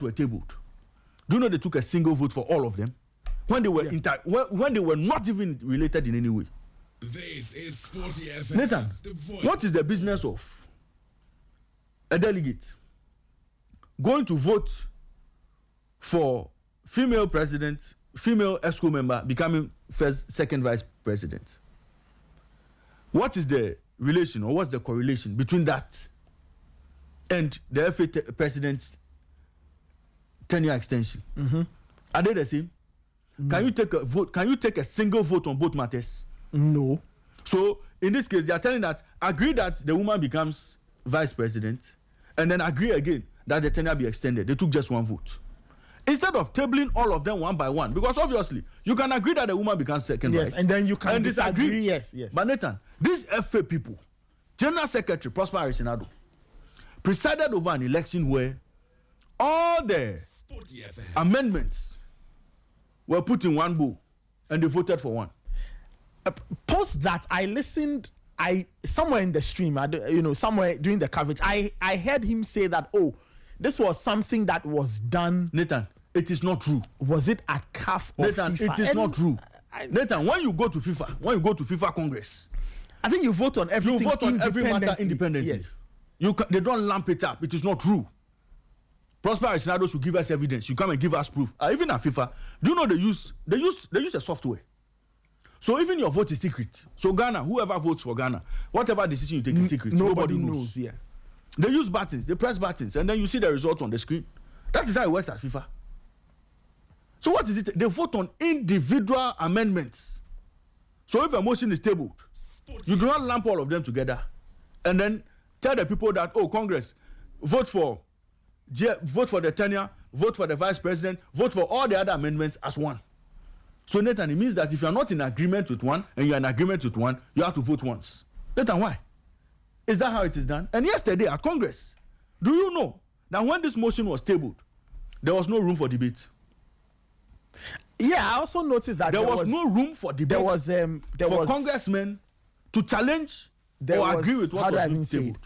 were tabled, do you know they took a single vote for all of them when they were when they were not even related in any way? This is Sporty FM. Nathan, what is the business of a delegate going to vote for female president, female ESCO member becoming second vice president? What is the relation or what's the correlation between that and the FA president's tenure extension? Are they the same? Can you take a vote? Can you take a single vote on both matters? No. So in this case, they are telling that agree that the woman becomes vice president, and then agree again that the tenure be extended. They took just one vote instead of tabling all of them one by one, because obviously you can agree that the woman becomes second vice, and then you can disagree. Yes. But Nathan, these FA people, General Secretary Prosper Arisinado, presided over an election where all the amendments were put in one bowl and they voted for one. Post that, I listened. Somewhere in the stream, somewhere during the coverage, I heard him say that, this was something that was done. Nathan, it is not true. Was it at CAF or Nathan, FIFA? it is not true. Nathan, when you go to FIFA Congress, I think you vote on everything. You vote on every matter independently. Yes. They don't lamp it up. It is not true. Prosper Arisinado should give us evidence. You come and give us proof. Even at FIFA, do you know they use a software? So even your vote is secret. So Ghana, whoever votes for Ghana, whatever decision you take is secret. Nobody knows. Yeah. They use buttons, they press buttons, and then you see the results on the screen. That is how it works at FIFA. So what is it? They vote on individual amendments. So if a motion is tabled, you do not lump all of them together and then tell the people that, Congress, vote for the tenure, vote for the vice president, vote for all the other amendments as one. So Nathan, it means that if you are not in agreement with one and you are in agreement with one, you have to vote once. Nathan, why? Is that how it is done? And yesterday at Congress, do you know that when this motion was tabled, there was no room for debate? Yeah, I also noticed that there was no room for debate. There was congressmen to challenge or agree with what was being tabled.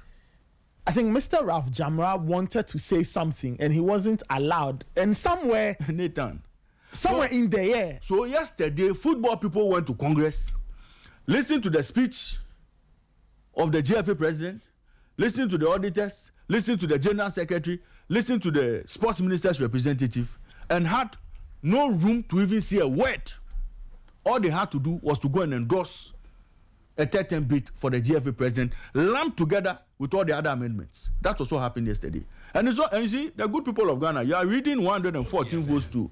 I think Mr. Ralph Jamra wanted to say something and he wasn't allowed. And somewhere, Nathan, in the air. So yesterday, football people went to Congress, listened to the speech of the GFA president, listened to the auditors, listened to the general secretary, listened to the sports minister's representative, and had no room to even say a word. All they had to do was to go and endorse a third term bid for the GFA president, lumped together with all the other amendments. That was what happened yesterday. And you see, the good people of Ghana, you are reading 114 votes too.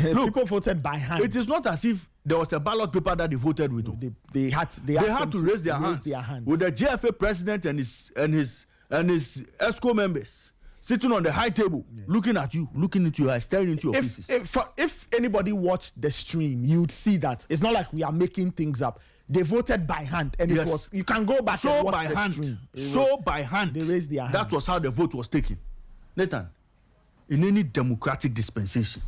Look, people voted by hand. It is not as if there was a ballot paper that they voted with. They had to raise their hands with the GFA president and his ESCO members sitting on the high table, looking at you, looking into your eyes, staring into your faces. If anybody watched the stream, you'd see that it's not like we are making things up. They voted by hand, and it was. You can go back and watch the stream. By hand. They raised their hand. That was how the vote was taken. Nathan, in any democratic dispensation,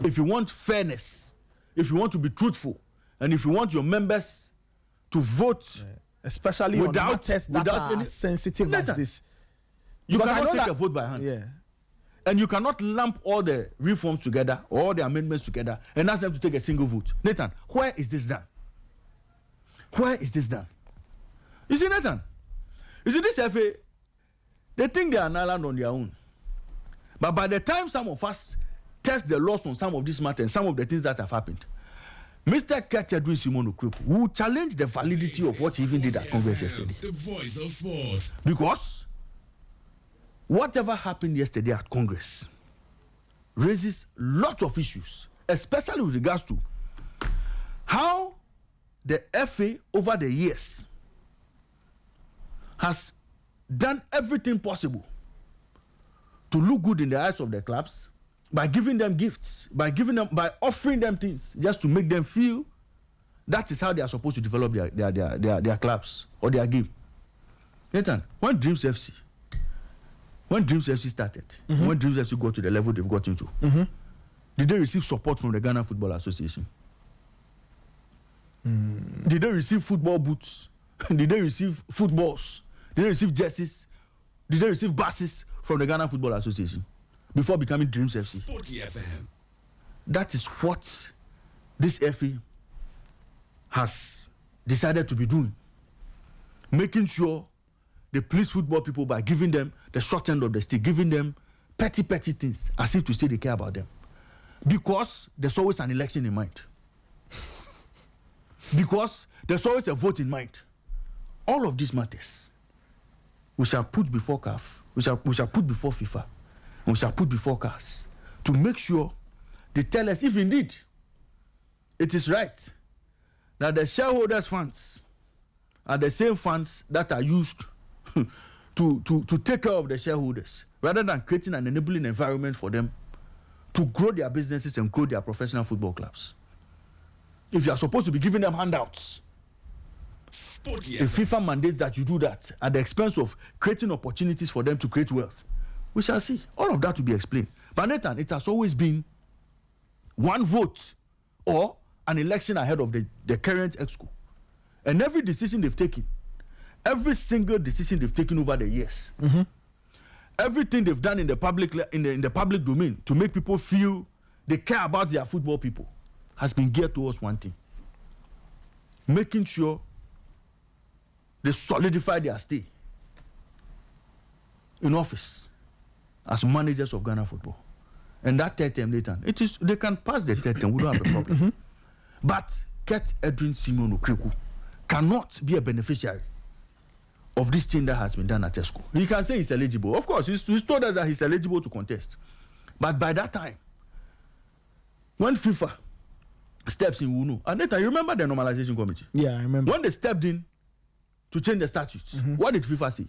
if you want fairness, if you want to be truthful, and if you want your members to vote, especially on matters that are sensitive as this, you cannot take a vote by hand. Yeah. And you cannot lump all the reforms together, all the amendments together, and ask them to take a single vote. Nathan, where is this done? Where is this done? You see, Nathan, this FA, they think they are an island on their own. But by the time some of us test the laws on some of these matters and some of the things that have happened, Mr. Kachadri Simon Okweku will challenge the validity of what he even did at Congress yesterday. The voice of sports. Because whatever happened yesterday at Congress raises lots of issues, especially with regards to how the FA over the years has done everything possible to look good in the eyes of the clubs by giving them gifts, by offering them things just to make them feel that is how they are supposed to develop their clubs or their game. Nathan, when Dreams FC started, when Dreams FC got to the level they've gotten to, did they receive support from the Ghana Football Association? Did they receive football boots? Did they receive footballs? Did they receive jerseys? Did they receive buses from the Ghana Football Association? before becoming Dreams FC. Sporty FM. That is what this FA has decided to be doing. Making sure they please football people by giving them the short end of the stick, giving them petty things, as if to say they care about them. Because there's always an election in mind. Because there's always a vote in mind. All of these matters, we shall put before CAF, we shall put before FIFA, and we shall put before CAS to make sure they tell us if indeed it is right that the shareholders' funds are the same funds that are used to take care of the shareholders, rather than creating an enabling environment for them to grow their businesses and grow their professional football clubs. If you are supposed to be giving them handouts, Sporty if FM. FIFA mandates that you do that at the expense of creating opportunities for them to create wealth, we shall see. All of that to be explained. But Nathan, it has always been one vote or an election ahead of the current exco. And every decision they've taken, every single decision they've taken over the years, everything they've done in the public in the public domain to make people feel they care about their football people has been geared towards one thing: making sure they solidify their stay in office as managers of Ghana football. And that third term later, they can pass the third term, we don't have a problem. But Ket Edwin Simon Okreku cannot be a beneficiary of this thing that has been done at ESCO. He can say he's eligible. Of course, he's told us that he's eligible to contest. But by that time, when FIFA steps in, we know. And later, you remember the normalization committee? Yeah, I remember. When they stepped in to change the statutes, what did FIFA say?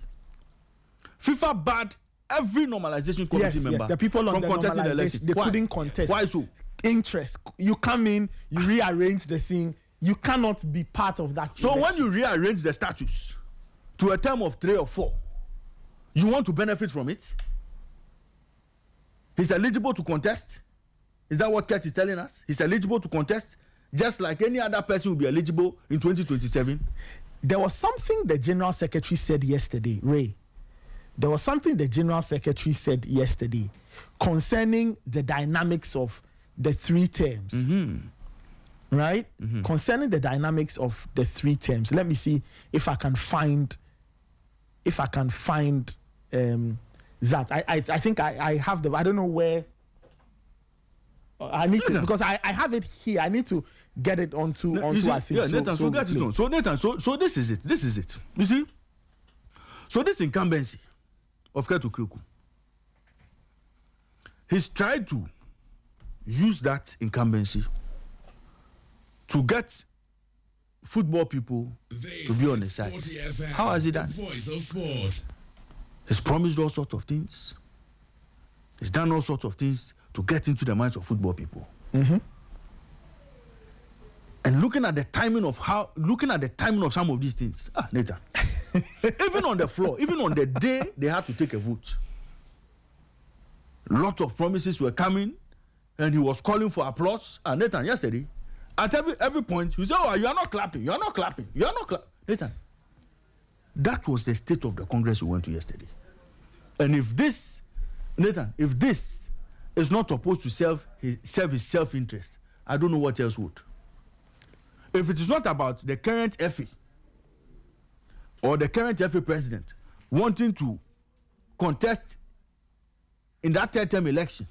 FIFA barred every normalization committee member the people on from the contesting the normalization, elections. they Why? couldn't contest. Why so? Interest. You come in, you rearrange the thing. You cannot be part of that. So election. when you rearrange the statutes to a term of 3 or 4, you want to benefit from it? He's eligible to contest? Is that what Ket is telling us? He's eligible to contest just like any other person will be eligible in 2027? There was something the General Secretary said yesterday, Ray. There was something the General Secretary said yesterday concerning the dynamics of the 3 terms. Right? Concerning the dynamics of the 3 terms. Let me see if I can find that. I think I have the, I don't know where. I need to, because I have it here. I need to get it onto see, I think. yeah, Nathan, so get it on. So Nathan, so this is it. This is it. You see? So this incumbency of Ketu Kriku, he's tried to use that incumbency to get football people to be on his side. How has he done? Voice of sport. He's promised all sorts of things. He's done all sorts of things to get into the minds of football people. And looking at the timing of some of these things, Nathan, even on the floor, even on the day they had to take a vote, lots of promises were coming, and he was calling for applause. And Nathan, yesterday, at every point, he said, "Oh, you are not clapping. You are not clapping. You are not clapping." Nathan, that was the state of the Congress we went to yesterday. And if this is not supposed to serve his self-interest, I don't know what else would. If it is not about the current FA or the current FA president wanting to contest in that third-term election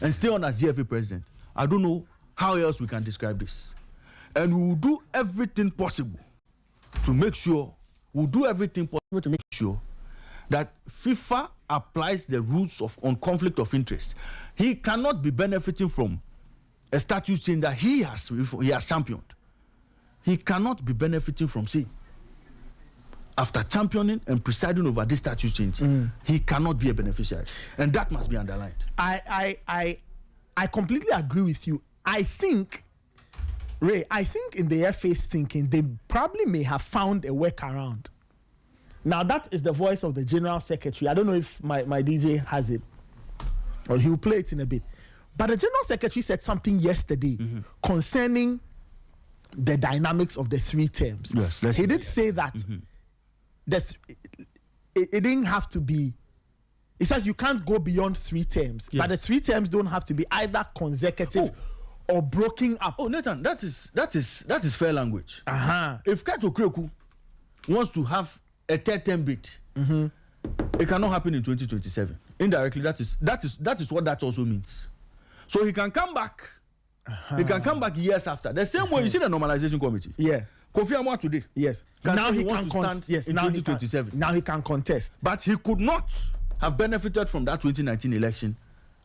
and stay on as GFA president, I don't know how else we can describe this. And we will do everything possible to make sure, that FIFA applies the rules on conflict of interest. He cannot be benefiting from a statute change that he has championed. He cannot be benefiting from, after championing and presiding over this statute change, he cannot be a beneficiary. And that must be underlined. I completely agree with you. I think, Ray, in the FA's thinking, they probably may have found a workaround. Now, that is the voice of the General Secretary. I don't know if my DJ has it, or he'll play it in a bit. But the General Secretary said something yesterday concerning the dynamics of the 3 terms. Yes, he did say that it didn't have to be It says you can't go beyond 3 terms, but the 3 terms don't have to be either consecutive or broken up. Oh, Nathan, that is fair language. If Kato Kreku wants to have a 3rd term bid, it cannot happen in 2027. Indirectly, that is what that also means. So he can come back. He can come back years after. The same way you see the normalization committee. Yeah. Kofi Amwa today. Yes. Now he can stand in 2027. Now he can contest. But he could not have benefited from that 2019 election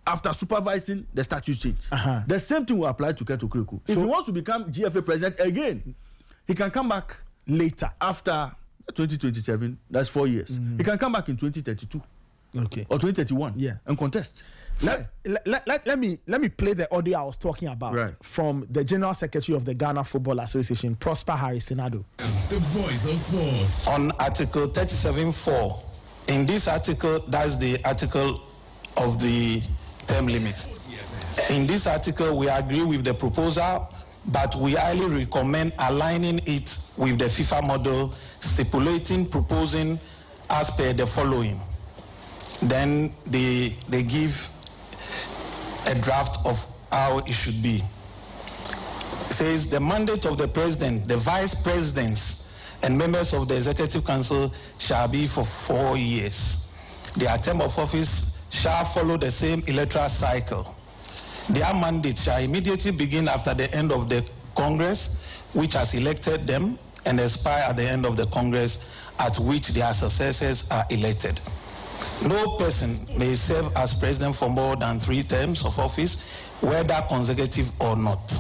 after supervising the statute change. The same thing will apply to Keto Kreku. If he wants to become GFA president again, he can come back later after 2027. That's 4 years. He can come back in 2032. Okay. Or 2031. And contest. Let me play the audio I was talking about from the General Secretary of the Ghana Football Association, Prosper Harrisinado. The voice of sports. On Article 37.4, in this article, that's the article of the term limit. In this article, we agree with the proposal, but we highly recommend aligning it with the FIFA model, proposing as per the following. Then they give a draft of how it should be. It says the mandate of the president, the vice presidents, and members of the executive council shall be for 4 years. Their term of office shall follow the same electoral cycle. Their mandate shall immediately begin after the end of the Congress, which has elected them, and expire at the end of the Congress at which their successors are elected. No person may serve as president for more than 3 terms of office, whether consecutive or not.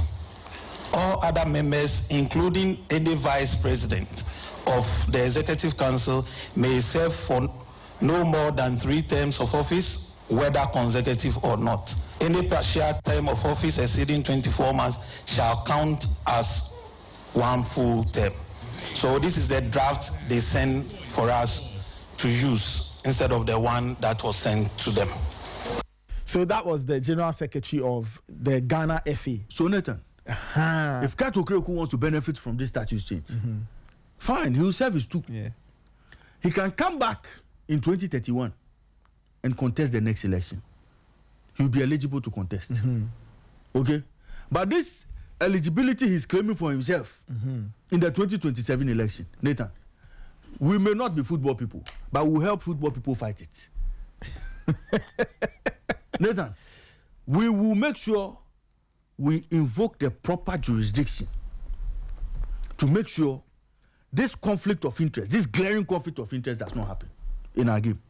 All other members, including any vice president of the Executive Council, may serve for no more than 3 terms of office, whether consecutive or not. Any partial term of office exceeding 24 months shall count as 1 full term. So this is the draft they send for us to use instead of the one that was sent to them. So that was the General Secretary of the Ghana FA. So Nathan, if Kato Kreku wants to benefit from this statute change, fine, he will serve his 2. Yeah. He can come back in 2031 and contest the next election. He will be eligible to contest. Okay? But this eligibility he's claiming for himself in the 2027 election, Nathan, we may not be football people, but we'll help football people fight it. Nathan, we will make sure we invoke the proper jurisdiction to make sure this conflict of interest, this glaring conflict of interest does not happen in our game.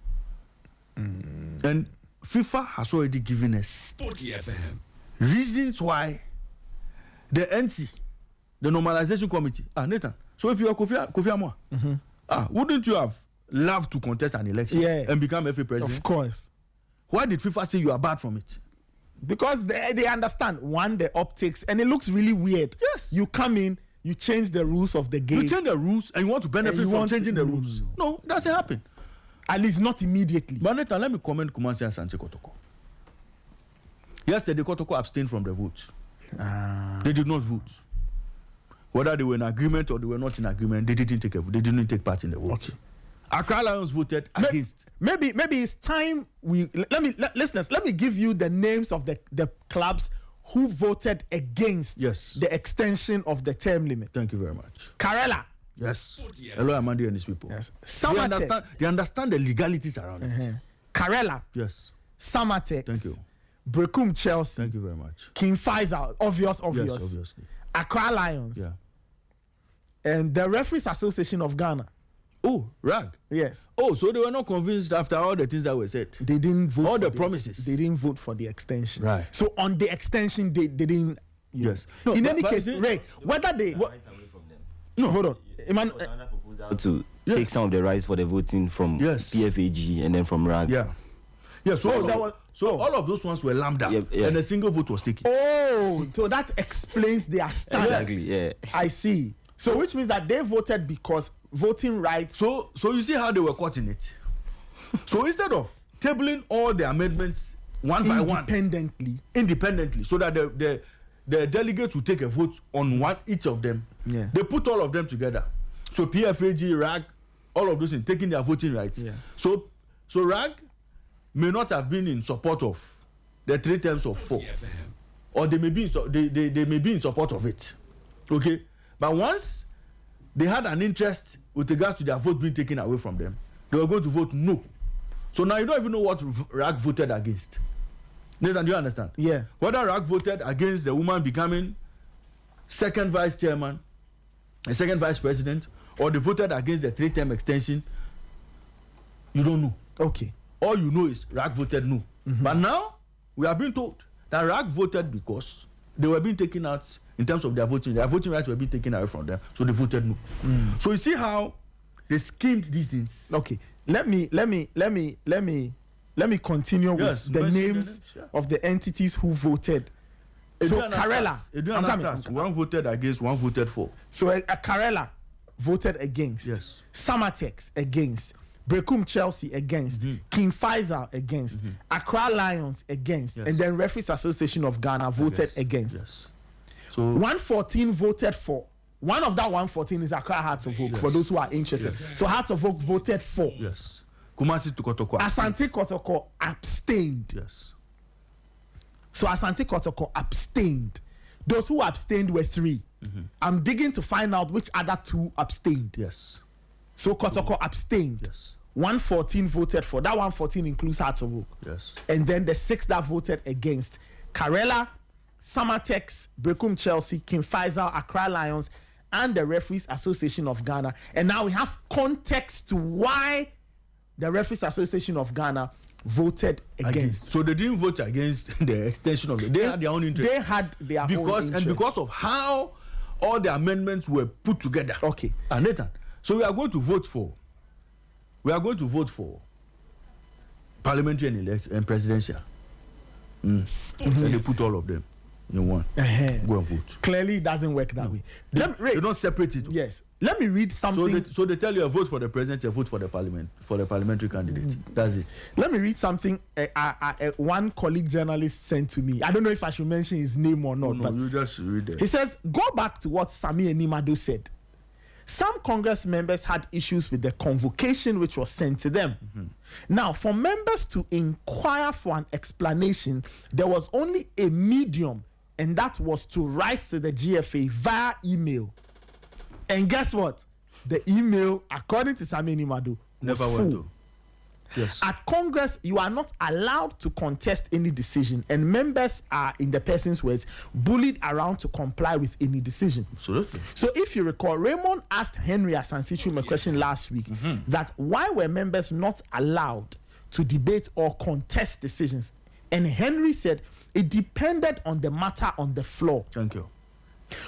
And FIFA has already given us Sporty FM. reasons why the NC, the Normalization Committee, Nathan, so if you are Kofi Amwa, wouldn't you have loved to contest an election and become FA president? Of course. Why did FIFA say you are bad from it? Because they understand, one, the optics, and it looks really weird. Yes. You come in, you change the rules of the game. You change the rules and you want to benefit from changing the rules. No, that doesn't happen. At least not immediately. But Nathan, let me comment Kumasi and Sanche Kotoko. Yesterday, Kotoko abstained from the vote. They did not vote. Whether they were in agreement or they were not in agreement, they didn't take part in the vote. Okay. Accra Lions voted against. Maybe it's time listeners, let me give you the names of the clubs who voted against the extension of the term limit. Thank you very much. Karela. Yes. Hello, Amandi and his people. Yes. They understand the legalities around it. Karela. Yes. Samatex. Thank you. Brekum Chelsea. Thank you very much. King Faisal. Obvious. Yes, obviously. Accra Lions. Yeah. And the Referees Association of Ghana. Oh, RAG. Yes. Oh, so they were not convinced after all the things that were said. They didn't vote all for the promises. They didn't vote for the extension. Right. So on the extension, they didn't. Yes. No, in any case, Ray, whether they no, hold on. To take some of the rights for the voting from PFAG and then from RAG. Yeah. Yeah. So all of those ones were lambda, and a single vote was taken. Oh, so that explains their stance. Exactly. Yeah. I see. So which means that they voted because voting rights. So you see how they were caught in it. So instead of tabling all the amendments one by one, independently, so that the delegates will take a vote on each of them. Yeah. They put all of them together. So PFAG, RAG, all of those things taking their voting rights. Yeah. So RAG may not have been in support of the 3 terms of 4, or they may be they may be in support of it. Okay, but once they had an interest with regards to their vote being taken away from them, they were going to vote no. So now you don't even know what RAC voted against. Nathan, do you understand? Yeah. Whether RAC voted against the woman becoming second vice chairman, a second vice president, or they voted against the 3-term extension, you don't know. Okay. All you know is RAC voted no. But now we are being told that RAC voted because they were being taken out in terms of their voting rights were being taken away from them, so they voted no. So you see how they schemed these things. Okay. Let me continue with the names of the entities who voted. So Karela, one voted against, one voted for. So Karela voted against. Yes. Samatex against. Brekum Chelsea against. King Faisal against. Accra Lions against. And then Referees Association of Ghana voted against. Yes. So 114 voted for. One of that 114 is Accra Hearts of Oak, for those who are interested. So Hearts of Oak voted for. Yes. Kumasi to Kotoko. Asante Kotoko abstained. Yes. So Asante Kotoko abstained. Those who abstained were 3. I'm digging to find out which other 2 abstained. Yes. So Kotoko abstained. Yes. 114 voted for. That 114 includes Hearts of Oak. Yes. And then the 6 that voted against: Karela, Samatex, Brekum Chelsea, King Faisal, Accra Lions, and the Referees Association of Ghana. And now we have context to why the Referees Association of Ghana voted against. So they didn't vote against the extension of it. They had their own interest. They had their own interest. And because of how all the amendments were put together. Okay. And Nathan, so we are going to vote for parliamentary and presidential. And they put all of them in one. Go and vote. Clearly it doesn't work that way. They don't separate it. Yes. Let me read something. So they tell you a vote for the president, a vote for the parliament, for the parliamentary candidate. That's it. Let me read something one colleague journalist sent to me. I don't know if I should mention his name or not. No, you just read it. He says, go back to what Sami Enimado said. Some Congress members had issues with the convocation which was sent to them. Now, for members to inquire for an explanation, there was only a medium, and that was to write to the GFA via email. And guess what? The email, according to Sami Enimado, was Never full. went to. Yes. At Congress, you are not allowed to contest any decision, and members are, in the person's words, bullied around to comply with any decision. Absolutely. So if you recall, Raymond asked Henry Asansichum a question last week that why were members not allowed to debate or contest decisions? And Henry said it depended on the matter on the floor. Thank you.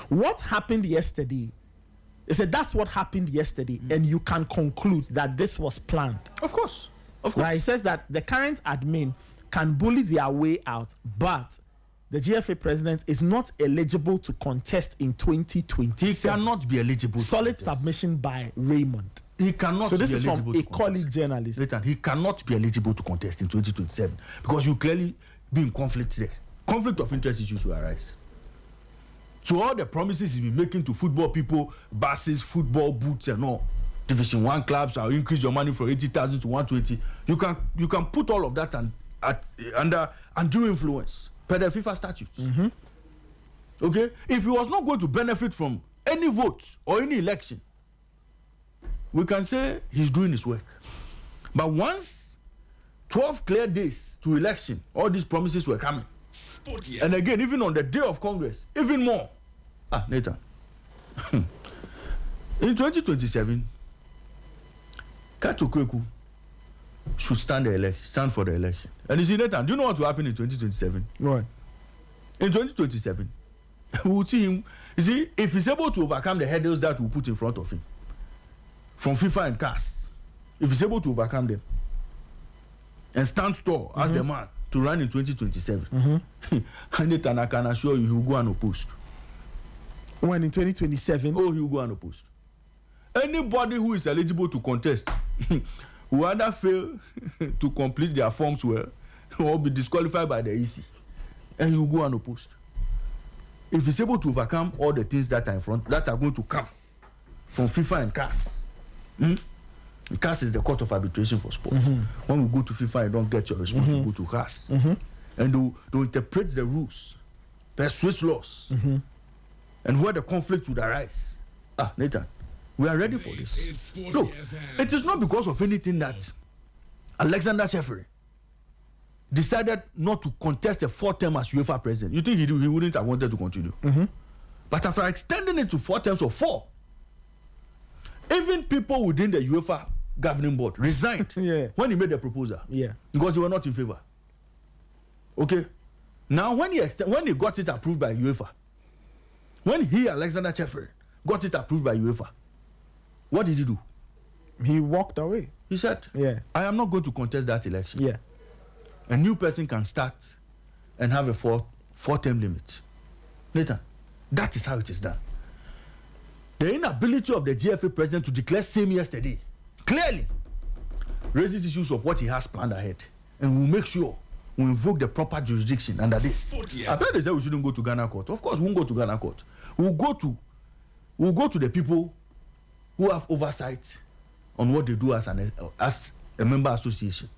What happened yesterday? He said that's what happened yesterday, and you can conclude that this was planned. Of course. Of course. Right? He says that the current admin can bully their way out, but the GFA president is not eligible to contest in 2027. He cannot be eligible. Solid submission by Raymond. He cannot. So this be is eligible from a to colleague journalist. Nathan, he cannot be eligible to contest in 2027 because you clearly be in conflict there. Conflict of interest issues will arise. So all the promises he's been making to football people, buses, football boots, and all. Division 1 clubs, I'll increase your money from 80,000 to 120. You can put all of that under undue influence per the FIFA statutes. Okay, if he was not going to benefit from any vote or any election, we can say he's doing his work. But once 12 clear days to election, all these promises were coming. Sporty. And again, even on the day of Congress, even more. Nathan. In 2027, Kato Kweku should stand for the election. And you see, Nathan, do you know what will happen in 2027? Right. In 2027, we will see him. You see, if he's able to overcome the hurdles that we put in front of him, from FIFA and CAS, if he's able to overcome them and stand tall as the man to run in 2027, Nathan, I can assure you he will go unopposed. When in 2027? Oh, he will go unopposed. Anybody who is eligible to contest will either fail to complete their forms well or be disqualified by the EC, and he will go unopposed. If he's able to overcome all the things that are in front, that are going to come from FIFA and CAS, CAS is the court of arbitration for sport. When we go to FIFA and don't get your response, we go to CAS. And they'll interpret the rules per Swiss laws. And where the conflict would arise. Nathan, we are ready for this. Look, it is not because of anything that Alexander Sheffield decided not to contest a 4th term as UEFA president. You think he wouldn't have wanted to continue? But after extending it to 4 terms of 4, even people within the UEFA governing board resigned when he made the proposal. Because they were not in favor. Okay? Now, when he got it approved by UEFA, when Alexander Sheffield, got it approved by UEFA, what did he do? He walked away. He said, I am not going to contest that election. A new person can start and have a 4-term limit. Nathan, that is how it is done. The inability of the GFA president to declare same yesterday clearly raises issues of what he has planned ahead. And we'll make sure we invoke the proper jurisdiction under this. I thought they said we shouldn't go to Ghana court. Of course, we won't go to Ghana court. We'll go to the people who have oversight on what they do as a member association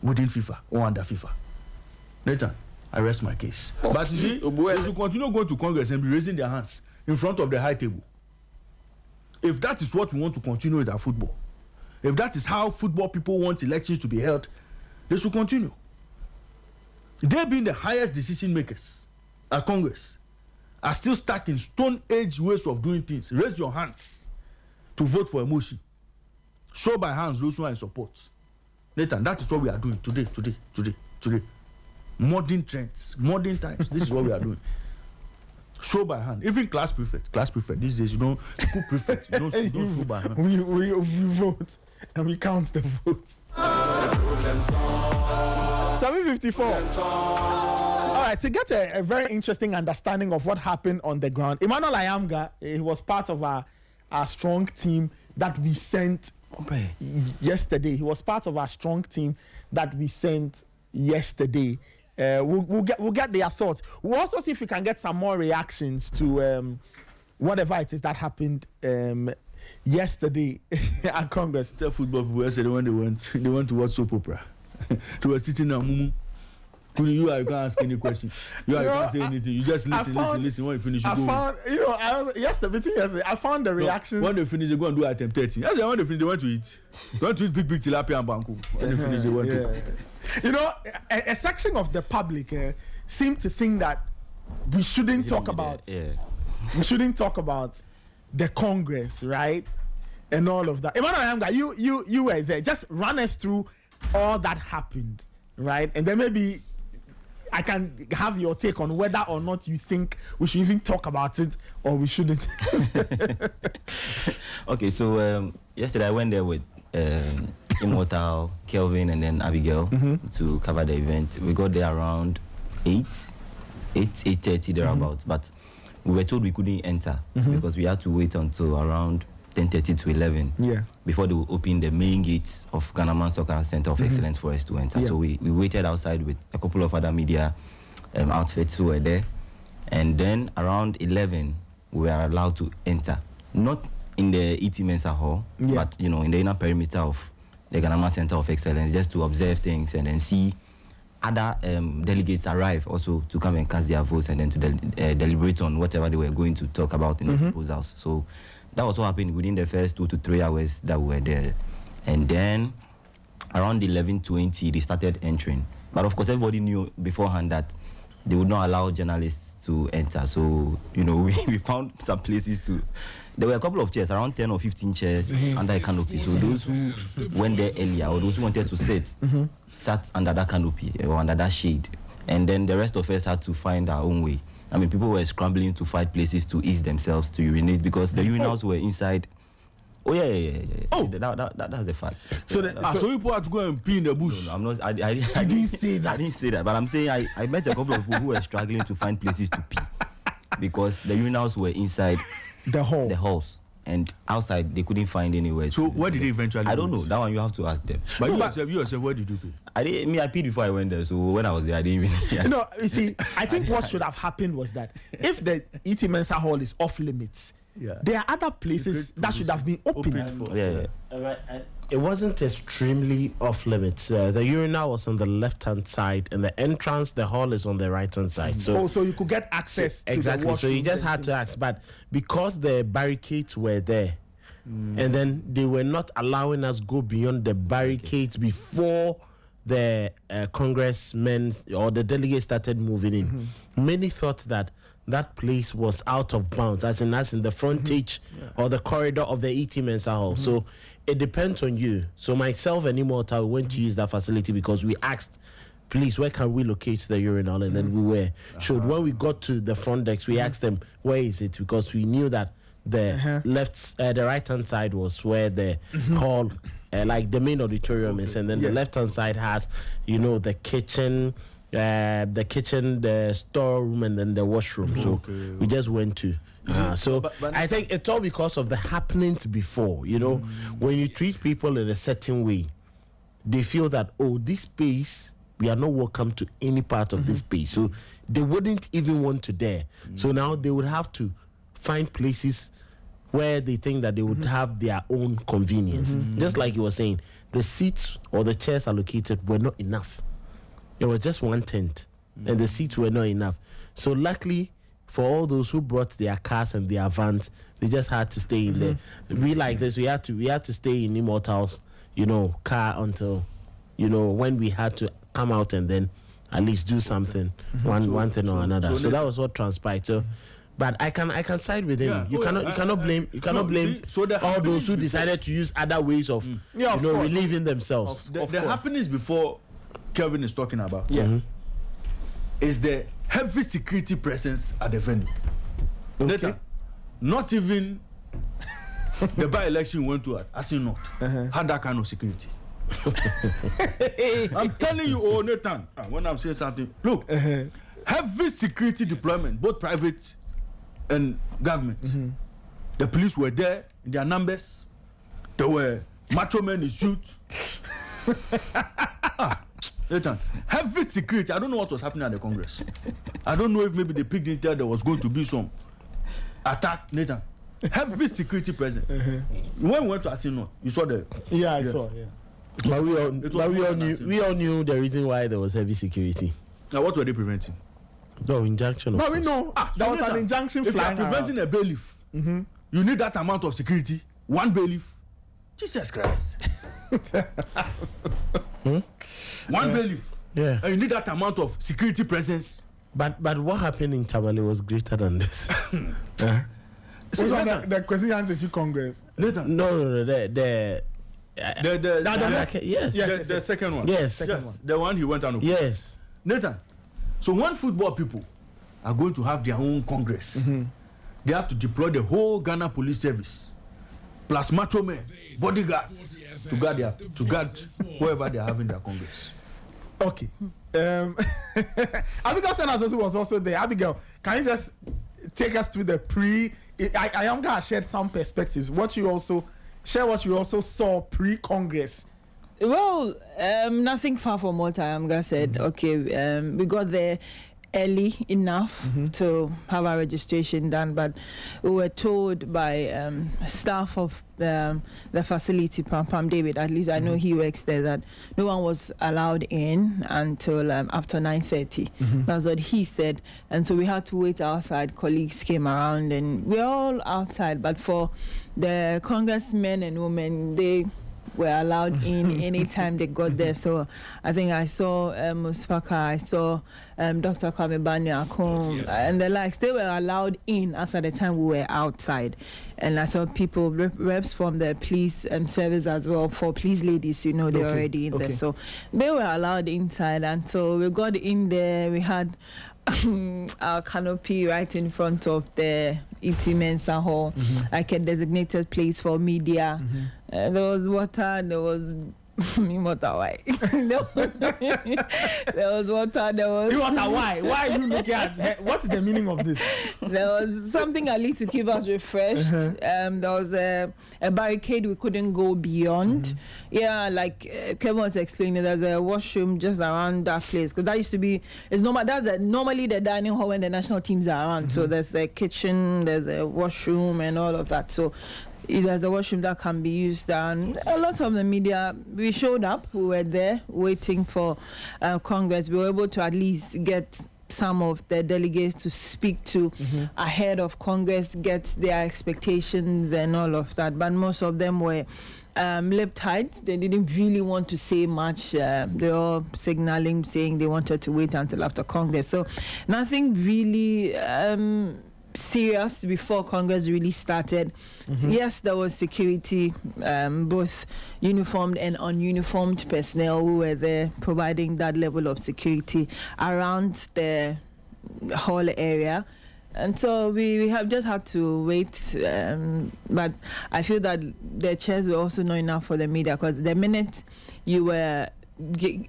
within FIFA or under FIFA. Nathan, I rest my case. But you see, they should continue going to Congress and be raising their hands in front of the high table. If that is what we want to continue with our football, if that is how football people want elections to be held, they should continue. They being the highest decision makers at Congress are still stuck in Stone Age ways of doing things. Raise your hands to vote for a motion. Show by hands those who are in support. Nathan, that is what we are doing today. Modern trends, modern times. This is what we are doing. Show by hand. Even class prefect these days, school prefect, you don't show by hand. We vote and we count the votes. 754. All right, to get a very interesting understanding of what happened on the ground, Emmanuel Ayamga, he was part of our strong team that we sent yesterday. He was part of our strong team that we sent yesterday. We'll get their thoughts. We'll also see if we can get some more reactions to whatever it is that happened yesterday at Congress. Tell football people yesterday when they went to watch soap opera. They were sitting there, you can't ask any question. You can't say anything. You just listen. When you finish, you go. Yesterday, I found the reactions. When they finish, they go and do item 30. When they finish, they went to eat. They went to eat big tilapia and banku. When they finish, they went to. A section of the public seem to think that we shouldn't talk about. We shouldn't talk about the Congress, right, and all of that. Emmanuel Ayamga, you were there. Just run us through all that happened, right, and then maybe I can have your take on whether or not you think we should even talk about it or we shouldn't. Okay, so yesterday I went there with Immortal, Kelvin, and then Abigail to cover the event. We got there around 8:30 thereabouts, but we were told we couldn't enter because we had to wait until around 10:30 to 11 before they would open the main gates of Ghana Soccer Center of Excellence for us to enter. So we waited outside with a couple of other media outfits who were there. And then around 11, we were allowed to enter. Not in the ET Mensa Hall, but in the inner perimeter of the Ghana Center of Excellence, just to observe things and then see other delegates arrive also to come and cast their votes and then to deliberate on whatever they were going to talk about in the proposals. So that was what happened within the first 2 to 3 hours that we were there. And then around 11:20, they started entering. But of course, everybody knew beforehand that they would not allow journalists to enter. So, we found some places to... There were a couple of chairs, around 10 or 15 chairs under a canopy. So those who went there earlier or those who wanted to sit, sat under that canopy or under that shade. And then the rest of us had to find our own way. I mean, people were scrambling to find places to ease themselves, to urinate, because the urinals were inside. Oh, yeah. Oh, that's a fact. So people had to go and pee in the bush. No, I'm not. I didn't say that. I didn't say that. But I'm saying I met a couple of people who were struggling to find places to pee because the urinals were inside the halls. And outside, they couldn't find anywhere. So where did they eventually? I don't know. That one you have to ask them. But you yourself, where did you pee? I peed before I went there. So when I was there, I didn't even. You see, I think what should have happened was that if the ET Mensa Hall is off limits, there are other places that should have been opened. Yeah. All right. it wasn't extremely off limits. The urinal was on the left-hand side, and the entrance, the hall is on the right-hand side. So you could get access to exactly. the So you just had to ask, but because the barricades were there, and then they were not allowing us go beyond the barricades before the congressmen or the delegates started moving in. Many thought that place was out of bounds, as in the frontage or the corridor of the ET Mensa Hall. So it depends on you. So myself and Immortal went to use that facility because we asked, please, where can we locate the urinal? And then we were showed. When we got to the front desk, we asked them, where is it? Because we knew that the the right-hand side was where the hall, like the main auditorium is, and then the left-hand side has, the kitchen, the storeroom, and then the washroom. So we just went to. But I think it's all because of the happenings before. When you treat people in a certain way, they feel that, this space, we are not welcome to any part of this space. So they wouldn't even want to dare. So now they would have to find places where they think that they would have their own convenience. Just like you were saying, the seats or the chairs allocated were not enough. There was just one tent, and the seats were not enough. So luckily for all those who brought their cars and their vans, they just had to stay in there. We like this, we had to stay in Immortal's, car until, when we had to come out and then at least do something, one thing or another. So that was what transpired. So, but I can side with him. Yeah. You cannot blame all those who decided to use other ways of relieving themselves. The happenings before Kelvin is talking about is the heavy security presence at the venue. Later, not even the by-election we went to at Asinorth had that kind of security. I'm telling you, Nathan, when I'm saying something, look, heavy security deployment, both private and government. The police were there in their numbers. There were macho men in suits. Nathan, heavy security. I don't know what was happening at the Congress. I don't know if maybe the pig didn't tell there was going to be some attack. Nathan, heavy security present. When we went to Asino, you saw the. I saw. But we all knew the reason why there was heavy security. Now, what were they preventing? No, injunction. But we know there was an injunction flying around. If you are preventing a bailiff, you need that amount of security. One bailiff. Jesus Christ. One bailiff. Yeah. And you need that amount of security presence. But what happened in Tamale was greater than this. The Presidential Congress. No. The second one. Yes. The one he went on. Yes. Nathan. So when football people are going to have their own Congress, they have to deploy the whole Ghana Police Service, plus macho men, bodyguards, to guard whoever they are having their Congress. Okay. Abigail Senas was also there. Abigail, can you just take us through the I am gonna share some perspectives. What you also saw pre-Congress. Well, nothing far from what Ayamga said. Okay, we got there early enough to have our registration done, but we were told by staff of the facility, Pam David, at least I know he works there, that no one was allowed in until after 9:30. That's what he said, and so we had to wait outside. Colleagues came around and we're all outside, but for the congressmen and women, they were allowed in anytime they got there. So I think I saw Muspaka, I saw Dr. Kwame Banyakon and the likes. They were allowed in as at the time we were outside. And I saw people, reps from the police service as well, for police ladies, they're already in there. So they were allowed inside. And so we got in there, we had our canopy right in front of the ET Mensa Hall, like a designated place for media. There was water, there was water, why? There was water, there was... Water, why? Why are you looking at... What is the meaning of this? There was something at least to keep us refreshed. There was a barricade we couldn't go beyond. Yeah, like Kevin was explaining, there's a washroom just around that place. Because that used to be... It's normal. That's normally the dining hall when the national teams are around. So there's a kitchen, there's a washroom and all of that. So there's a washroom that can be used. And a lot of the media, we showed up, we were there waiting for Congress. We were able to at least get some of the delegates to speak to ahead of Congress, get their expectations and all of that. But most of them were lip tight. They didn't really want to say much. They were signaling, saying they wanted to wait until after Congress. So nothing really serious before Congress really started. Yes, there was security, both uniformed and ununiformed personnel who were there providing that level of security around the whole area. And so we have just had to wait. But I feel that the chairs were also not enough for the media, because the minute you were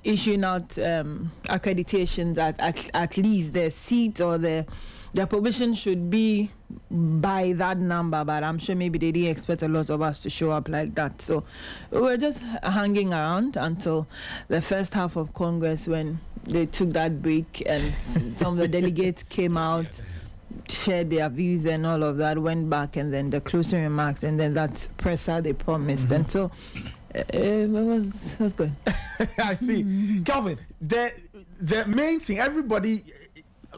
issuing out accreditations, at least the seat or the provision should be by that number, but I'm sure maybe they didn't expect a lot of us to show up like that. So we were just hanging around until the first half of Congress, when they took that break and some of the delegates came out, shared their views and all of that, went back, and then the closing remarks, and then that presser they promised. And so it was good. I see. Calvin, the main thing, everybody,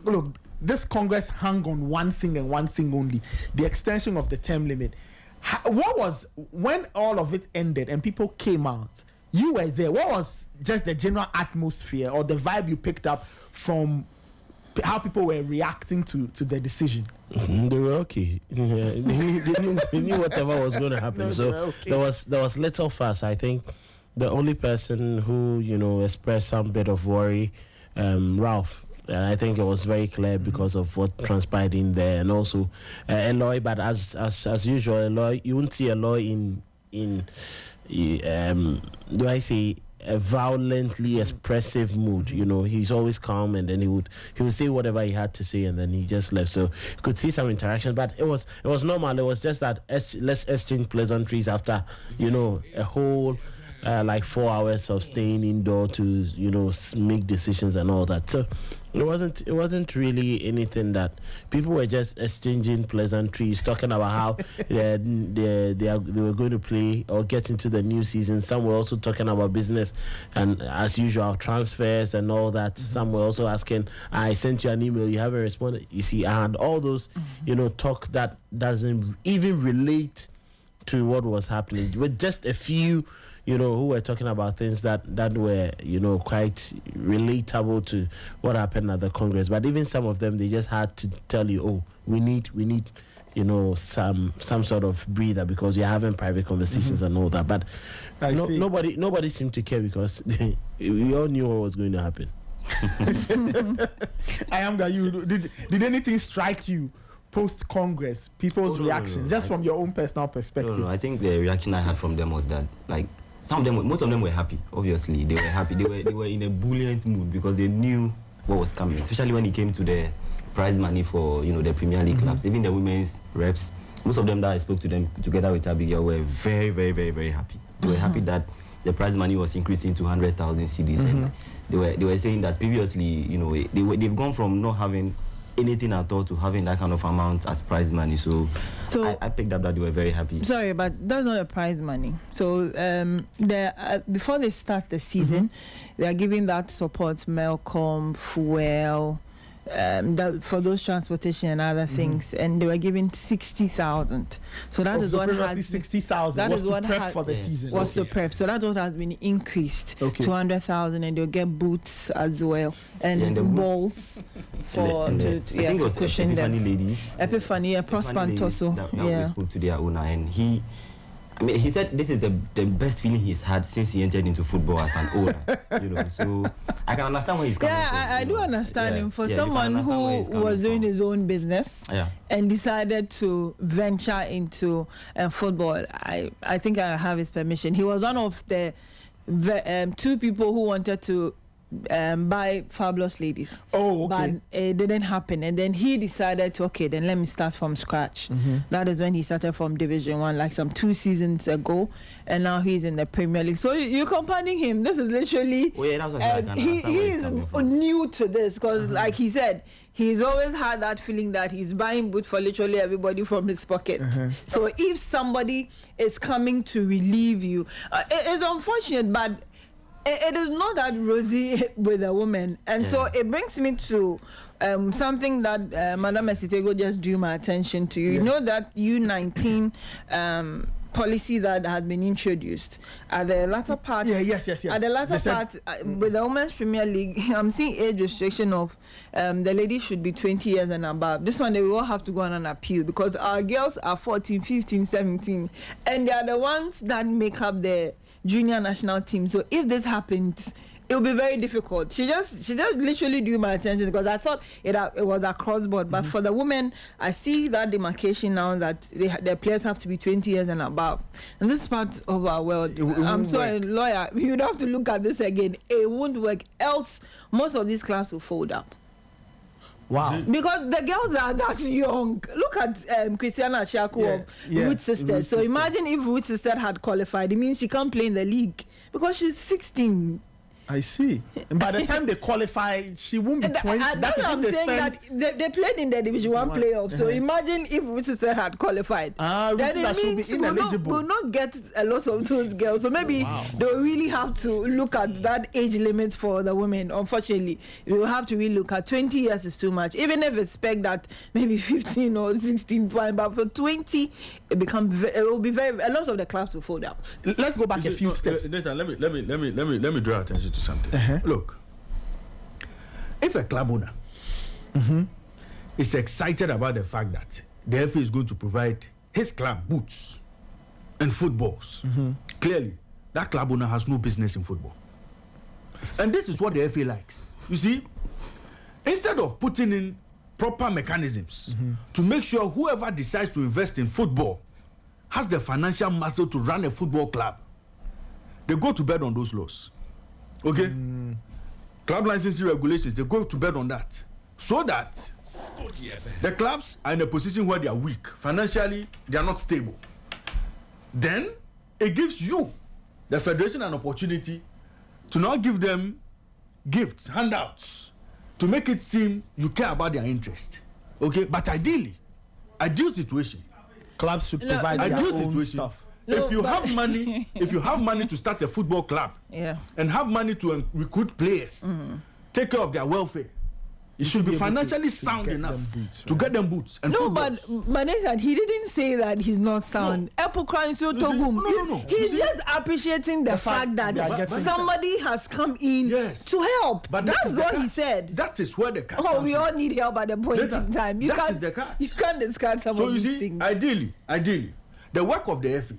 look, this Congress hung on one thing and one thing only: the extension of the term limit. What was, when all of it ended and people came out, you were there, what was just the general atmosphere or the vibe you picked up from how people were reacting to the decision? They were okay. They knew whatever was going to happen. So okay. there was little fuss. I think the only person who expressed some bit of worry, Ralph. And I think it was very clear because of what transpired in there, and also Eloy. But as usual, Eloy, you won't see Eloy in do I say a violently expressive mood. He's always calm, and then he would say whatever he had to say, and then he just left. So you could see some interaction, but it was normal. It was just that let's exchange pleasantries after a whole like 4 hours of staying indoor to make decisions and all that. So it wasn't really anything. That people were just exchanging pleasantries, talking about how they were going to play or get into the new season. Some were also talking about business and, as usual, transfers and all that. Some were also asking, I sent you an email, you haven't responded. You see, and all those talk that doesn't even relate to what was happening, with just a few who were talking about things that were, quite relatable to what happened at the Congress. But even some of them, they just had to tell you, oh, we need some sort of breather, because you're having private conversations and all that. But nobody seemed to care, because we all knew what was going to happen. I am that you did anything strike you post-Congress, people's reactions, just from your own personal perspective? No, I think the reaction I had from them was that, like, most of them were happy. Obviously, they were happy. They were in a buoyant mood, because they knew what was coming. Especially when it came to the prize money for the Premier League clubs, even the women's reps. Most of them that I spoke to them together with Abigail were very, very, very, very happy. They were happy that the prize money was increasing to 100,000 cedis. And they were saying that previously, they've gone from not having anything at all to having that kind of amount as prize money. So I picked up that they were very happy. Sorry, but that's not a prize money. So before they start the season, they are giving that support, Melcom, fuel, for those transportation and other things, and they were giving 60,000. So that is what has 60,000. That is what prep for the season. Was to prep. So that's what has been increased to 100,000, and they'll get boots as well and balls for to cushion them. Ladies. Epiphany, Prosper also. We spoke to their owner, and he said this is the best feeling he's had since he entered into football as an owner. So I can understand where he's coming from. I do understand him. For someone who was doing his own business and decided to venture into football, I think I have his permission. He was one of the two people who wanted to buy Fabulous Ladies. Oh, okay. But it didn't happen, and then he decided to then let me start from scratch. That is when he started from Division 1, like some 2 seasons ago, and now he's in the Premier League. So you're comparing him. This is literally he is new to this, because like he said, he's always had that feeling that he's buying boots for literally everybody from his pocket. So if somebody is coming to relieve you, it's unfortunate, but it is not that rosy with a woman. And so it brings me to something that Madam Esitego just drew my attention to. You know that U19 policy that has been introduced at the latter part. Yes. At the latter part, with the Women's Premier League, I'm seeing age restriction of the ladies should be 20 years and above. This one, they will all have to go on an appeal because our girls are 14, 15, 17, and they are the ones that make up the junior national team. So if this happens, it will be very difficult. She just literally drew my attention because I thought it was across board. But for the women, I see that demarcation now that their players have to be 20 years and above. And this is part of our world. I'm sorry, lawyer, you'd have to look at this again. It won't work. Else, most of these clubs will fold up. Wow. Because the girls are that young. Look at Christiana Shaku of Ruth Sisters. So imagine if Ruth Sister had qualified. It means she can't play in the league because she's 16. I see. And by the time they qualify, she won't be 20. That's what I'm saying, that they played in the Division 1 playoff. So imagine if Worcester had qualified. Then it means we'll not get a lot of those girls. So maybe they'll really have to look at that age limit for the women. Unfortunately, we'll have to really look at 20 years is too much. Even if it's spec that maybe 15 or 16 fine, but for 20, it will be a lot of the clubs will fold out. Let's go back a few steps. Nathan, let me draw attention to something. Look, if a club owner is excited about the fact that the FA is going to provide his club boots and footballs, clearly that club owner has no business in football. And this is what the FA likes. You see, instead of putting in proper mechanisms to make sure whoever decides to invest in football has the financial muscle to run a football club, they go to bed on those laws. Okay? Club licensing regulations, they go to bed on that. So that Sporty FM. the clubs are in a position where they are weak. Financially, they are not stable. Then, it gives you, the federation, an opportunity to now give them gifts, handouts, to make it seem you care about their interest. Okay? But ideal situation. Clubs should provide their own stuff. If you have money to start a football club and have money to recruit players, take care of their welfare, it should be financially sound enough to get them boots and footballs. But Nathan, he didn't say that he's not sound. No. He's just appreciating the fact that somebody has come in to help. But that's what he said. That is where the catch. We all need help at the point in time. You can't discard some of these things. Ideally, the work of the FA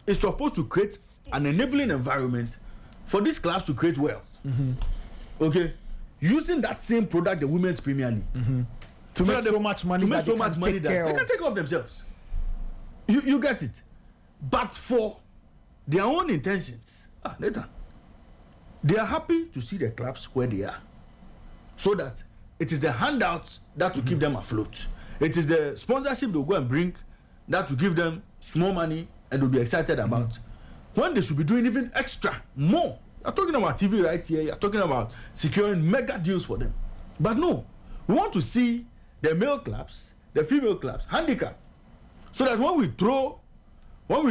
is supposed to create an enabling environment for these clubs to create wealth. Okay? Using that same product, the Women's Premier League. To make so much money that they can take care of. They can take care of themselves. You get it. But for their own intentions, Nathan, they are happy to see the clubs where they are. So that it is the handouts that will keep them afloat. It is the sponsorship they'll go and bring that will give them small money and they'll be excited about. When they should be doing even extra, more. You're talking about TV right here, you're talking about securing mega deals for them. But no, we want to see the male clubs, the female clubs, handicap. So that when we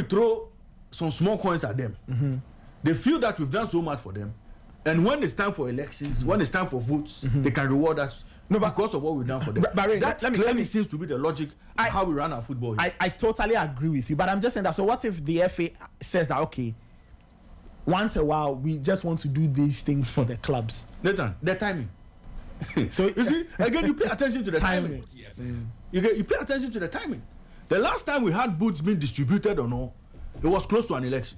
throw some small coins at them, they feel that we've done so much for them. And when it's time for elections, when it's time for votes, they can reward us because of what we've done for them. But that clearly seems to be the logic of how we run our football here. I totally agree with you, but I'm just saying that, so what if the FA says that, okay, once a while, we just want to do these things for the clubs? Nathan, the timing. So you see, again, you pay attention to the timing. You pay attention to the timing. The last time we had boots being distributed or no, it was close to an election.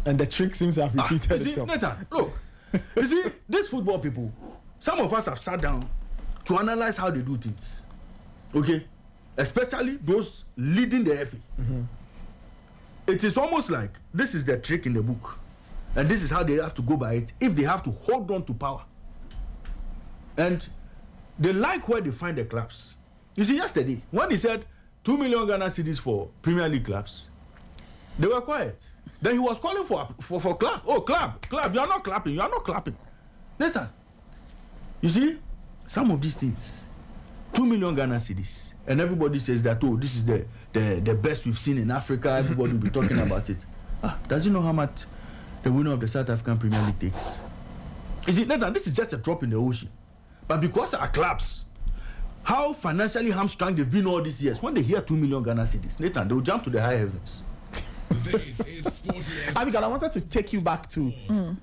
And the trick seems to have repeated itself. Nathan, look, you see, these football people, some of us have sat down to analyze how they do things. Okay? Especially those leading the FA. It is almost like this is the trick in the book. And this is how they have to go by it if they have to hold on to power. And they like where they find the clubs. You see, yesterday, when he said 2 million Ghana cedis for Premier League clubs, they were quiet. Then he was calling for clap. Oh, clap. You are not clapping. Nathan, you see, some of these things, 2 million Ghana cedis, and everybody says that, oh, this is the best we've seen in Africa. Everybody will be talking about it. Does you know how much the winner of the South African Premier League takes? Is it Nathan? This is just a drop in the ocean. But because our clubs, how financially hamstrung they've been all these years, when they hear 2 million Ghana cedis, Nathan, they will jump to the high heavens. This is Sporty. Abigail, I wanted to take you back to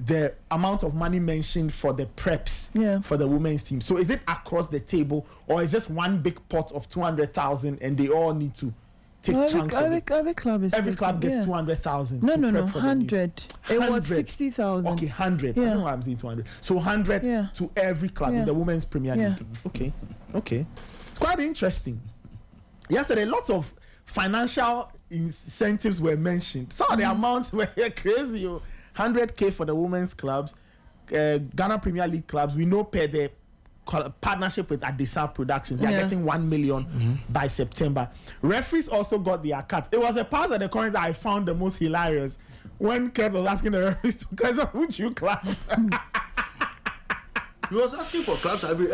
the amount of money mentioned for the preps for the women's team. So is it across the table, or is just one big pot of 200,000 and they all need to take chunks of it? Every club is Every club gets yeah. 200,000. No, 100. It was 60,000. Okay, 100. Yeah. I don't know why I'm saying 200. So 100 to every club in the women's Premier League. Okay. It's quite interesting. Yesterday, lots of financial incentives were mentioned. Some of the amounts were crazy. 100K for the women's clubs, Ghana Premier League clubs. We know per the partnership with Adisa Productions, they are getting 1 million by September. Referees also got their cuts. It was a part of the comment that I found the most hilarious when Kurt was asking the referees to guys, would you clap? He was asking for clubs every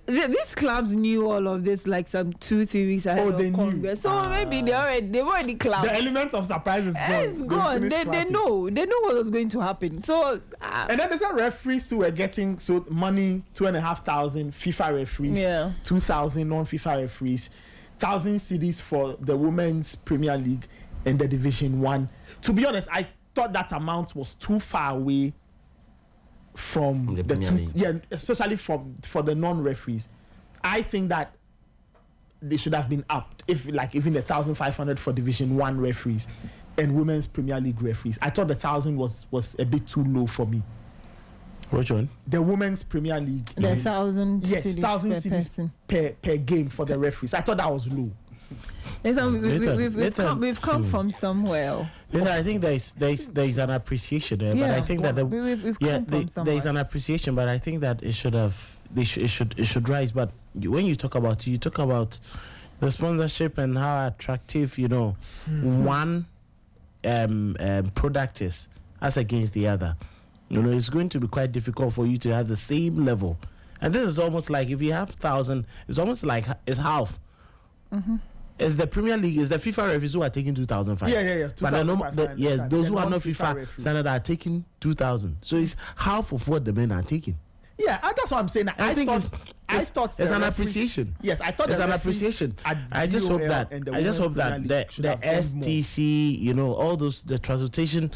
These clubs knew all of this like some 2-3 weeks ahead of Congress. So maybe they've already clapped. The element of surprise is gone. It's gone. They know what was going to happen. So and then there's some referees too were getting money, 2,500 FIFA referees, 2,000 non-FIFA referees, 1,000 cedis for the women's Premier League and the Division 1. To be honest, I thought that amount was too far away from the two, especially for the non-referees. I think that they should have been upped, if like even 1,500 for Division 1 referees and women's Premier League referees. I thought 1,000 was a bit too low for me. Which one? The women's Premier League. The 1,000 yes, 1,000 cedis per game for the referees. I thought that was low. We've come from somewhere. I think there is an appreciation there, but I think that there is an appreciation, but I think that it should rise. But when you talk about the sponsorship and how attractive one product is as against the other, it's going to be quite difficult for you to have the same level. And this is almost like if you have 1,000, it's almost like it's half. It's the Premier League, it's the FIFA referees who are taking 2,500. Yeah. But those who are not FIFA standard are taking 2,000. So it's half of what the men are taking. Yeah, that's what I'm saying. I thought it's an appreciation. Yes, I thought it's an appreciation. I just hope that the STC, all those the transportation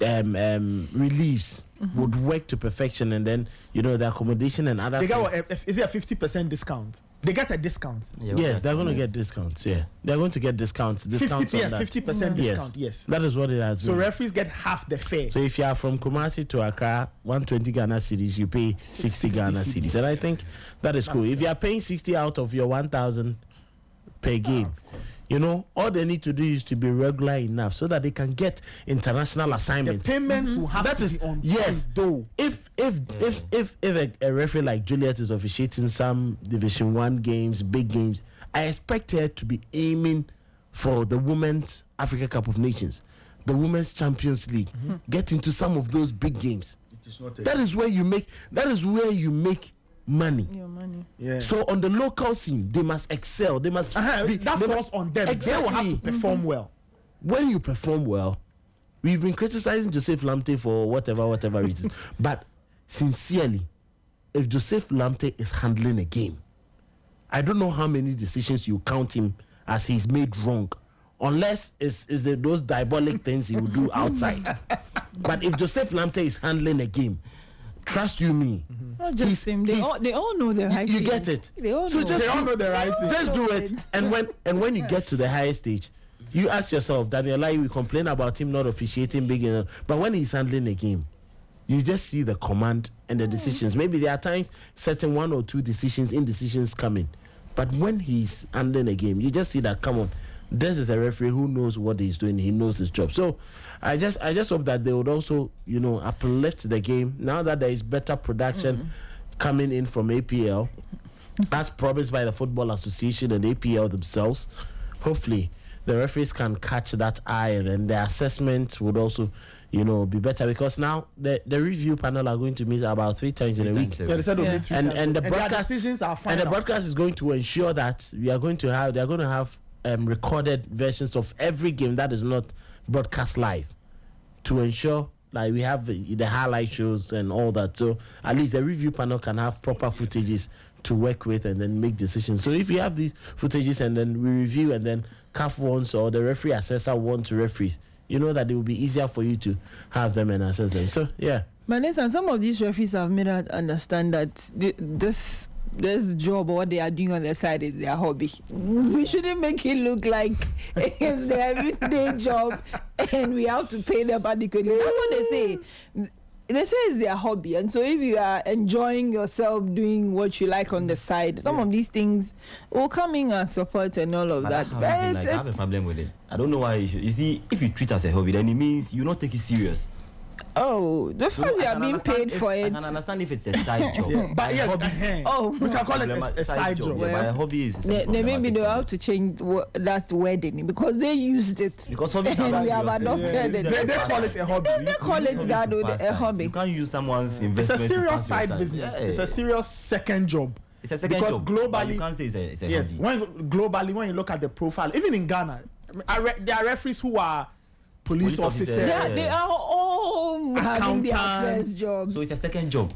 reliefs would work to perfection, and then the accommodation and other. They get is it a 50% discount? They get a discount. Yes, they're going to get discounts. Yeah, they're going to get discounts. 50% discount. Yes, that is what it has been. So referees get half the fare. So if you are from Kumasi to Accra, 120 Ghana cedis, you pay 60 Ghana cedis, and I think that is cool. If you are paying 60 out of your 1,000 per game, all they need to do is to be regular enough so that they can get international assignments. The payments will have to be on time, though. If a referee like Juliet is officiating some Division 1 games, big games, I expect her to be aiming for the Women's Africa Cup of Nations, the Women's Champions League, get into some of those big games. That is where you make money. Your money. Yeah. So on the local scene, they must excel. They must that falls on them. Exactly. They will have to perform well. When you perform well, we've been criticizing Joseph Lamte for whatever reasons. But sincerely, if Joseph Lamte is handling a game, I don't know how many decisions you count him as he's made wrong, unless it's those diabolic things he will do outside. But if Joseph Lamte is handling a game, trust you me. Not just him. They all know the right thing. You get it. They all know the right thing. Just do it. And when you get to the highest stage, you ask yourself, Daniel, we complain about him not officiating big enough. But when he's handling a game, you just see the command and the decisions. Maybe there are times certain 1 or 2 indecisions coming. But when he's handling a game, you just see that, come on, this is a referee who knows what he's doing. He knows his job. So I just hope that they would also, uplift the game now that there is better production coming in from APL, as promised by the Football Association and APL themselves. Hopefully, the referees can catch that eye, and then the assessment would also, be better, because now the review panel are going to meet about 3 times in a week. Yeah, they said only 3 times. And the their broadcast decisions are final. And the broadcast is going to ensure that they're going to have recorded versions of every game that is not broadcast live, to ensure like we have the highlight shows and all that. So at least the review panel can have proper footages to work with and then make decisions. So if you have these footages and then we review, and then CAF wants or the referee assessor wants to referee, you know that it will be easier for you to have them and assess them. So yeah. But Nathan, some of these referees have made us understand that this job or what they are doing on their side is their hobby. We shouldn't make it look like it's their everyday job and we have to pay them adequately. That's what they say. They say it's their hobby, and so if you are enjoying yourself doing what you like on the side, some of these things will come in and support and all of that. I have a problem with it. I don't know why you see, if you treat it as a hobby, then it means you not take it serious. Oh, the fact you are being paid for it. I can understand if it's a side job. But yes, we can call it a side job. Yeah, but a hobby is. Maybe they have to change that wording because they used it. Because hobbies and we have adopted it. They call it a hobby. They call it that a hobby. You can't use someone's investment. It's a serious side business. Yeah. It's a serious second job. It's a second job. Because globally, you can't say it's a yes, hobby. when you look at the profile, even in Ghana, there are referees who are police officers. They are all having their first jobs. So it's a second job.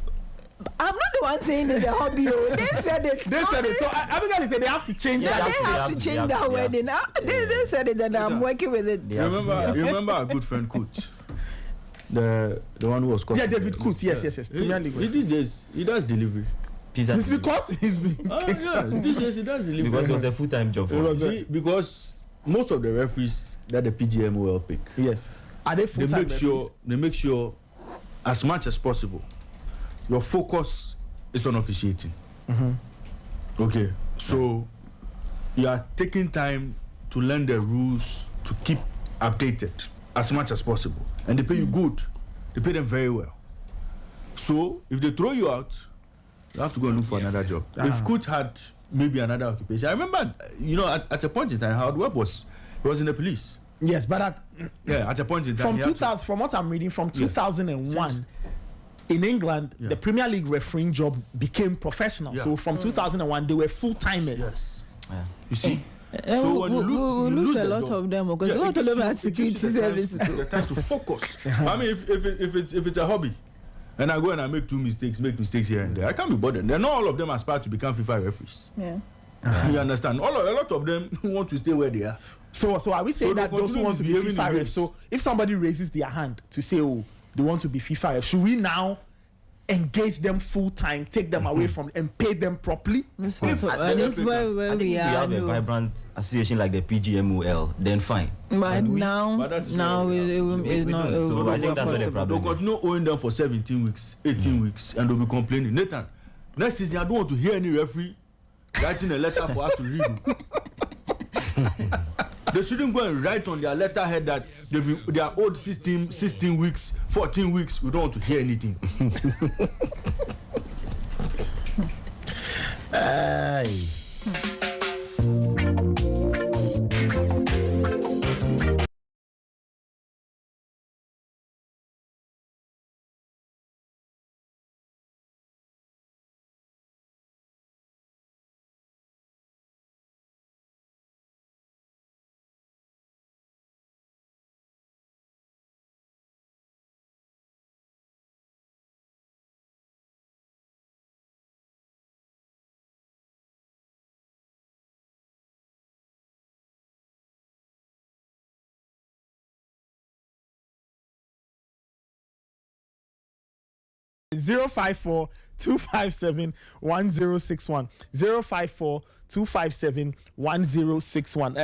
I'm not the one saying it's a hobby. They said it. They said it. So Abigail said they have to change that. They have to change that wording. They said it, and I'm working with it. You remember our good friend Kut? The one who was called. Yeah, David Kut. Yes. Premier League. These days, he does delivery. It's because he's been. These days he does delivery. Because it was a full-time job for him. Because most of the referees that the PGMOL pick. Yes. Are they full-time referees? They make sure, as much as possible, your focus is on officiating. Mm-hmm. Okay. So you are taking time to learn the rules, to keep updated as much as possible. And they pay you good. They pay them very well. So if they throw you out, you have to go and look for another job. If Kut had maybe another occupation. I remember, at a point in time, Howard Webb was in the police. Yes, but at a point in time, from what I'm reading, from 2001, in England, the Premier League refereeing job became professional. So from 2001, they were full-timers. Yes. You see? So when you lose a lot of them, because a lot of them are security services. The time to focus. I mean, if it's a hobby, and I go and I make make mistakes here and there, I can't be bothered. Then not all of them aspire to become FIFA referees. Yeah. You understand? A lot of them want to stay where they are. So are we saying that those who want to be FIFA refs? So if somebody raises their hand to say, oh, they want to be FIFA refs, should we now engage them full time, take them away from and pay them properly? I think if we have a vibrant association like the PGMOL, then fine. But now it's not. So I think that's where the problem they'll continue owing them for 17 weeks, 18 weeks, and they'll be complaining. Nathan, next season I don't want to hear any referee writing a letter for us to read. They shouldn't go and write on their letterhead that they are owed 16 weeks, 14 weeks. We don't want to hear anything. Zero 054-257-1061 054-257-1061.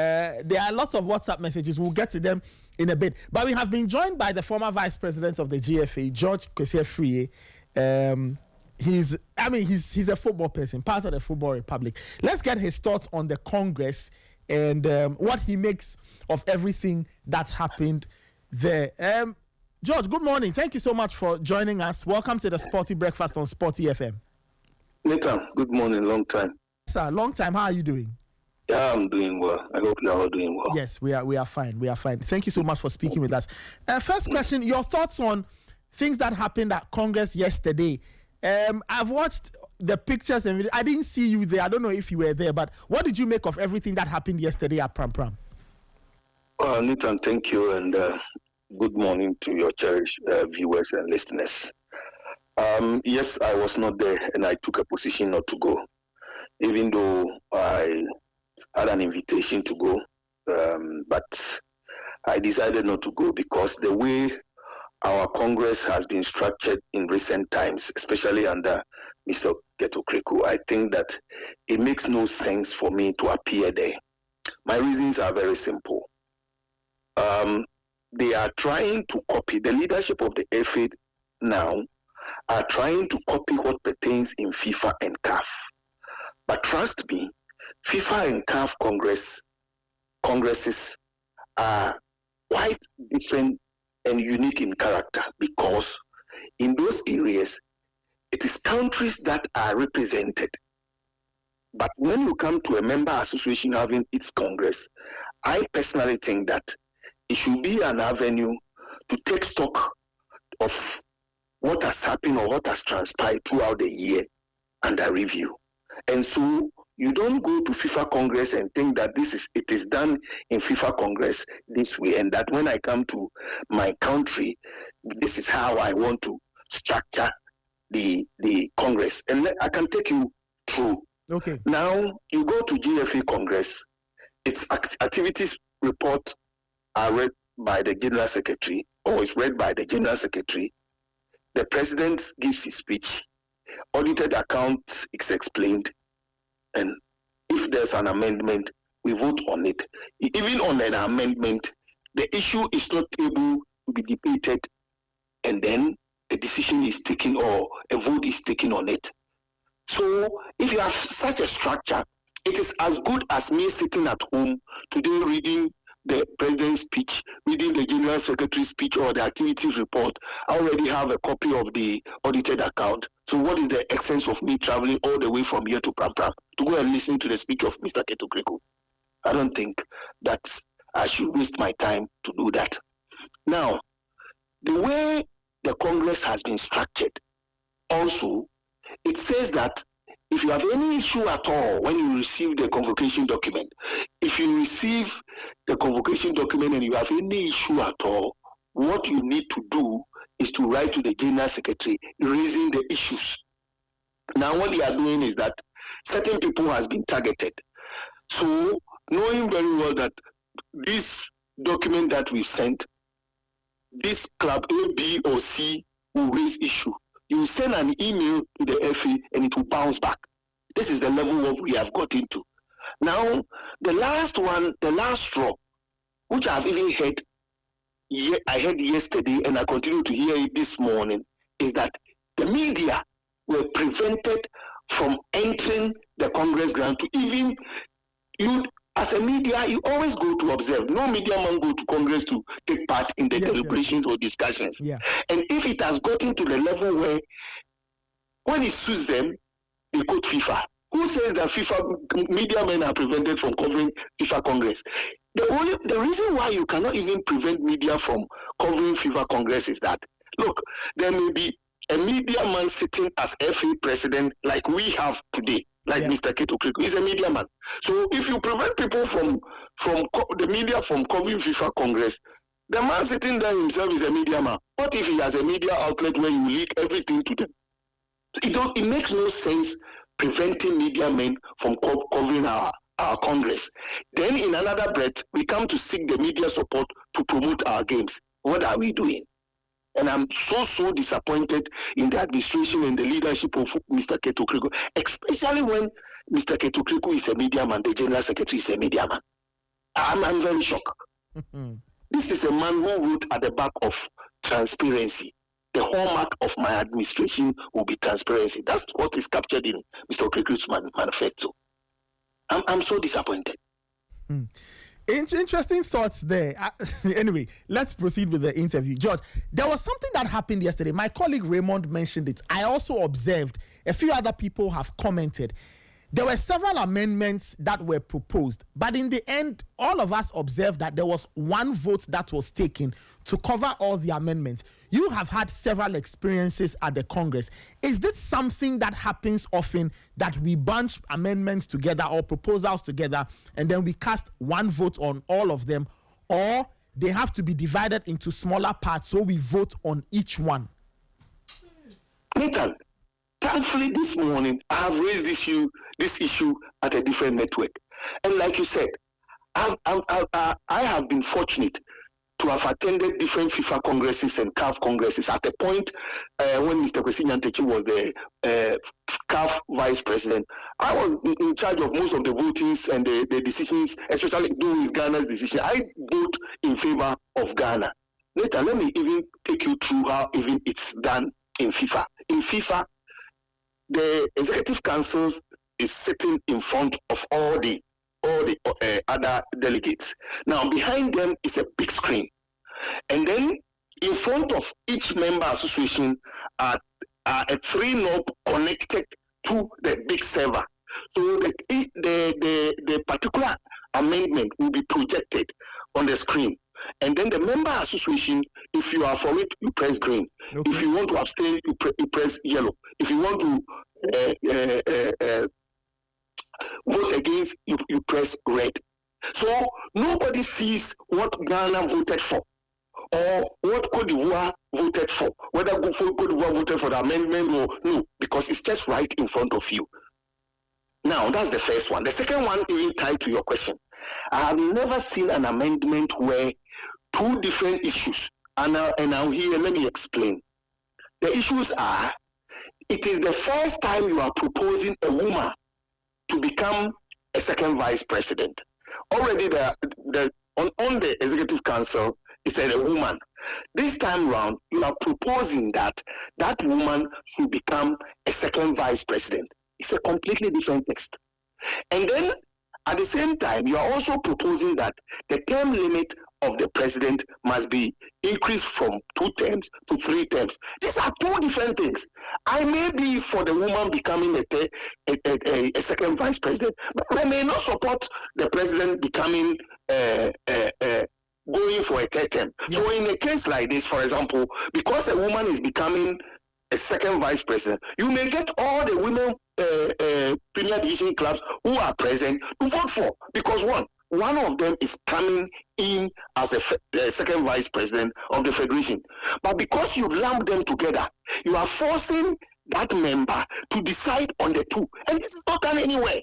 There are lots of WhatsApp messages. We'll get to them in a bit. But we have been joined by the former Vice President of the GFA, George Afriyie. He's a football person, part of the Football Republic. Let's get his thoughts on the Congress and what he makes of everything that's happened there. George, good morning. Thank you so much for joining us. Welcome to the Sporty Breakfast on Sporty FM. Nathan, good morning. Long time. Sir, long time. How are you doing? Yeah, I'm doing well. I hope you are all doing well. Yes, we are fine. We are fine. Thank you so much for speaking with us. First question, your thoughts on things that happened at Congress yesterday. I've watched the pictures and videos. I didn't see you there. I don't know if you were there, but what did you make of everything that happened yesterday at Pram Pram? Nathan, thank you, and good morning to your cherished viewers and listeners. Yes, I was not there, and I took a position not to go, even though I had an invitation to go, but I decided not to go because the way our Congress has been structured in recent times, especially under Mr. Keto-Kreku, I think that it makes no sense for me to appear there. My reasons are very simple. They are trying to copy, the leadership of the FA now are trying to copy what pertains in FIFA and CAF. But trust me, FIFA and CAF congresses are quite different and unique in character, because in those areas, it is countries that are represented. But when you come to a member association having its Congress, I personally think that it should be an avenue to take stock of what has happened or what has transpired throughout the year under review. And so you don't go to FIFA Congress and think that it is done in FIFA Congress this way, and that when I come to my country, this is how I want to structure the Congress. And I can take you through. Okay. Now you go to GFA Congress, its activities report are read by the General Secretary, or is read by the General Secretary. The President gives his speech, audited account is explained, and if there's an amendment, we vote on it. Even on an amendment, the issue is not able to be debated, and then a decision is taken or a vote is taken on it. So if you have such a structure, it is as good as me sitting at home today reading the President's speech, reading the General Secretary's speech or the activities report. I already have a copy of the audited account. So what is the essence of me traveling all the way from here to Pram Pram to go and listen to the speech of Mr. Keto-Kreku? I don't think that I should waste my time to do that. Now, the way the Congress has been structured, also, it says that if you have any issue at all when you receive the convocation document, if you receive the convocation document and you have any issue at all, what you need to do is to write to the General Secretary raising the issues. Now what they are doing is that certain people has been targeted. So knowing very well that this document that we sent, this club A, B, or C will raise issue. You send an email to the FA and it will bounce back. This is the level of we have got into. Now, the last one, the last straw, which I've even heard, I heard yesterday and I continue to hear it this morning, is that the media were prevented from entering the Congress ground to even, you as a media, you always go to observe. No media man go to Congress to take part in the deliberations or discussions. Yeah. And if it has gotten to the level where when it suits them, they quote FIFA. Who says that FIFA media men are prevented from covering FIFA Congress? The reason why you cannot even prevent media from covering FIFA Congress is that, look, there may be a media man sitting as FA president like we have today, like Mr. Keto-Kreku is a media man. So if you prevent people from the media from covering FIFA Congress, the man sitting there himself is a media man. What if he has a media outlet where you leak everything to them? It makes no sense preventing media men from covering our Congress. Then in another breath, we come to seek the media support to promote our games. What are we doing? And I'm so disappointed in the administration and the leadership of Mr. Keto-Kreku, especially when Mr. Keto-Kreku is a media man, the General Secretary is a media man. I'm very shocked. This is a man who wrote at the back of transparency. The hallmark of my administration will be transparency. That's what is captured in Mr. Kreku's manifesto. I'm so disappointed. Interesting thoughts there. Anyway, let's proceed with the interview. George, there was something that happened yesterday. My colleague Raymond mentioned it. I also observed. A few other people have commented. there were several amendments that were proposed, but in the end, all of us observed that there was one vote that was taken to cover all the amendments. You have had several experiences at the Congress. Is this something that happens often, that we bunch amendments together or proposals together and then we cast one vote on all of them, or they have to be divided into smaller parts so we vote on each one? Nathan, thankfully this morning I have raised this issue at a different network, and like you said, I have been fortunate to have attended different FIFA congresses and CAF congresses at a point when Mr. Kwesi Nyantakyi was the CAF vice president. I was in charge of most of the votings and the decisions, especially during Ghana's decision. I vote in favor of Ghana. Later, let me even take you through how even it's done in FIFA. In FIFA, the executive council is sitting in front of all the other delegates. Now, behind them is a big screen. And then in front of each member association are a 3-knob connected to the big server. So the particular amendment will be projected on the screen. And then the member association, if you are for it, you press green. Okay. If you want to abstain, you press yellow. If you want to vote against, you press red. So nobody sees what Ghana voted for or what Cote d'Ivoire voted for, whether Cote d'Ivoire voted for the amendment or no, because it's just right in front of you. Now, that's the first one. The second one, even tied to your question. I have never seen an amendment where two different issues, and now here, let me explain. The issues are, it is the first time you are proposing a woman to become a second vice president. Already on the executive council, it said a woman. This time round, you are proposing that woman should become a second vice president. It's a completely different text. And then at the same time, you are also proposing that the term limit of the president must be increased from 2 terms to 3 terms. These are two different things. I may be for the woman becoming a second vice president, but I may not support the president becoming going for a 3rd term. Yeah. So in a case like this, for example, because a woman is becoming a second vice president, you may get all the women Premier Division clubs who are present to vote for, because one of them is coming in as a second vice president of the federation. But because you lump them together, you are forcing that member to decide on the two. And this is not done anywhere.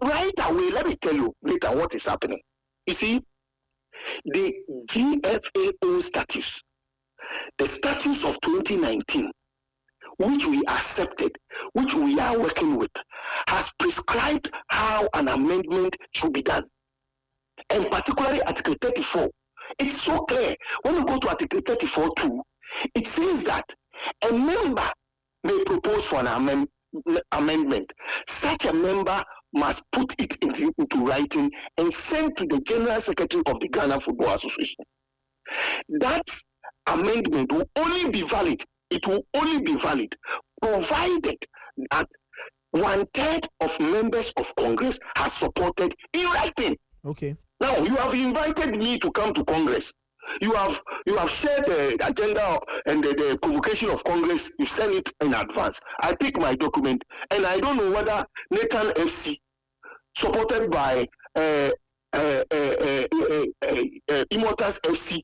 Right away, let me tell you later what is happening. You see, the GFA statutes, the statutes of 2019, which we accepted, which we are working with, has prescribed how an amendment should be done. And particularly Article 34. It's so clear. When you go to Article 34 too, it says that a member may propose for an amendment. Such a member must put it into writing and send to the General Secretary of the Ghana Football Association. That amendment will only be valid. It will only be valid provided that 1/3 of members of Congress has supported in writing. Okay. Now, you have invited me to come to Congress. You have shared the agenda and the convocation of Congress. You send it in advance. I pick my document, and I don't know whether Nathan FC, supported by Immortals FC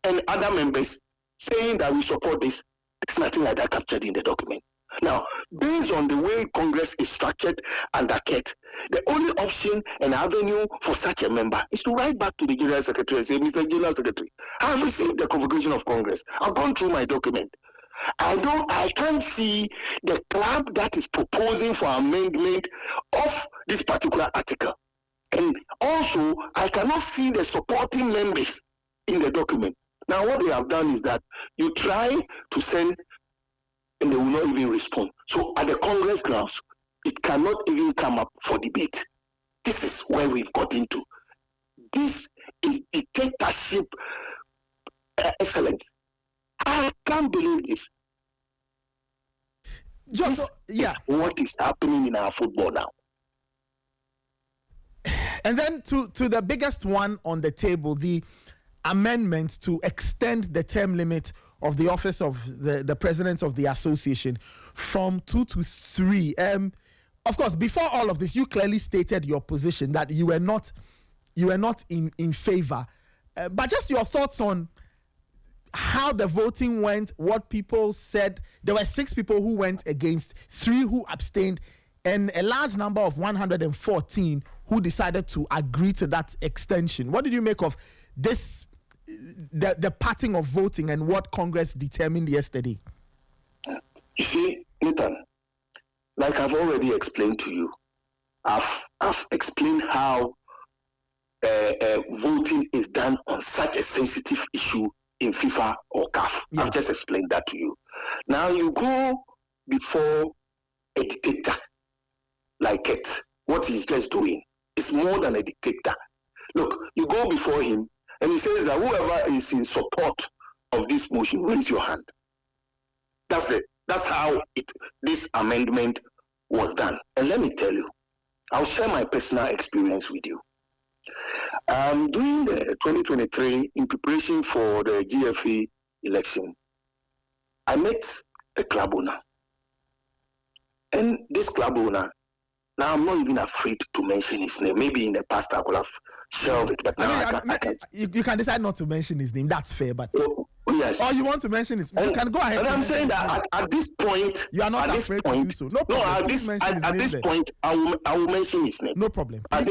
and other members, saying that we support this. It's nothing like that captured in the document. Now, based on the way Congress is structured under KET, the only option and avenue for such a member is to write back to the General Secretary and say, Mr. General Secretary, I have received the convocation of Congress. I've gone through my document. I can't see the club that is proposing for amendment of this particular article. And also, I cannot see the supporting members in the document. Now, what they have done is that you try to send and they will not even respond. So at the Congress grounds, it cannot even come up for debate. This is where we've got into. This is dictatorship excellence. I can't believe this. This is what is happening in our football now. And then to the biggest one on the table, the amendment to extend the term limit of the office of the president of the association from 2 to 3. Of course, before all of this, you clearly stated your position that you were not in favor. But just your thoughts on how the voting went, what people said. There were 6 people who went against, 3 who abstained, and a large number of 114 who decided to agree to that extension. What did you make of this, the pattern of voting and what Congress determined yesterday? You see, Nathan, like I've already explained to you, I've explained how voting is done on such a sensitive issue in FIFA or CAF. Yeah. I've just explained that to you. Now you go before a dictator like it. What he's just doing is more than a dictator. Look, you go before him and he says that whoever is in support of this motion, raise your hand. That's how this amendment was done. And let me tell you, I'll share my personal experience with you. During the 2023, in preparation for the GFA election, I met a club owner. And this club owner, now I'm not even afraid to mention his name. Maybe in the past I could have shelved it, but now I can't. You can decide not to mention his name. That's fair, but yes. Or you want to mention his name, you can go ahead. And I'm saying that at this point, you are not afraid to do so. No problem. No, at this point, I will mention his name. No problem. At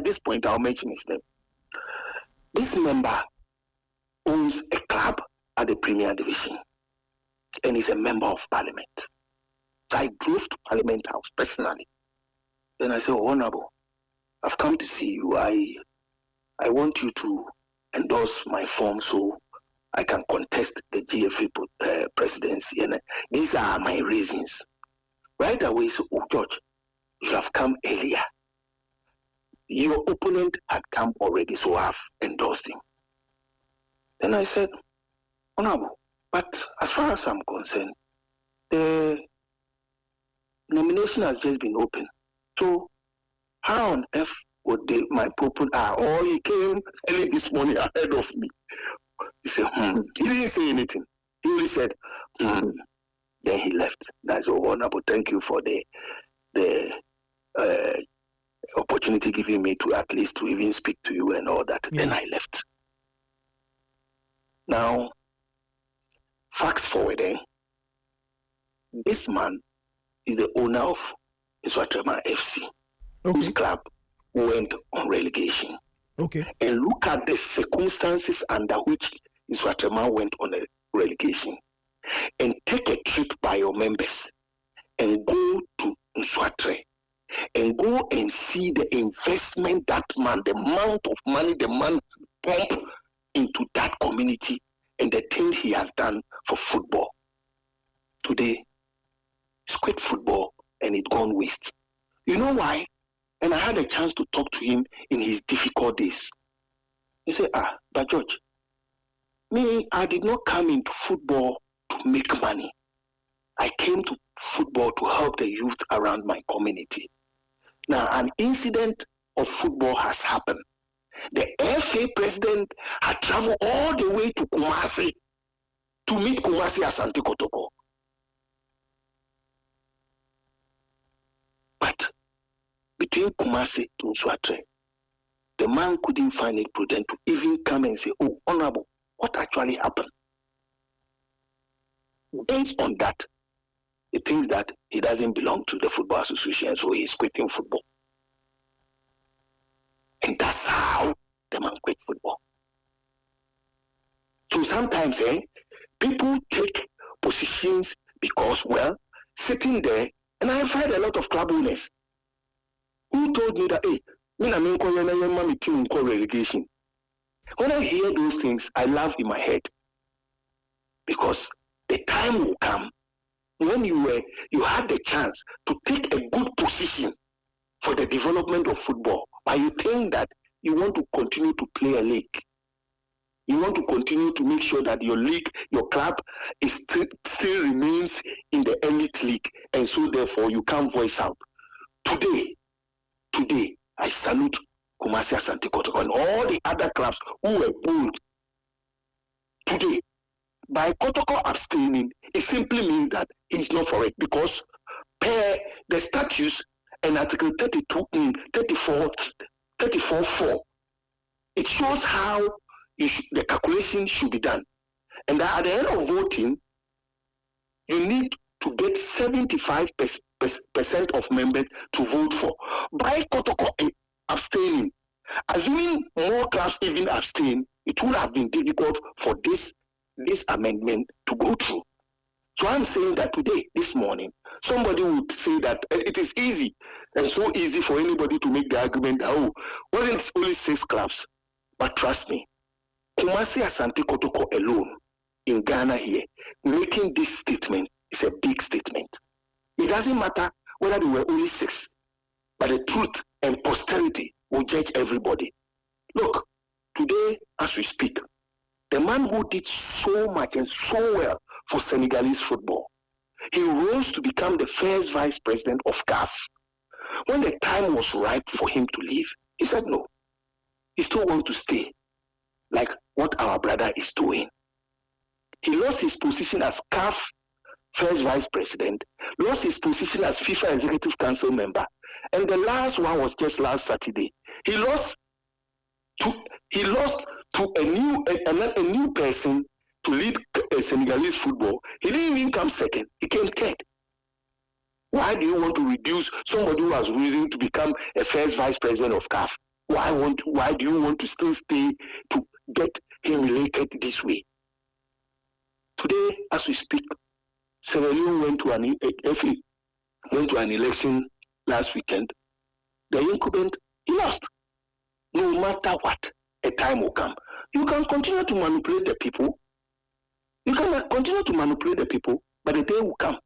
this point, I'll mention his name. This member owns a club at the Premier Division, and he's a member of Parliament. So I drove to Parliament House personally. Then I said, Honorable, I've come to see you. I want you to endorse my form so I can contest the GFA presidency. And these are my reasons. Right away, so, George, you should have come earlier. Your opponent had come already, so I've endorsed him. Then I said, Honorable, but as far as I'm concerned, the nomination has just been opened. So how on earth would my proponent, or he came early this morning ahead of me. He said, He didn't say anything. He only said, Then he left. That's all, Honorable. Thank you for the opportunity given me to at least to even speak to you and all that. Yeah. Then I left. Now, fast forward, this man is the owner of Iswatrema FC, whose club went on relegation. Okay. And look at the circumstances under which Iswatrema went on a relegation. And take a trip by your members and go to Nswatre and go and see the investment that man, the amount of money the man pumped into that community and the thing he has done for football. Today, it's quit football and it gone waste. You know why? And I had a chance to talk to him in his difficult days. He said, but George, me, I did not come into football to make money. I came to football to help the youth around my community. Now, an incident of football has happened. The FA president had traveled all the way to Kumasi to meet Kumasi Asante Kotoko. But between Kumasi to Nswatre, the man couldn't find it prudent to even come and say, Honorable, what actually happened? Based on that, he thinks that he doesn't belong to the football association, so he's quitting football. And that's how the man quit football. So sometimes, people take positions because, sitting there, and I've heard a lot of club owners who told me that, relegation. When I hear those things, I laugh in my head. Because the time will come when you had the chance to take a good position for the development of football, but you think that you want to continue to play a league. You want to continue to make sure that your league, your club, is still remains in the elite league, and so therefore you can't voice out. Today, I salute Kumasi Asante Kotoko and all the other clubs who were bold today. By Kotoko abstaining, it simply means that he's not for it, because per the statutes and Article 34.4, it shows how the calculation should be done. And that at the end of voting, you need to get 75% of members to vote for. By Kotoko abstaining, assuming more clubs even abstain, it would have been difficult for this amendment to go through. So I'm saying that today, this morning, somebody would say that it is easy and so easy for anybody to make the argument that, oh, wasn't only 6 clubs? But trust me, Kumasi Asante Kotoko alone in Ghana here, making this statement is a big statement. It doesn't matter whether there were only 6, but the truth and posterity will judge everybody. Look, today, as we speak, the man who did so much and so well for Senegalese football, he rose to become the first vice president of CAF. When the time was ripe for him to leave, he said no. He still wants to stay, like what our brother is doing. He lost his position as CAF first vice president, lost his position as FIFA Executive Council member, and the last one was just last Saturday. He lost to a new person to lead Senegalese football. He didn't even come second. He came third. Why do you want to reduce somebody who has risen to become a first vice president of CAF? Why do you want to still stay to get him related this way? Today, as we speak, Sierra Leone went to an election last weekend. The incumbent, he lost. No matter what, a time will come. You can continue to manipulate the people. You can continue to manipulate the people, but the day will come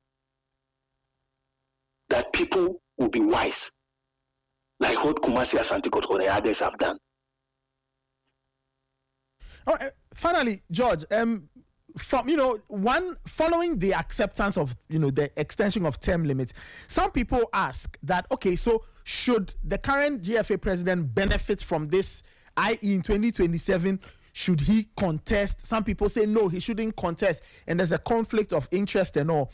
that people will be wise, like what Kumasi Asante Kotoko and others have done. All right, finally, George, following the acceptance of the extension of term limits, some people ask that, okay, so should the current GFA president benefit from this, i.e. in 2027, should he contest? Some people say no, he shouldn't contest, and there's a conflict of interest and all.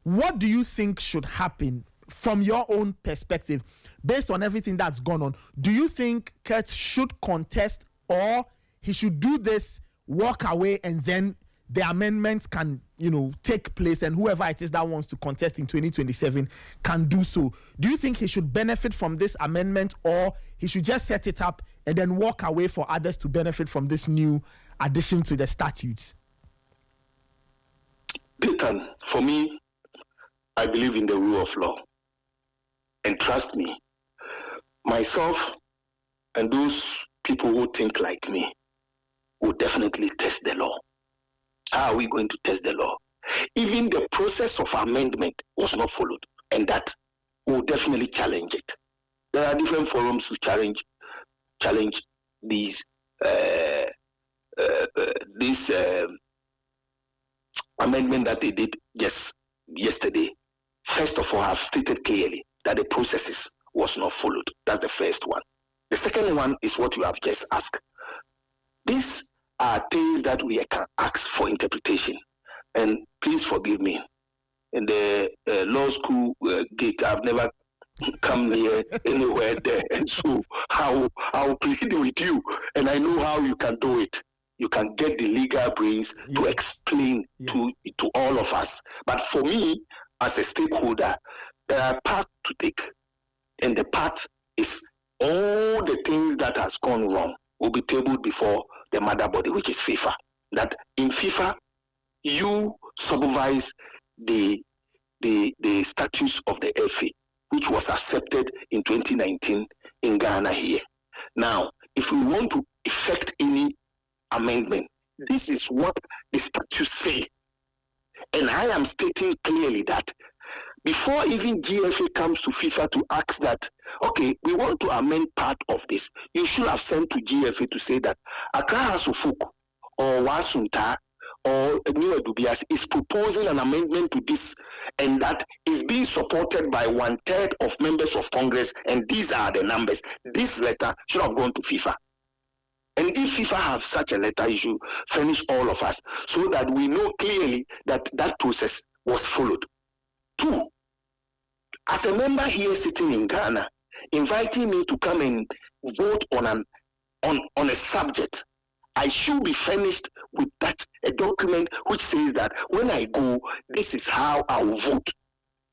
What do you think should happen from your own perspective, based on everything that's gone on? Do you think Kurt should contest, or he should do this, walk away, and then the amendments can, take place, and whoever it is that wants to contest in 2027 can do so? Do you think he should benefit from this amendment, or he should just set it up and then walk away for others to benefit from this new addition to the statutes? Nathan, for me, I believe in the rule of law. And trust me, myself and those people who think like me will definitely test the law. How are we going to test the law? Even the process of amendment was not followed, and that will definitely challenge it. There are different forums to challenge these amendment that they did just yesterday. First of all, I've stated clearly that the processes was not followed. That's the first one. The second one is what you have just asked. These are things that we can ask for interpretation. And please forgive me. In the law school gate, I've never come near anywhere there. And so I'll plead with you. And I know how you can do it. You can get the legal brains to explain to all of us. But for me, as a stakeholder, there are paths to take. And the path is all the things that has gone wrong will be tabled before the mother body, which is FIFA. That in FIFA, you supervise the statutes of the FA, which was accepted in 2019 in Ghana here. Now, if we want to effect any amendment, this is what the statutes say. And I am stating clearly that before even GFA comes to FIFA to ask that, okay, we want to amend part of this, you should have sent to GFA to say that Accra Hasufuk or Wasunta or New Dubias is proposing an amendment to this, and that is being supported by 1/3 of members of Congress, and these are the numbers. This letter should have gone to FIFA. And if FIFA have such a letter, you should furnish all of us so that we know clearly that that process was followed. 2, as a member here sitting in Ghana, inviting me to come and vote on a subject, I should be furnished with that a document which says that when I go, this is how I will vote.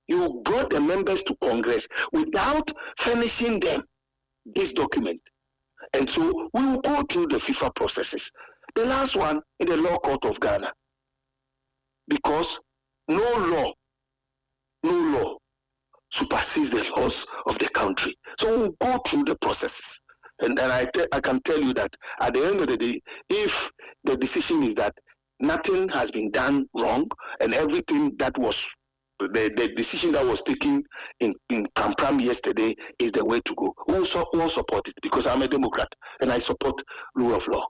You brought the members to Congress without furnishing them this document. And so we will go through the FIFA processes. The last one in the law court of Ghana. Because no law supersedes the laws of the country. So we'll go through the processes. And then I can tell you that at the end of the day, if the decision is that nothing has been done wrong and everything that was the decision that was taken in Comparative yesterday is the way to go, we'll support it, because I'm a Democrat and I support rule of law.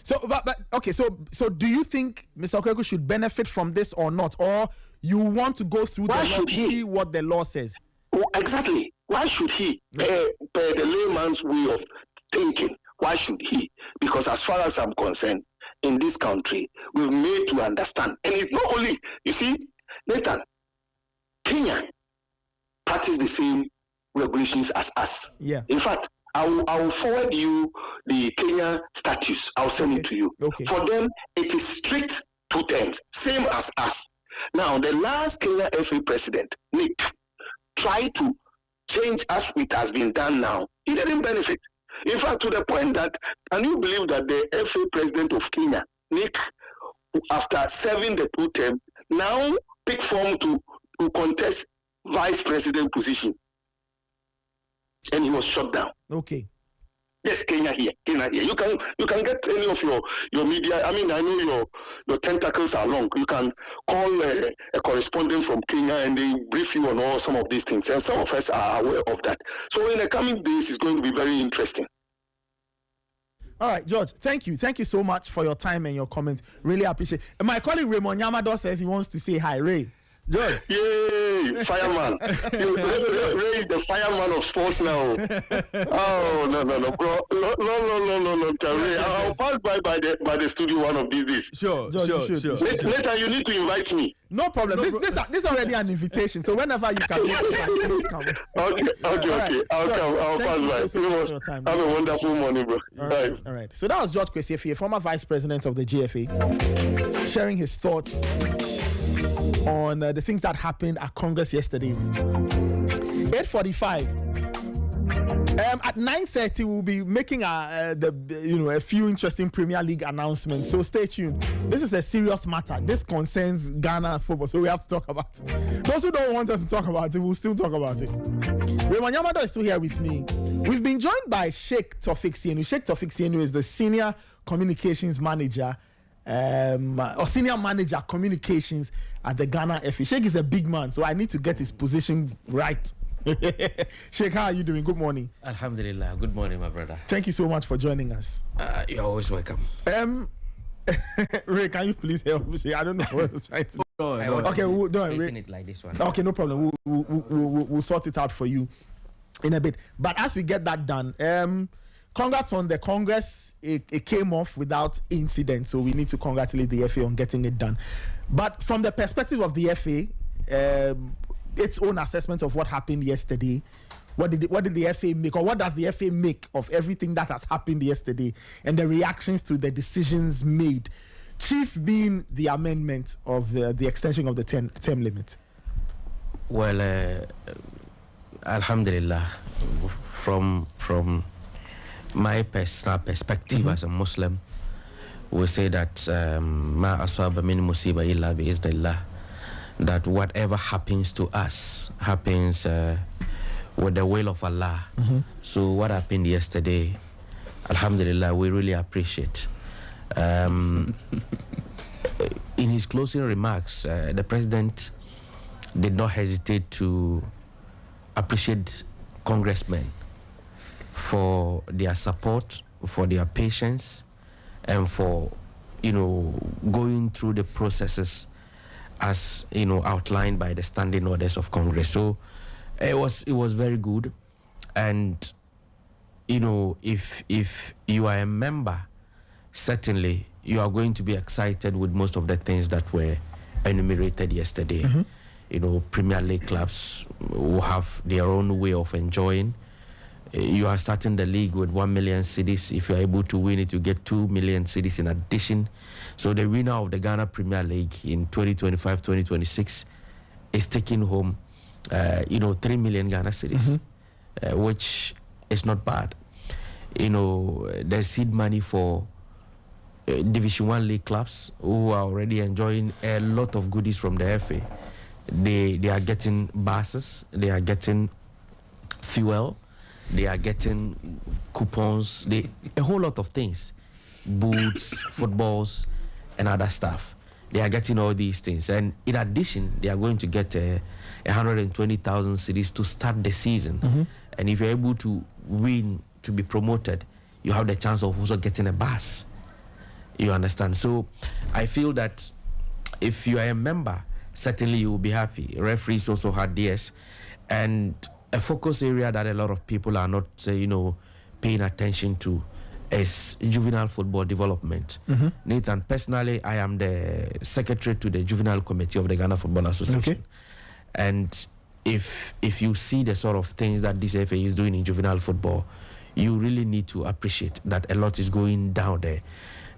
So, but okay. So do you think Mr. Okoreku should benefit from this or not, or you want to go through the law to see what the law says? Oh, exactly. Why should he, per the layman's way of thinking, why should he? Because as far as I'm concerned, in this country, we've made to understand. And it's not only, you see, Nathan, Kenya practice the same regulations as us. Yeah. In fact, I will forward you the Kenya statutes. I'll send it to you. Okay. For them, it is strict 2 terms, same as us. Now, the last Kenya FA president, Nick, tried to change as it has been done now. He didn't benefit. In fact, to the point that, can you believe that the FA president of Kenya, Nick, after serving the 2 term, now pick form to contest vice president position, and he was shut down. Okay. Yes, Kenya here. You can get any of your media. I mean, I know your tentacles are long. You can call a correspondent from Kenya and they brief you on all some of these things. And some of us are aware of that. So in the coming days, it's going to be very interesting. All right, George, thank you. Thank you so much for your time and your comments. Really appreciate it. And my colleague Raymond Yamado says he wants to say hi. Ray. George. Yay, fireman. Ray is the fireman of sports now. Oh, no, bro. No, Ray. I'll pass by the studio one of these days. Sure. Later, you need to invite me. No problem. This is already an invitation. So whenever you can, please come. Okay. I'll pass by. Have a wonderful morning, bro. All right. So that was George Kwesi, former vice president of the GFA, sharing his thoughts on the things that happened at Congress yesterday. 8:45. At 9:30, we'll be making a few interesting Premier League announcements. So stay tuned. This is a serious matter. This concerns Ghana football, so we have to talk about it. Those who don't want us to talk about it, we'll still talk about it. Raymond Yamado is still here with me. We've been joined by Sheikh Taufik Sienu. Sheikh Taufik Sienu is the senior communications manager. Or senior manager communications at the Ghana FA. Sheikh is a big man, so I need to get his position right. Sheikh, how are you doing? Good morning. Alhamdulillah. Good morning, my brother. Thank you so much for joining us. You're always welcome. Ray, can you please help me? I don't know what I was trying to do. Okay, we'll it like this one. Okay, no problem. We'll sort it out for you in a bit. But as we get that done, congrats on the Congress. It came off without incident, so we need to congratulate the FA on getting it done. But from the perspective of the FA, its own assessment of what happened yesterday, what did the FA make, or what does the FA make of everything that has happened yesterday and the reactions to the decisions made, chief being the amendment of the extension of the term limit? Well, Alhamdulillah, from my personal perspective as a Muslim, we say that ma asaba min musiba illa bi iznillah, that whatever happens to us happens with the will of Allah. So what happened yesterday, Alhamdulillah, we really appreciate. In his closing remarks, the president did not hesitate to appreciate congressmen for their support, for their patience, and for going through the processes as outlined by the standing orders of Congress. So it was very good, and if you are a member, certainly you are going to be excited with most of the things that were enumerated yesterday. Premier League clubs will have their own way of enjoying. You are starting the league with 1 million cedis. If you are able to win it, you get 2 million cedis in addition. So the winner of the Ghana Premier League in 2025-2026 is taking home, 3 million Ghana cedis, which is not bad. There's seed money for Division 1 league clubs who are already enjoying a lot of goodies from the FA. They are getting buses, they are getting fuel, they are getting coupons, a whole lot of things, boots, footballs, and other stuff. They are getting all these things, and in addition, they are going to get 120,000 cedis to start the season. And if you're able to win to be promoted, you have the chance of also getting a bus. You understand? So I feel that if you are a member, certainly you will be happy. Referees also had theirs, and a focus area that a lot of people are not, paying attention to is juvenile football development. Nathan, personally, I am the secretary to the Juvenile Committee of the Ghana Football Association. Okay. And if you see the sort of things that this FA is doing in juvenile football, you really need to appreciate that a lot is going down there.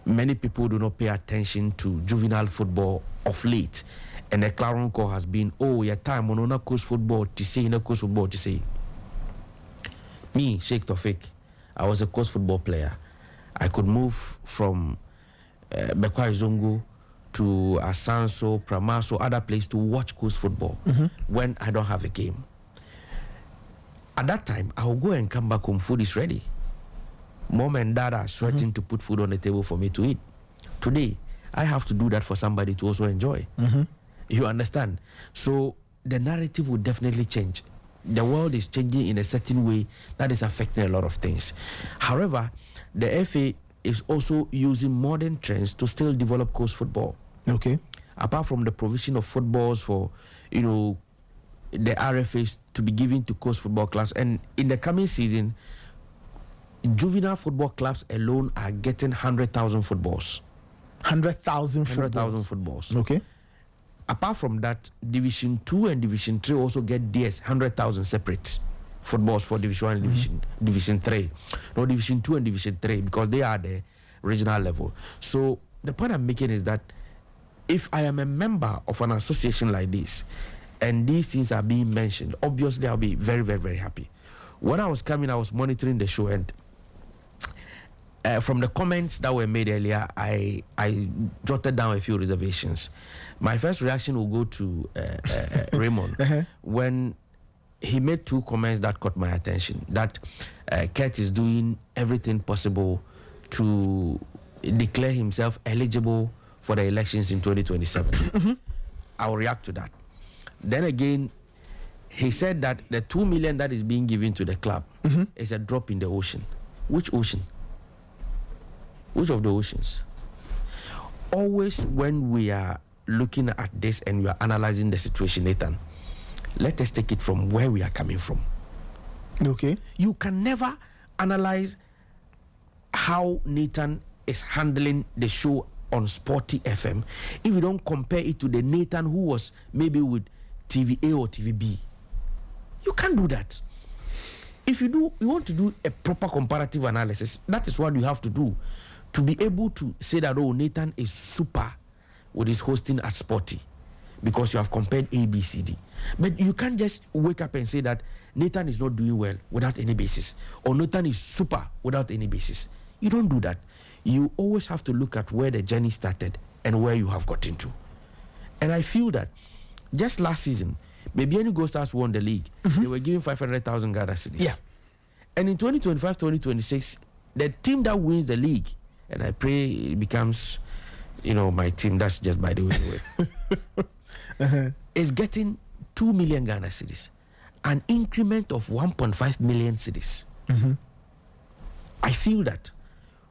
Many people do not pay attention to juvenile football of late. And the clarion call has been, your time on not coach football to say, not coach football to say. Me, Sheikh Tofik, I was a coach football player. I could move from Bekwa Zongo to Asanso, Pramaso, other places to watch coach football when I don't have a game. At that time, I will go and come back home, food is ready. Mom and dad are sweating to put food on the table for me to eat. Today, I have to do that for somebody to also enjoy. You understand? So the narrative will definitely change. The world is changing in a certain way that is affecting a lot of things. However, the FA is also using modern trends to still develop coast football. Okay. Apart from the provision of footballs for, the RFAs to be given to coast football clubs. And in the coming season, juvenile football clubs alone are getting 100,000 footballs. 100,000 footballs. 100,000 footballs. Okay. Apart from that, Division 2 and Division 3 also get theirs, 100,000 separate footballs for Division 1 and Division 3. No, Division 2 and Division 3, because they are the regional level. So the point I'm making is that if I am a member of an association like this, and these things are being mentioned, obviously I'll be very, very, very happy. When I was coming, I was monitoring the show, and from the comments that were made earlier, I jotted down a few reservations. My first reaction will go to Raymond when he made two comments that caught my attention. That Kurt is doing everything possible to declare himself eligible for the elections in 2027. I will react to that. Then again, he said that the 2 million that is being given to the club is a drop in the ocean. Which ocean? Which of the oceans? Always when we are looking at this and we are analyzing the situation, Nathan, let us take it from where we are coming from. Okay. You can never analyze how Nathan is handling the show on Sporty FM if you don't compare it to the Nathan who was maybe with TVA or TVB. You can't do that. If you want to do a proper comparative analysis, that is what you have to do. To be able to say that, Nathan is super with his hosting at Sporty because you have compared A, B, C, D. But you can't just wake up and say that Nathan is not doing well without any basis, or Nathan is super without any basis. You don't do that. You always have to look at where the journey started and where you have gotten to. And I feel that just last season, Babiani Ghost Stars won the league. They were giving 500,000 Ghana cedis. Yeah. And in 2025-2026, the team that wins the league, and I pray it becomes, my team, that's just by the way, is getting 2 million Ghana cedis, an increment of 1.5 million cedis. I feel that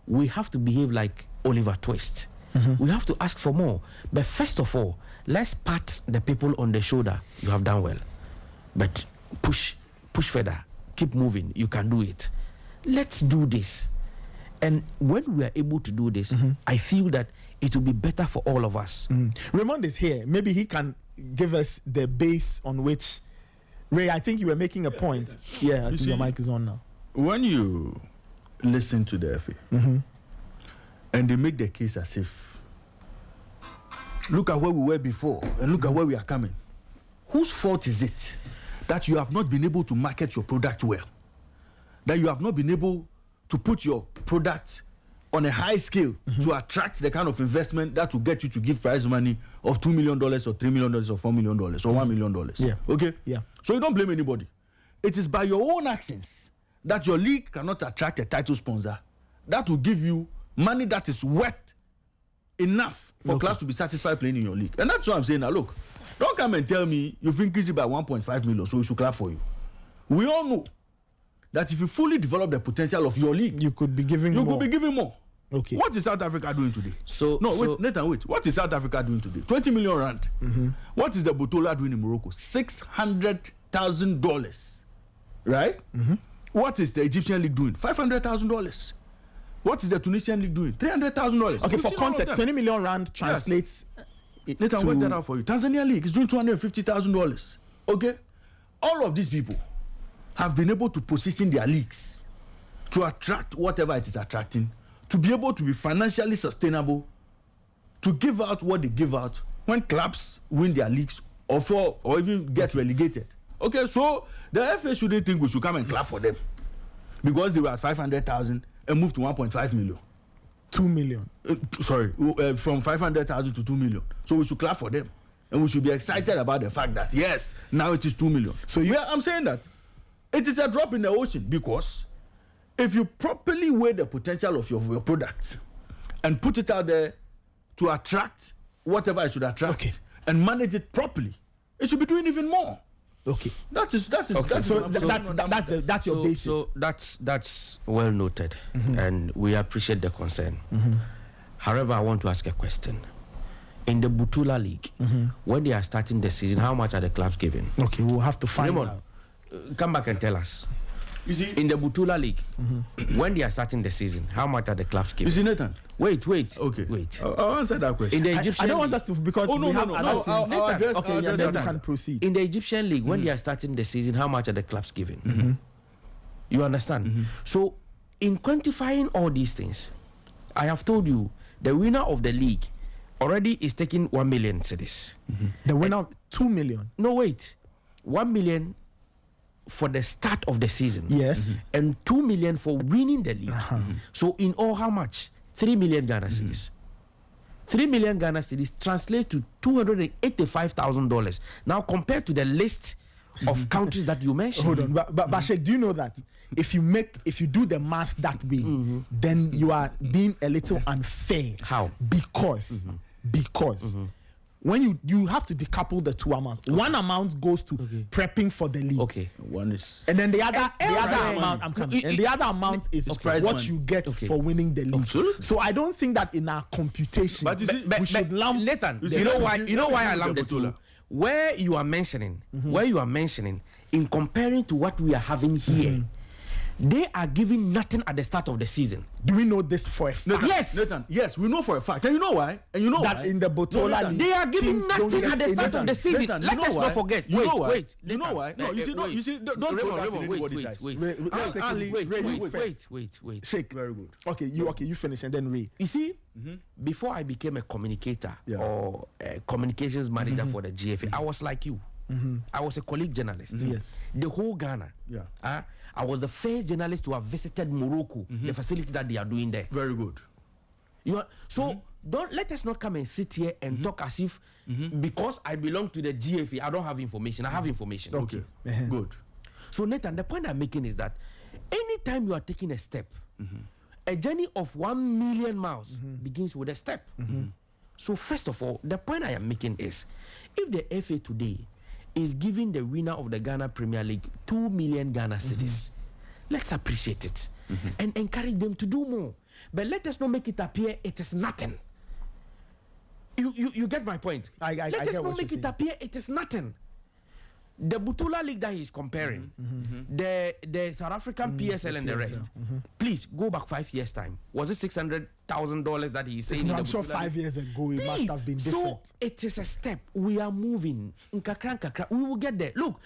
we have to behave like Oliver Twist We have to ask for more. But first of all, let's pat the people on the shoulder. You have done well. But push further. Keep moving. You can do it. Let's do this. And when we are able to do this, I feel that it will be better for all of us. Raymond is here. Maybe he can give us the base on which... Ray, I think you were making a point. Yeah, I think your mic is on now. When you listen to the FA and they make the case as if, look at where we were before and look at where we are coming. Whose fault is it that you have not been able to market your product well? That you have not been able to put your product on a high scale to attract the kind of investment that will get you to give prize money of $2 million or $3 million or $4 million or $1 million. Yeah. Okay? Yeah. So you don't blame anybody. It is by your own actions that your league cannot attract a title sponsor that will give you money that is worth enough for clubs to be satisfied playing in your league. And that's what I'm saying now. Look, don't come and tell me you've increased it by 1.5 million, so we should clap for you. We all know that if you fully develop the potential of your league, you could be giving more. You could be giving more. Okay. What is South Africa doing today? Wait, Nathan, wait. What is South Africa doing today? 20 million rand. What is the Botola doing in Morocco? $600,000. Right? What is the Egyptian league doing? $500,000. What is the Tunisian league doing? $300,000. Okay, for context, 20 million rand translates. Nathan, work that out for you. Tanzania league is doing $250,000. Okay? All of these people have been able to position their leagues to attract whatever it is attracting, to be able to be financially sustainable, to give out what they give out when clubs win their leagues or even get relegated. Okay, so the FA shouldn't think we should come and clap for them because they were at 500,000 and moved to 1.5 million. 2 million. From 500,000 to 2 million. So we should clap for them. And we should be excited about the fact that, yes, now it is 2 million. So yeah, I'm saying that it is a drop in the ocean because if you properly weigh the potential of your product and put it out there to attract whatever it should attract and manage it properly, it should be doing even more. Okay. That's your basis. So that's well noted, and we appreciate the concern. However, I want to ask a question. In the Butula League, when they are starting the season, how much are the clubs giving? Okay, we'll have to find out. Come back and tell us. You see, in the Butula League, when they are starting the season, how much are the clubs giving? You see, Nathan? Wait. Okay. Wait. I'll answer that question. In the Egyptian I don't League, want us to because we have other things. I'll address then that. you can proceed. In the Egyptian League, when they are starting the season, how much are the clubs giving? You understand? So, in quantifying all these things, I have told you the winner of the league already is taking 1 million cedis. The winner of 2 million. No, wait. 1 million for the start of the season. Yes. And 2 million for winning the league. So in all, how much? 3 million Ghana cedis. 3 million Ghana cedis translate to $285,000. Now compared to the list of countries that you mentioned. Hold on, but Sheikh, do you know that if you do the math that way, then you are being a little unfair. How? Because when you have to decouple the two amounts. One amount goes to prepping for the league. Okay. One is, and then the other amount and the other amount is what you get for winning the league. Absolutely. So I don't think that in our computation we should lump. Nathan, you know why I lumped the two? Where you are mentioning, in comparing to what we are having here, they are giving nothing at the start of the season. Do we know this for a fact? Nathan, yes, we know for a fact. And you know why? And you know that why? in the Botola League, they are giving nothing at the start of the season. Nathan, Let us not forget. Wait. You know why? No, you see, don't throw that in anybody's eyes. Wait. Sheikh, very good. Okay, you finish and then read. You see, before I became a communicator or a communications manager for the GFA, I was like you. I was a colleague journalist. Yes. The whole Ghana. I was the first journalist to have visited Morocco, the facility that they are doing there. Very good. So don't let us not come and sit here and talk as if because I belong to the GFA, I don't have information. I have information. Okay. Good. So Nathan, the point I'm making is that anytime you are taking a step, a journey of 1 million miles begins with a step. So first of all, the point I am making is, if the FA today is giving the winner of the Ghana Premier League 2 million Ghana cedis, let's appreciate it and encourage them to do more. But let us not make it appear it is nothing. You get my point. Let us not make it appear it is nothing. The Butula League that he's comparing, the South African PSL and the rest. Please go back 5 years' time. Was it $600,000 that he's saying? I'm sure 5 years ago it must have been different. So it is a step. We are moving. We will get there. Look,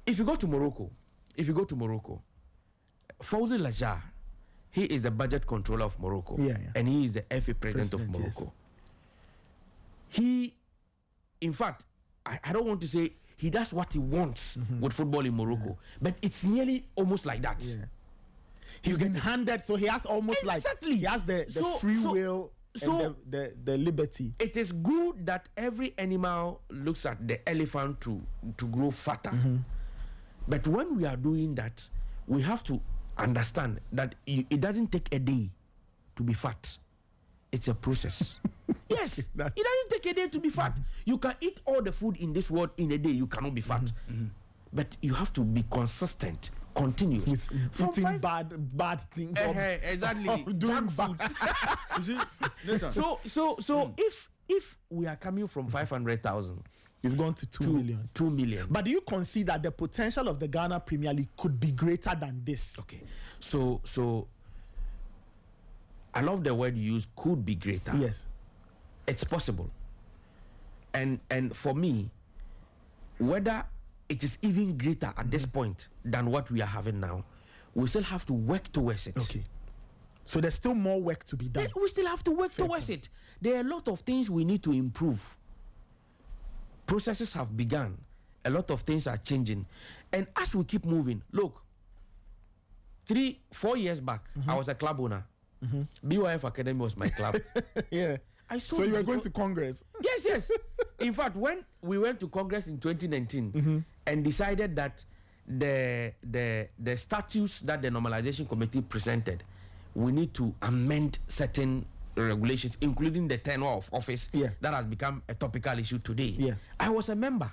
if you go to Morocco, Fawzi Lajar, he is the budget controller of Morocco, and he is the FA president of Morocco. Yes. He, in fact, I don't want to say he does what he wants with football in Morocco, but it's nearly almost like that. Yeah. He's been handed, so he has almost like he has the free will and the liberty. It is good that every animal looks at the elephant to grow fatter. But when we are doing that, we have to understand that it doesn't take a day to be fat. It's a process. Yes, it doesn't take a day to be fat. You can eat all the food in this world in a day. You cannot be fat. But you have to be consistent, continuous. Eating bad things. Exactly. Doing bad. So if we are coming from 500,000, you've gone to 2 million. 2 million. But do you concede that the potential of the Ghana Premier League could be greater than this? Okay. So I love the word you use, could be greater. Yes. It's possible. And for me, whether it is even greater at this point than what we are having now, we still have to work towards it. Okay. So there's still more work to be done. We still have to work towards it. There are a lot of things we need to improve. Processes have begun. A lot of things are changing. And as we keep moving, look, 3-4 years back, I was a club owner. BYF Academy was my club. Yeah. So you were going to Congress? Yes. In fact, when we went to Congress in 2019 and decided that the statutes that the normalization committee presented, we need to amend certain regulations, including the tenure of office that has become a topical issue today. I was a member.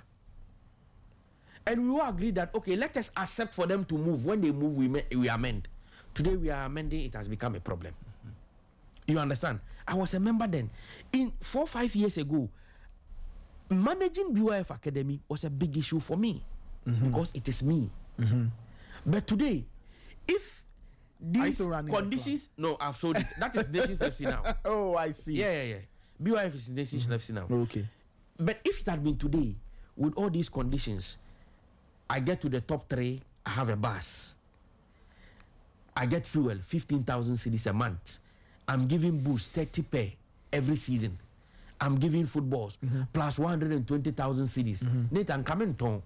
And we all agreed that, okay, let us accept for them to move. When they move, we amend. Today we are amending, it has become a problem. You understand? I was a member then. In 4-5 years ago, managing BYF Academy was a big issue for me because it is me. But today, if these conditions, no, I've sold it. That is Nations FC now. Oh, I see. Yeah. BYF is Nations FC now. Okay. But if it had been today, with all these conditions, I get to the top 3, I have a bus. I get fuel, 15,000 cedis a month. I'm giving boost 30 pay every season. I'm giving footballs plus 120,000 cedis. Nathan, come in, Tom.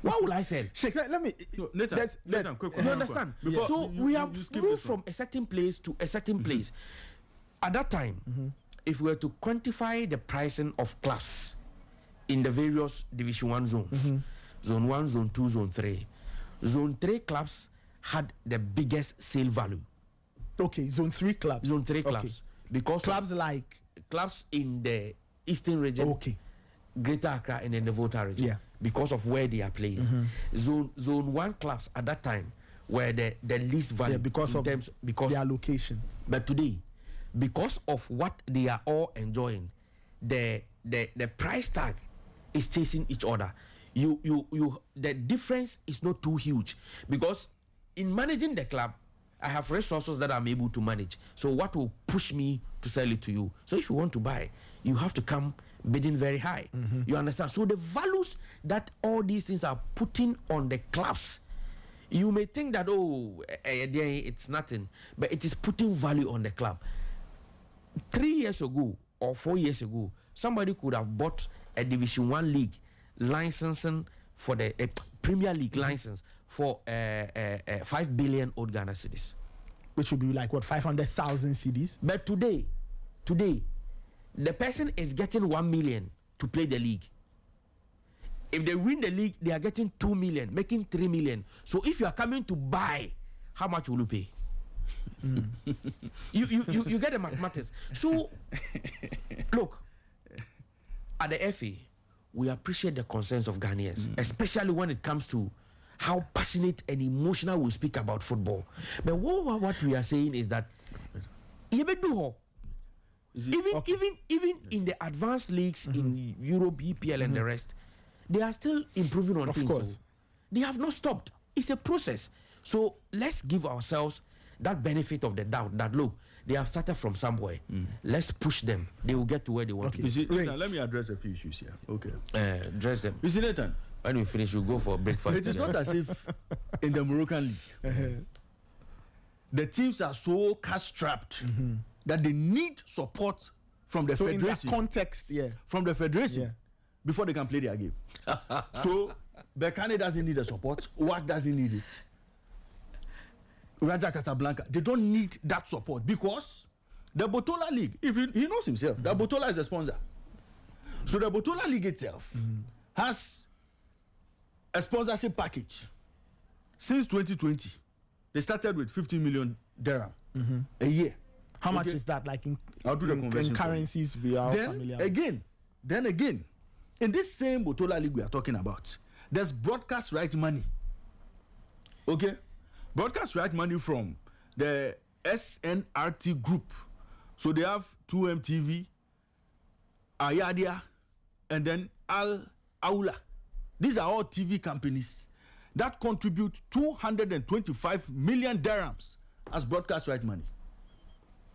What will I say? Sheikh, let me. So, Nathan, quick. You understand? So we have moved from a certain place to a certain place. At that time, if we were to quantify the pricing of clubs in the various Division 1 zones, Zone 1, Zone 2, Zone 3, Zone 3 clubs had the biggest sale value. Okay, Zone 3 clubs. Zone 3 clubs. Okay. Because clubs in the Eastern region. Okay. Greater Accra and then the Volta region. Yeah. Because of where they are playing. Zone 1 clubs at that time were the least value because their location. But today, because of what they are all enjoying, the price tag is chasing each other. The difference is not too huge because in managing the club, I have resources that I'm able to manage. So what will push me to sell it to you? So if you want to buy, you have to come bidding very high. You understand? So the values that all these things are putting on the clubs, you may think that, it's nothing, but it is putting value on the club. 3 years ago or 4 years ago, somebody could have bought a Division 1 league licensing for the Premier League license for 5 billion old Ghana cedis, which would be like what, 500,000 cedis. But today, the person is getting 1 million to play the league. If they win the league, they are getting 2 million, making 3 million. So if you are coming to buy, how much will you pay? You get the mathematics. So look, at the FA, we appreciate the concerns of Ghanaians, especially when it comes to how passionate and emotional we speak about football. But what we are saying is that Even in the advanced leagues in Europe, EPL and the rest, they are still improving on things. Of course. So they have not stopped. It's a process. So let's give ourselves that benefit of the doubt that look, they have started from somewhere. Let's push them. They will get to where they want to You be. see, Nathan, let me address a few issues here. Okay. Address them. You see, Nathan, When we finish, we'll go for a breakfast. it is not as if in the Moroccan league, the teams are so cash-strapped that they need support from the So in that federation. context, From the federation before they can play their game. So Berkane doesn't need the support. WAC doesn't need it. Raja Casablanca, they don't need that support because the Botola League, if he knows himself, the Botola is a sponsor. So the Botola League itself has a sponsorship package. Since 2020, they started with 50 million dirham a year. How much is that? Like I'll do the in conversion for you. currencies we are familiar with. Then again, in this same Botola League we are talking about, there's broadcast right money. Okay? Broadcast right money from the SNRT group. So they have 2MTV, Ayadia, and then Al Aula. These are all TV companies that contribute 225 million dirhams as broadcast right money.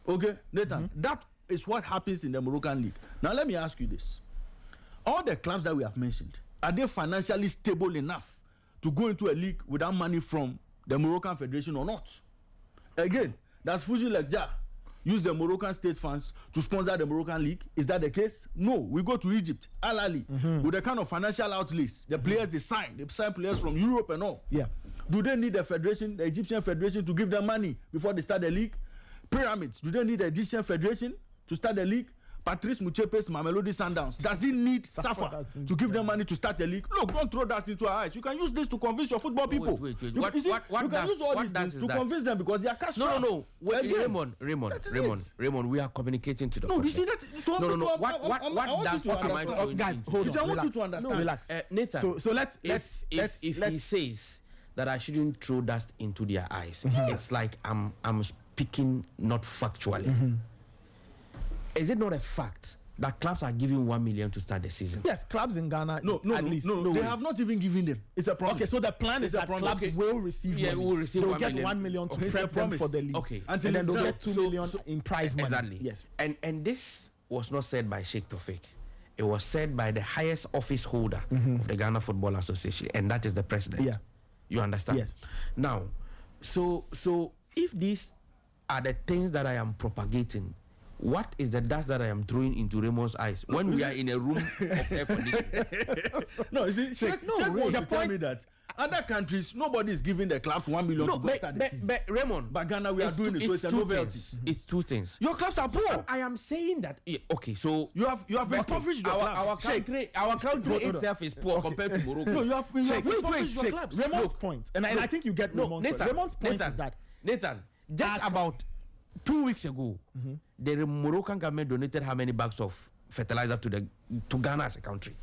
Okay, Nathan, that is what happens in the Moroccan league. Now let me ask you this. All the clubs that we have mentioned, are they financially stable enough to go into a league without money from the Moroccan Federation or not? Again, does Fuji Lekja use the Moroccan state funds to sponsor the Moroccan league? Is that the case? No. We go to Egypt, Al Ahly, with the kind of financial outlays, the players they sign players from Europe and all. Yeah. Do they need the federation, the Egyptian federation, to give them money before they start the league? Pyramids, do they need the Egyptian federation to start the league? Patrice Mutsepe's Mamelodi Sundowns, does he need Safa to give them money to start the league? Look, don't throw that into our eyes. You can use this to convince your football people. Wait. You can use all these things to convince them because they are cash strapped. No. Wait, Raymond, we are communicating to the No, you see that? So No. What does guys, hold on. I want you to understand. No, relax. Nathan, So let's if he says that I shouldn't throw dust into their eyes, it's like I'm speaking not factually. Is it not a fact that clubs are giving 1 million to start the season? Yes, clubs in Ghana. No, they have not even given them. It's a promise. Okay, so the plan is that clubs will receive money. Will receive They'll 1 get million. 1 million to Okay, prep it's a them promise. for the league. Okay. And then they'll get 2 million in prize money. Exactly. Yes. And this was not said by Sheikh Tofik. It was said by the highest office holder of the Ghana Football Association, and that is the president. Yeah. You understand? Yes. Now, so if these are the things that I am propagating, what is the dust that I am throwing into Raymond's eyes when we are in a room of air conditioning? No, you see, Sheikh wants to tell me that other countries, nobody is giving the clubs 1 million to go start the season. But Raymond, But Ghana, we are doing it, so it's a novelty. It's two things. Your clubs are poor. I am saying that okay, so You have impoverished your clubs. our country itself is poor compared to Morocco. No, you have impoverished your clubs. Raymond's point, and I think you get Raymond's point. Raymond's point is that Nathan, just about 2 weeks ago, the Moroccan government donated how many bags of fertilizer to Ghana as a country?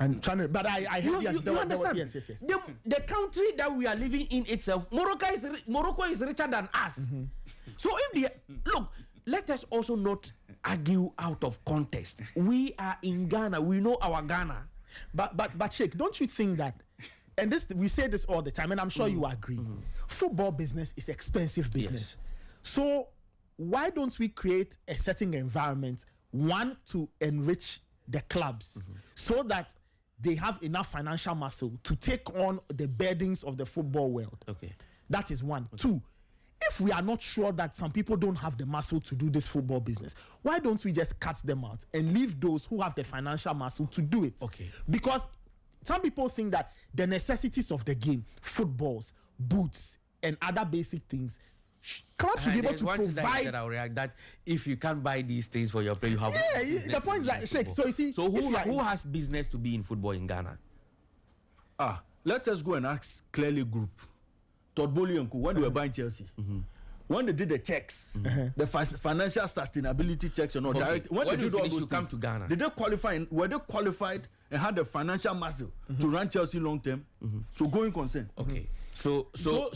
and trying to, but I hear You understand? Yes. The country that we are living in itself, Morocco is richer than us. So look, let us also not argue out of context. We are in Ghana. We know our Ghana. But Sheikh, don't you think that? And this, we say this all the time, and I'm sure you agree. Football business is expensive business. Yes. So why don't we create a certain environment, one, to enrich the clubs so that they have enough financial muscle to take on the burdens of the football world? Okay. That is one. Two, if we are not sure that some people don't have the muscle to do this football business, why don't we just cut them out and leave those who have the financial muscle to do it? Okay. Because some people think that the necessities of the game, footballs, boots, and other basic things, clubs should be able to provide. I'll react that if you can't buy these things for your play, you have. Yeah, the point is like, Sheikh, so you see. So who has business to be in football in Ghana? Let us go and ask Clearly Group, Todd Bowley and Co. when they were buying Chelsea. When they did the checks, the financial sustainability checks and all, Okay. when they did all those you come things, to Ghana. Did they qualify? Were they qualified and had the financial muscle to run Chelsea long term, so going concern. Okay. So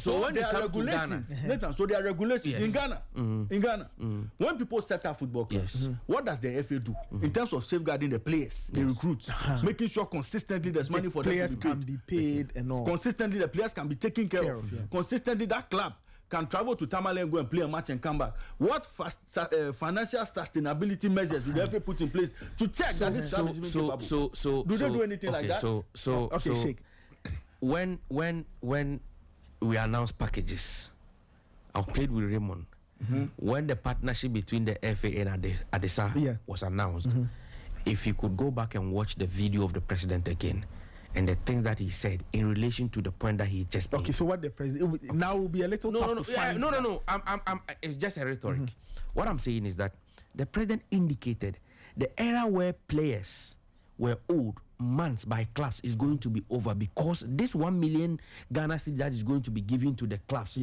when there you are come to Ghana, regulations, Nathan, so there are regulations in Ghana. In Ghana, when people set up football clubs, what does the FA do in terms of safeguarding the players, the recruits, making sure consistently there's money for players them to can be paid and all. Consistently, the players can be taken care of. Consistently, that club can travel to Tamale and go and play a match and come back. What financial sustainability measures do the FA put in place to check that this club is even capable? Do they do anything like that? Okay, Sheikh. When we announced packages, I've played with Raymond. When the partnership between the FA and Adesa was announced, if you could go back and watch the video of the president again, and the things that he said in relation to the point that he just made. Okay, so what the president now will be a little tough to find. No. It's just a rhetoric. What I'm saying is that the president indicated the era where players were owed months by clubs is going to be over, because this 1 million Ghana cedi that is going to be given to the clubs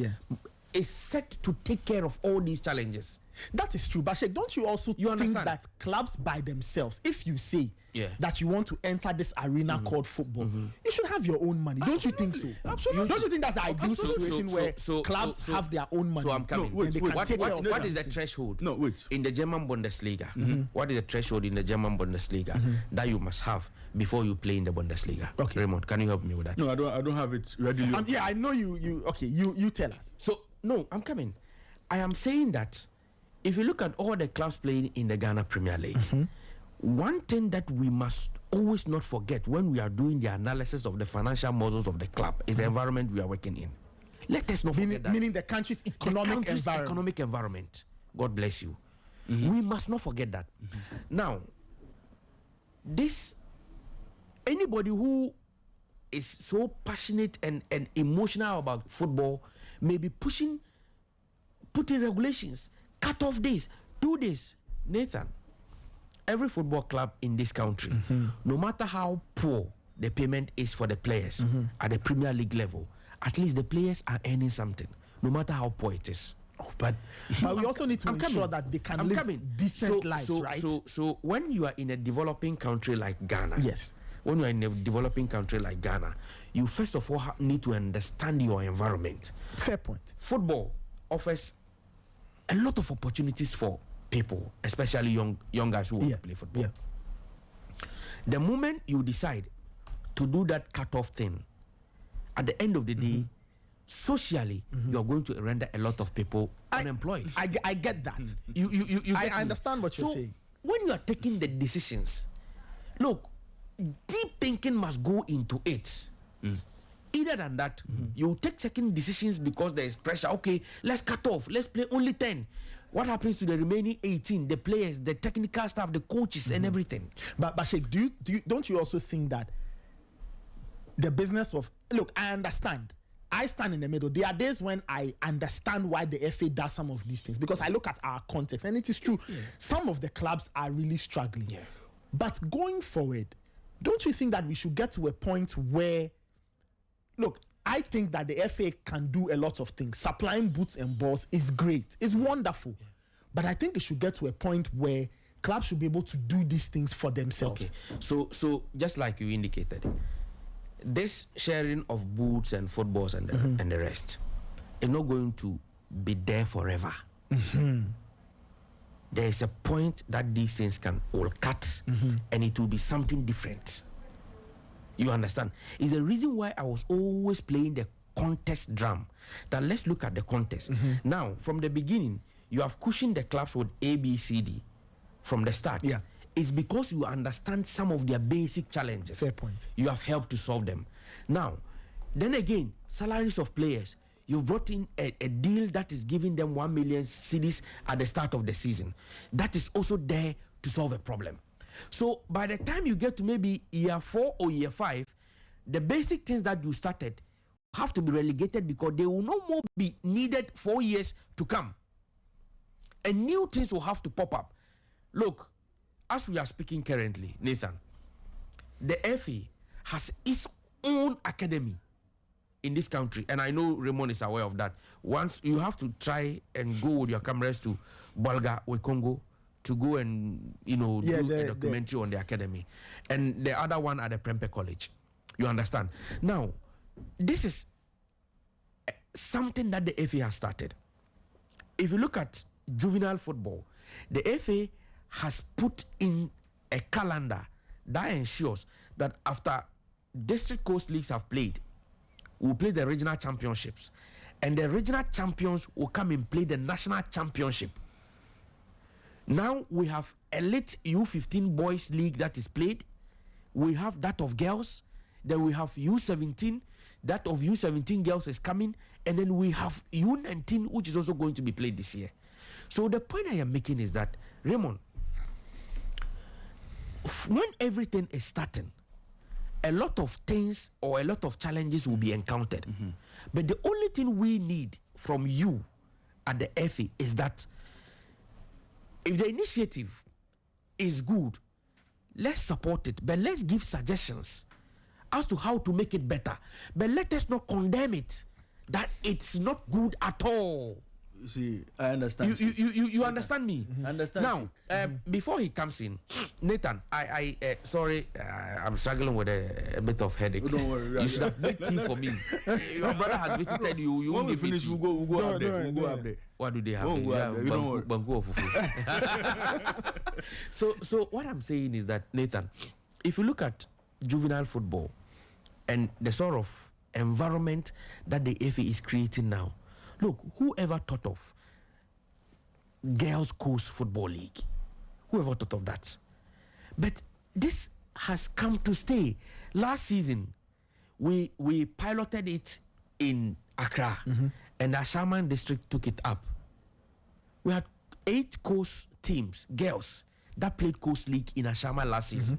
is set to take care of all these challenges. That is true, but Sheikh, don't you also think that clubs by themselves, if you say that you want to enter this arena called football, you should have your own money? Don't you think so? Absolutely. Don't you think that's the ideal situation where clubs have their own money? So I'm coming. What is the threshold in the German Bundesliga? What is the threshold in the German Bundesliga that you must have before you play in the Bundesliga? Okay. Raymond, can you help me with that? No, I don't have it readily. I know you. Okay, you tell us. So no, I'm coming. I am saying that if you look at all the clubs playing in the Ghana Premier League, one thing that we must always not forget when we are doing the analysis of the financial models of the club is the environment we are working in. Let us not forget that. Meaning the country's economic environment. God bless you. We must not forget that. Now, anybody who is so passionate and emotional about football may be putting regulations, cut-off days, do this. Nathan, every football club in this country, no matter how poor the payment is for the players at the Premier League level, at least the players are earning something, no matter how poor it is. But we also need to ensure that they can live decent lives, right? So when you are in a developing country like Ghana, when you are in a developing country like Ghana, you first of all need to understand your environment. Fair point. Football offers a lot of opportunities for people, especially young guys who want to play football. The moment you decide to do that cut-off thing, at the end of the day, socially, you're going to render a lot of people unemployed. I get that. I understand what you're saying. When you are taking the decisions, look, deep thinking must go into it. Either than that, you take second decisions because there is pressure. Okay, let's cut off. Let's play only 10. What happens to the remaining 18? The players, the technical staff, the coaches, and everything. But Sheikh, don't you also think that the business of... Look, I understand. I stand in the middle. There are days when I understand why the FA does some of these things, because I look at our context, and it is true. Some of the clubs are really struggling. But going forward, don't you think that we should get to a point where... Look, I think that the FA can do a lot of things. Supplying boots and balls is great. It's wonderful. But I think it should get to a point where clubs should be able to do these things for themselves. Okay. So just like you indicated, this sharing of boots and footballs and the rest is not going to be there forever. There is a point that these things can all cut and it will be something different. You understand? It's the reason why I was always playing the contest drum. That let's look at the contest. Now, from the beginning, you have cushioned the clubs with A, B, C, D from the start. It's because you understand some of their basic challenges. Fair point. You have helped to solve them. Now, then again, salaries of players. You've brought in a deal that is giving them 1 million cedis at the start of the season. That is also there to solve a problem. So by the time you get to maybe year 4 or year 5, the basic things that you started have to be relegated because they will no more be needed 4 years to come. And new things will have to pop up. Look, as we are speaking currently, Nathan, the FA has its own academy in this country, and I know Raymond is aware of that. Once you have to try and go with your cameras to Bolga or Congo to go and do a documentary on the academy, and the other one at the Prempeh College. You understand? Now, this is something that the FA has started. If you look at juvenile football, the FA has put in a calendar that ensures that after district coast leagues have played, we'll play the regional championships, and the regional champions will come and play the national championship. Now we have elite U15 boys league that is played. We have that of girls. Then we have U17. That of U17 girls is coming. And then we have U19, which is also going to be played this year. So the point I am making is that, Raymond, when everything is starting, a lot of things or a lot of challenges will be encountered. But the only thing we need from you at the FA is that if the initiative is good, let's support it, but let's give suggestions as to how to make it better. But let us not condemn it, that it's not good at all. You see, I understand. You understand me? Understand. Now, before he comes in, Nathan, sorry, I'm struggling with a bit of headache. Don't worry. You should have made tea for me. Your brother has visited you. You when won't we give me finish, tea. we'll go up there. We'll go up there. What do they have? Don't there? worry, don't worry. Bangu or fufu. So what I'm saying is that, Nathan, if you look at juvenile football and the sort of environment that the FA is creating now, look, whoever thought of Girls Coast Football League? Whoever thought of that? But this has come to stay. Last season, we piloted it in Accra, and Ashaman district took it up. We had 8 coast teams, girls, that played Coast League in Ashaman last season.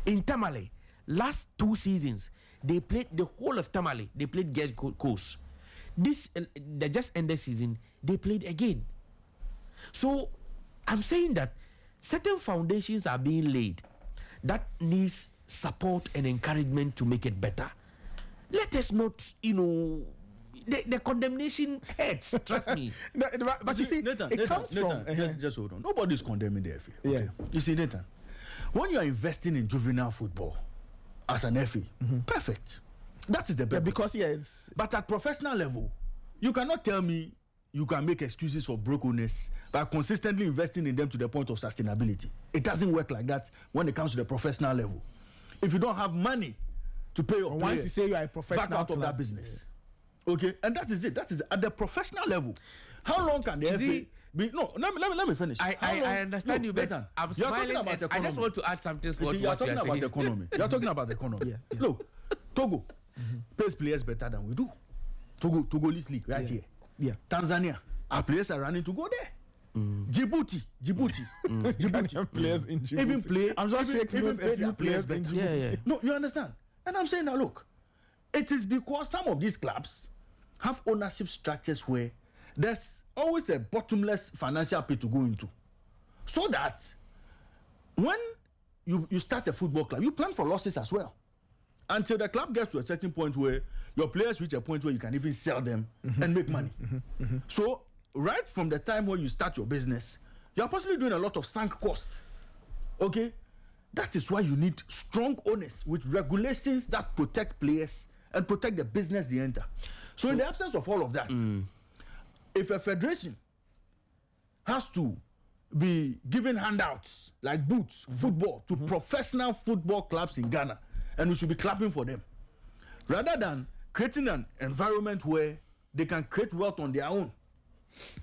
In Tamale, last 2 seasons, they played the whole of Tamale. They played Girls Coast. This the just ended season, they played again. So I'm saying that certain foundations are being laid that needs support and encouragement to make it better. Let us not, the condemnation hurts. Trust me. But you see, Nathan, it comes from. Just hold on. Nobody's condemning the FA. Yeah. Okay. You see, Nathan, when you are investing in juvenile football as an FA, perfect. That is the best. Because it's. But at professional level, you cannot tell me you can make excuses for brokenness by consistently investing in them to the point of sustainability. It doesn't work like that when it comes to the professional level. If you don't have money to pay your players, once you say you are a professional, back out of that business. Yeah. Okay, and that is it. That is at the professional level. How long can the FA be? No, let me finish. I understand you, but I'm smiling. I just want to add something to what you are saying. Economy. You're talking about the economy. Yeah. Look, Togo pays players better than we do. Togolese league right here. Yeah. Tanzania, our players are running to go there. Djibouti. Players in Djibouti. Even play. I'm just shaking those a few players in Djibouti. Yeah. No, you understand? And I'm saying now, look, it is because some of these clubs have ownership structures where there's always a bottomless financial pit to go into, so that when you start a football club, you plan for losses as well, until the club gets to a certain point where your players reach a point where you can even sell them and make money. So right from the time when you start your business, you're possibly doing a lot of sunk costs. Okay? That is why you need strong owners with regulations that protect players and protect the business they enter. So in the absence of all of that, if a federation has to be giving handouts like boots, football, to professional football clubs in Ghana, and we should be clapping for them, rather than creating an environment where they can create wealth on their own.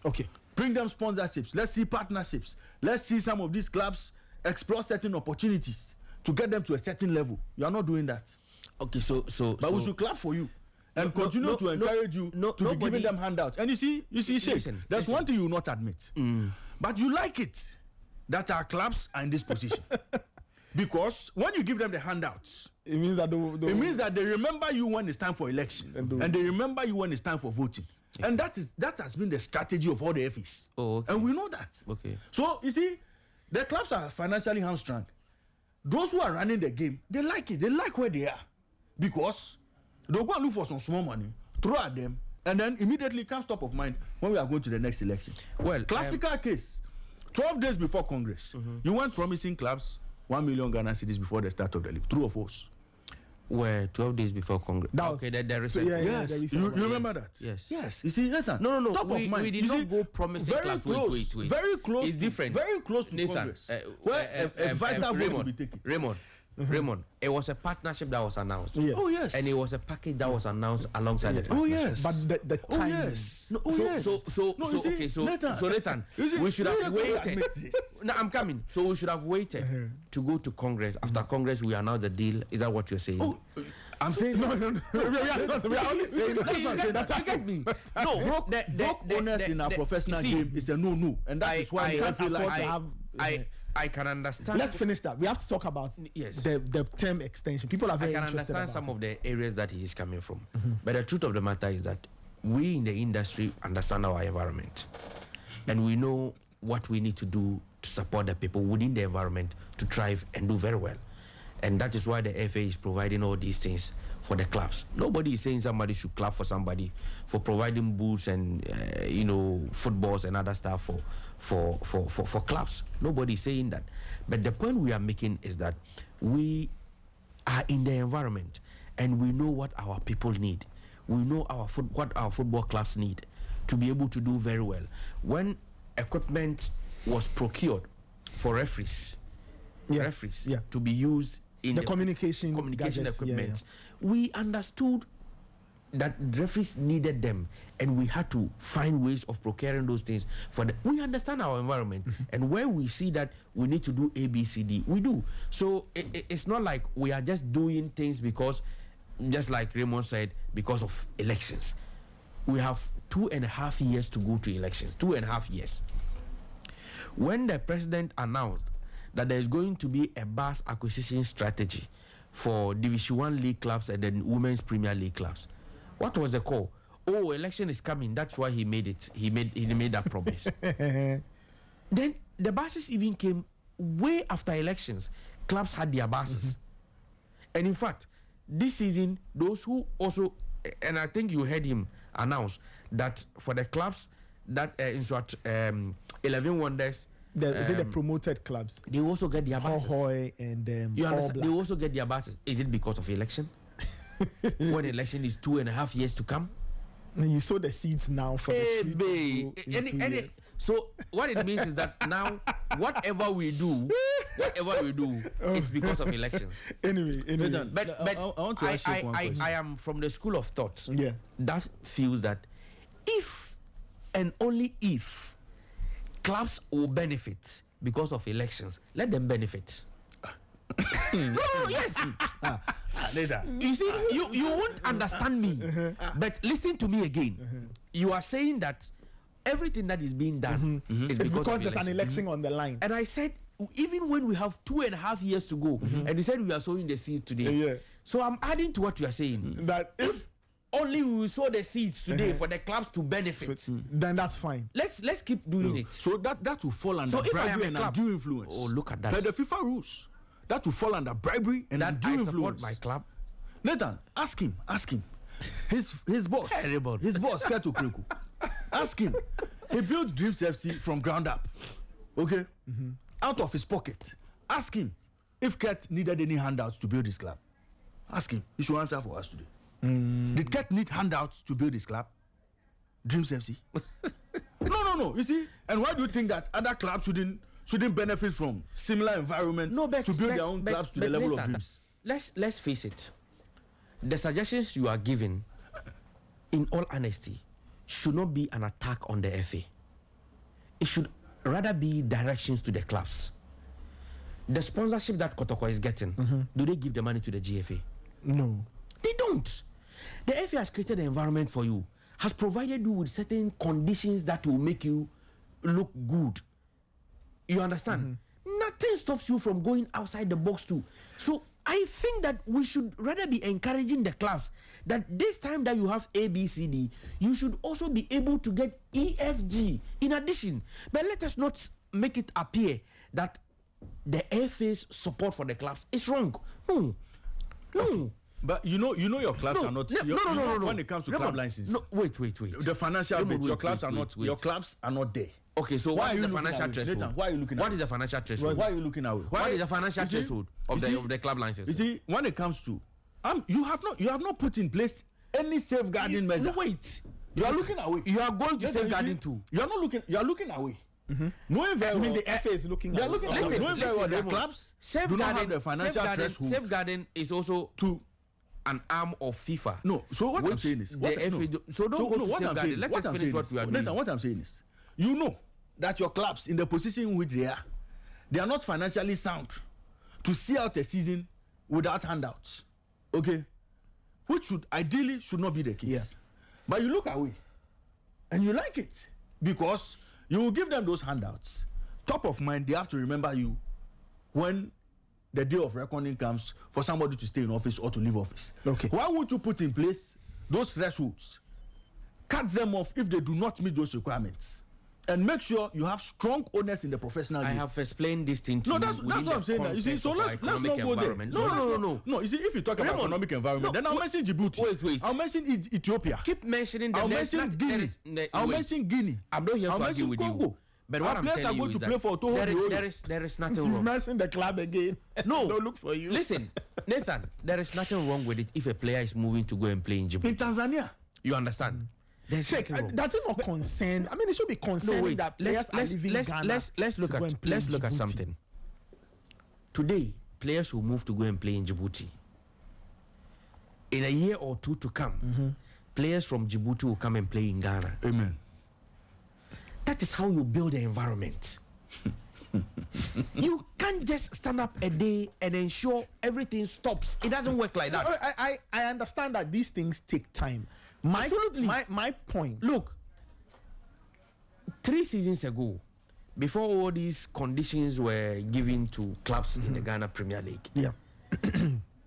Okay, bring them sponsorships. Let's see partnerships. Let's see some of these clubs explore certain opportunities to get them to a certain level. You are not doing that. Okay, but we should clap for you and continue to encourage you to be giving them handouts. And you see, Sheikh, there's one thing you will not admit, but you like it that our clubs are in this position. Because when you give them the handouts, it means that they remember you when it's time for election, and they remember you when it's time for voting. Okay. And that has been the strategy of all the FAs. Oh, okay. And we know that. Okay. So you see, the clubs are financially hamstrung. Those who are running the game, they like it. They like where they are, because they'll go and look for some small money, throw at them, and then immediately comes top of mind when we are going to the next election. Well, classical case. 12 days before Congress, you weren't promising clubs 1 million Ghana cedis before the start of the league. True or false? Where 12 days before Congress. Okay, there is Yes, you remember that? Yes. Yes. You see, Nathan. No. Top We of mind. did not go promising very clubs. close. Wait. Very close. It's different. Very close to Nathan, Congress. Where a vital vote will be taken. Raymond, it was a partnership that was announced. Yes. Oh yes. And it was a package that was announced alongside the Oh partnership. yes. But the Oh time. yes. No, yes. Nathan, You see, we should have you don't waited. admit this. No, I'm coming. So we should have waited to go to Congress. After Congress, we announced the deal. Is that what you're saying? Oh, I'm saying No. We are only saying No, you get me. No, broke owners in our professional game is a no, and that is why I feel like I can understand. Let's finish that. We have to talk about the term extension. People are I very can interested understand some about of the areas that he is coming from. But the truth of the matter is that we in the industry understand our environment. And we know what we need to do to support the people within the environment to thrive and do very well. And that is why the FA is providing all these things for the clubs. Nobody is saying somebody should clap for somebody for providing boots and footballs and other stuff for clubs. Nobody is saying that. But the point we are making is that we are in the environment and we know what our people need. We know what our football clubs need to be able to do very well. When equipment was procured for referees to be used in the communication gadgets, equipment, we understood that referees needed them, and we had to find ways of procuring those things for them. We understand our environment, and when we see that we need to do A, B, C, D, we do. So it's not like we are just doing things because, just like Raymond said, because of elections. We have 2.5 years to go to elections. 2.5 years. When the president announced that there is going to be a bus acquisition strategy for Division 1 league clubs and then Women's Premier League clubs, what was the call? Oh, election is coming. That's why he made it. He made that promise. Then the buses even came way after elections. Clubs had their buses. And in fact, this season, those who also, and I think you heard him announce that for the clubs that 11 Wonders, is it the promoted clubs? they also get their buses. Ahoy and You All understand? They Blacks. also get their buses. Is it because of election? When election is 2.5 years to come? And you sow the seeds now for the tree to grow in 2 years. So what it means is that now whatever we do, it's because of elections. Anyway. But I want to ask you one question. I am from the school of thought Yeah. that feels that if and only if clubs will benefit because of elections, let them benefit. No, yes. You see, you won't understand me, but listen to me again. You are saying that everything that is being done is It's because because of there's an election on the line. And I said, even when we have 2.5 years to go, and you said we are sowing the seed today. Yeah. So I'm adding to what you are saying. That If only we will sow the seeds today for the clubs to benefit, then that's fine. let's keep doing it. So that will fall under So if I am bribery a and club- undue influence. Oh, look at that. Per the FIFA rules, that will fall under bribery and That undue I support influence. my club. Nathan, ask him. His boss, Terrible. his boss, Keto Kreku. Ask him. He built Dreams FC from ground up, okay, out of his pocket. Ask him if Ket needed any handouts to build his club. Ask him. He should answer for us today. Did Ket need handouts to build his club? Dreams FC? No. You see, and why do you think that other clubs shouldn't benefit from similar environment to build their own clubs to the level of Dreams? Let's face it. The suggestions you are giving, in all honesty, should not be an attack on the FA. It should rather be directions to the clubs. The sponsorship that Kotoko is getting, do they give the money to the GFA? No. They don't. The FA has created an environment for you, has provided you with certain conditions that will make you look good. You understand? Nothing stops you from going outside the box too. So I think that we should rather be encouraging the clubs that this time that you have A, B, C, D, you should also be able to get E, F, G in addition. But let us not make it appear that the FA's support for the clubs is wrong. No. But you know your clubs are not. No. When it comes to Raymond, club license, no, wait. The financial Raymond, bit, your clubs are not. wait. Your clubs are not there. Okay, so Why what are is you the looking financial away? threshold? Nathan, why are you looking What away? is the financial threshold? Why are you looking away? What is the financial You see- threshold you see- of the club license? You see, when it comes to, you have not put in place any safeguarding measure. No, wait. You are looking away. You are going to Nathan, safeguarding too. You are not looking. You are looking away. Knowing very I mean, well. the FA is looking. They are at looking it. away. Listen, Knowing very well, the Raymond, clubs do not have the financial threshold. Safeguarding is also to an arm of FIFA. No, so what I'm Which saying is, the what, FA no. do- so don't go to what I'm safeguarding. saying, Let what us I'm finish saying what is, we are Nathan, doing. what I'm saying is, you know that your clubs in the position in which they are not financially sound to see out a season without handouts. Okay, which should ideally not be the case. Yeah. But you look away, and you like it because you will give them those handouts. Top of mind, they have to remember you when the day of reckoning comes for somebody to stay in office or to leave office. Okay. Why would you put in place those thresholds? Cut them off if they do not meet those requirements, and make sure you have strong owners in the professional I game. have explained this thing to you. That's what I'm saying. You see, so let's not go there. No. You see, if you talk about Raymond, economic environment, then I'll mention Djibouti. Wait. I'll mention Ethiopia. Keep mentioning the I'll next. mention Guinea. I'll mention Guinea. I'm not here I'll to argue mention with Congo. you. But what Our I'm players telling are you going is to play for Toho that Biolu. there is nothing You've wrong. mentioned the club again. No, Don't look for you. Listen, Nathan, there is nothing wrong with it if a player is moving to go and play in In Djibouti. Tanzania. You understand? There's Sheikh, nothing wrong. does it not concern? I mean, it should be concerning No, wait. that players are leaving Ghana. Let's look to go at and play in Djibouti. something. Today, players who move to go and play in Djibouti. In a year or two to come, players from Djibouti will come and play in Ghana. Amen. That is how you build the environment. You can't just stand up a day and ensure everything stops. It doesn't work like that. I understand that these things take time. Absolutely. My point. Look, 3 seasons ago, before all these conditions were given to clubs in the Ghana Premier League, Yeah.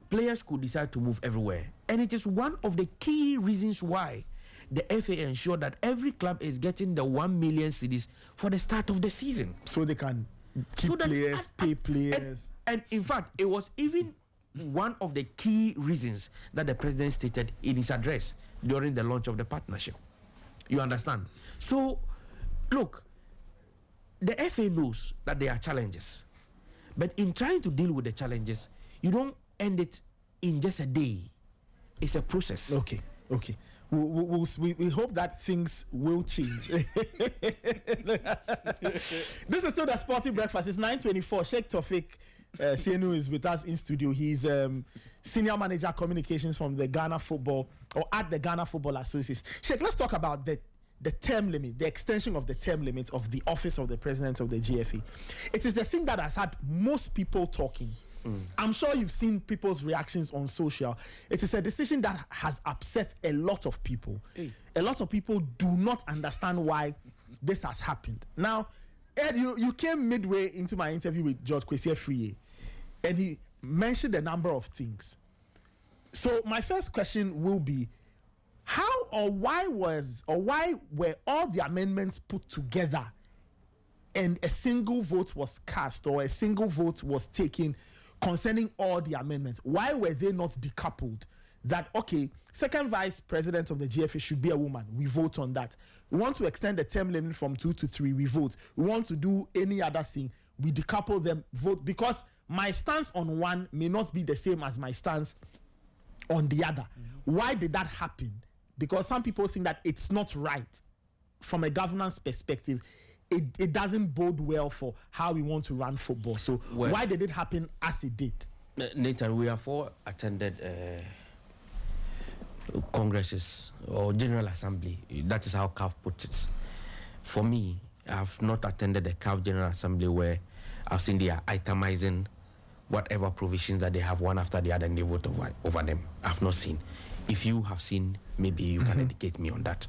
players could decide to move everywhere. And it is one of the key reasons why the FA ensured that every club is getting the 1 million cedis for the start of the season. So they can keep So that- players, pay players. And in fact, it was even one of the key reasons that the president stated in his address during the launch of the partnership. You understand? So, look, the FA knows that there are challenges. But in trying to deal with the challenges, you don't end it in just a day. It's a process. Okay. We hope that things will change. This is still the Sporty Breakfast. It's 9:24. Sheikh Tofik Sienu is with us in studio. He's senior manager communications from the Ghana Football or at the Ghana Football Association. Sheikh, let's talk about the term limit, the extension of the term limit of the office of the president of the GFA. It is the thing that has had most people talking. I'm sure you've seen people's reactions on social. It is a decision that has upset a lot of people. A lot of people do not understand why this has happened. Now, Ed, you came midway into my interview with George Kwesi Afriyie, and he mentioned a number of things. So my first question will be, how or why were all the amendments put together and a single vote was cast or a single vote was taken concerning all the amendments? Why were they not decoupled? That, okay, second vice president of the GFA should be a woman. We vote on that. We want to extend the term limit from 2 to 3. We vote. We want to do any other thing. We decouple them, vote, because my stance on one may not be the same as my stance on the other. Why did that happen? Because some people think that it's not right from a governance perspective. It doesn't bode well for how we want to run football. So why did it happen as it did? Nathan, we have all attended congresses or General Assembly. That is how CAF puts it. For me, I have not attended a CAF General Assembly where I've seen they are itemizing whatever provisions that they have one after the other and they vote over them. I have not seen. If you have seen, maybe you can educate me on that.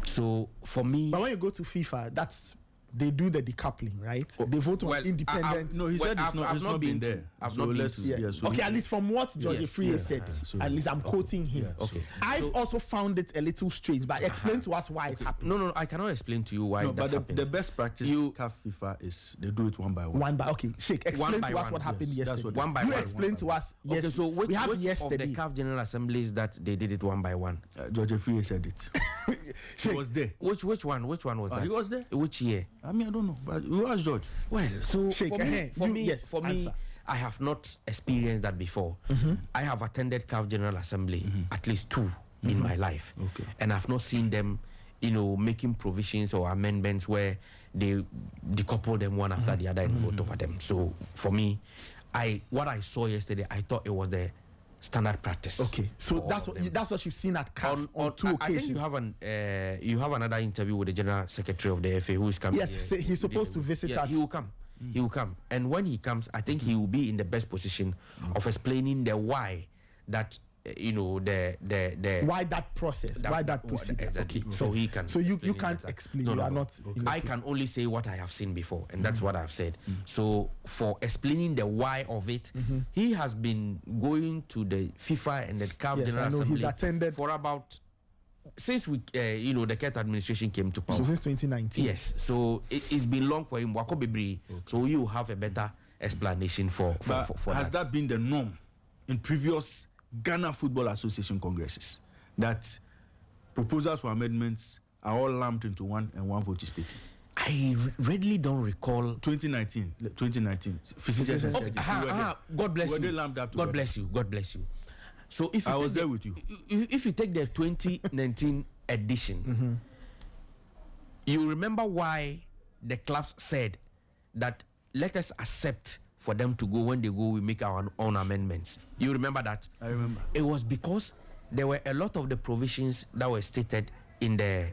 So for me, but when you go to FIFA, that's they do the decoupling, right? They vote on independent. No, he said it's not been there. I've So not been let's- to. yeah, so- Okay, at least from what George Afriyie said, So- at least I'm quoting him. Yeah, Okay. I've also found it a little strange, but explain to us why it happened. No, I cannot explain to you why No, that but happened. the best practice CAF FIFA is they do it one by one. One by okay, Sheikh, explain by to us one, what happened yes, that's yesterday. what- One by you one, explain to us. Yes, Okay, so which we have of the yesterday. CAF General Assemblies that they did it one by one? George Afriyie said it. He Sheikh, was there. Which one? Which one was that? he was there. Which year? I mean, I don't know, but you ask George. Well, so Sheikh, for me, yes, answer. I have not experienced that before. I have attended CAF General Assembly at least two in my life, Okay. and I've not seen them, making provisions or amendments where they decouple them one after the other and vote over them. So for me, what I saw yesterday, I thought it was the standard practice. Okay, so for that's all of what them. that's what you've seen at CAF on two occasions. I think you have another interview with the General Secretary of the FA who is coming. Yes, here. say he's supposed to visit us. He will come. He will come, and when he comes, I think he will be in the best position of explaining the why that the Why that process? Why that procedure? exactly. Okay. So he can. So you explain it can't better. explain. No, you no, are no. not. in a I can only say what I have seen before, and that's what I've said. So for explaining the why of it, he has been going to the FIFA and the CAF Yes, General I know. He's Assembly attended- for about since the Kent administration came to power. So since 2019. Yes, so it's been long for him. Wako bebree. So you have a better explanation for Has that been the norm in previous Ghana Football Association congresses, that proposals for amendments are all lumped into one and one vote is taken? I readily don't recall. 2019. Physicians and scientists, you were there. God bless Were they you. lumped up God together? bless you. So if you I was take there with you. If you take the 2019 edition, you remember why the clubs said that let us accept for them to go. When they go, we make our own amendments. You remember that? I remember. It was because there were a lot of the provisions that were stated in the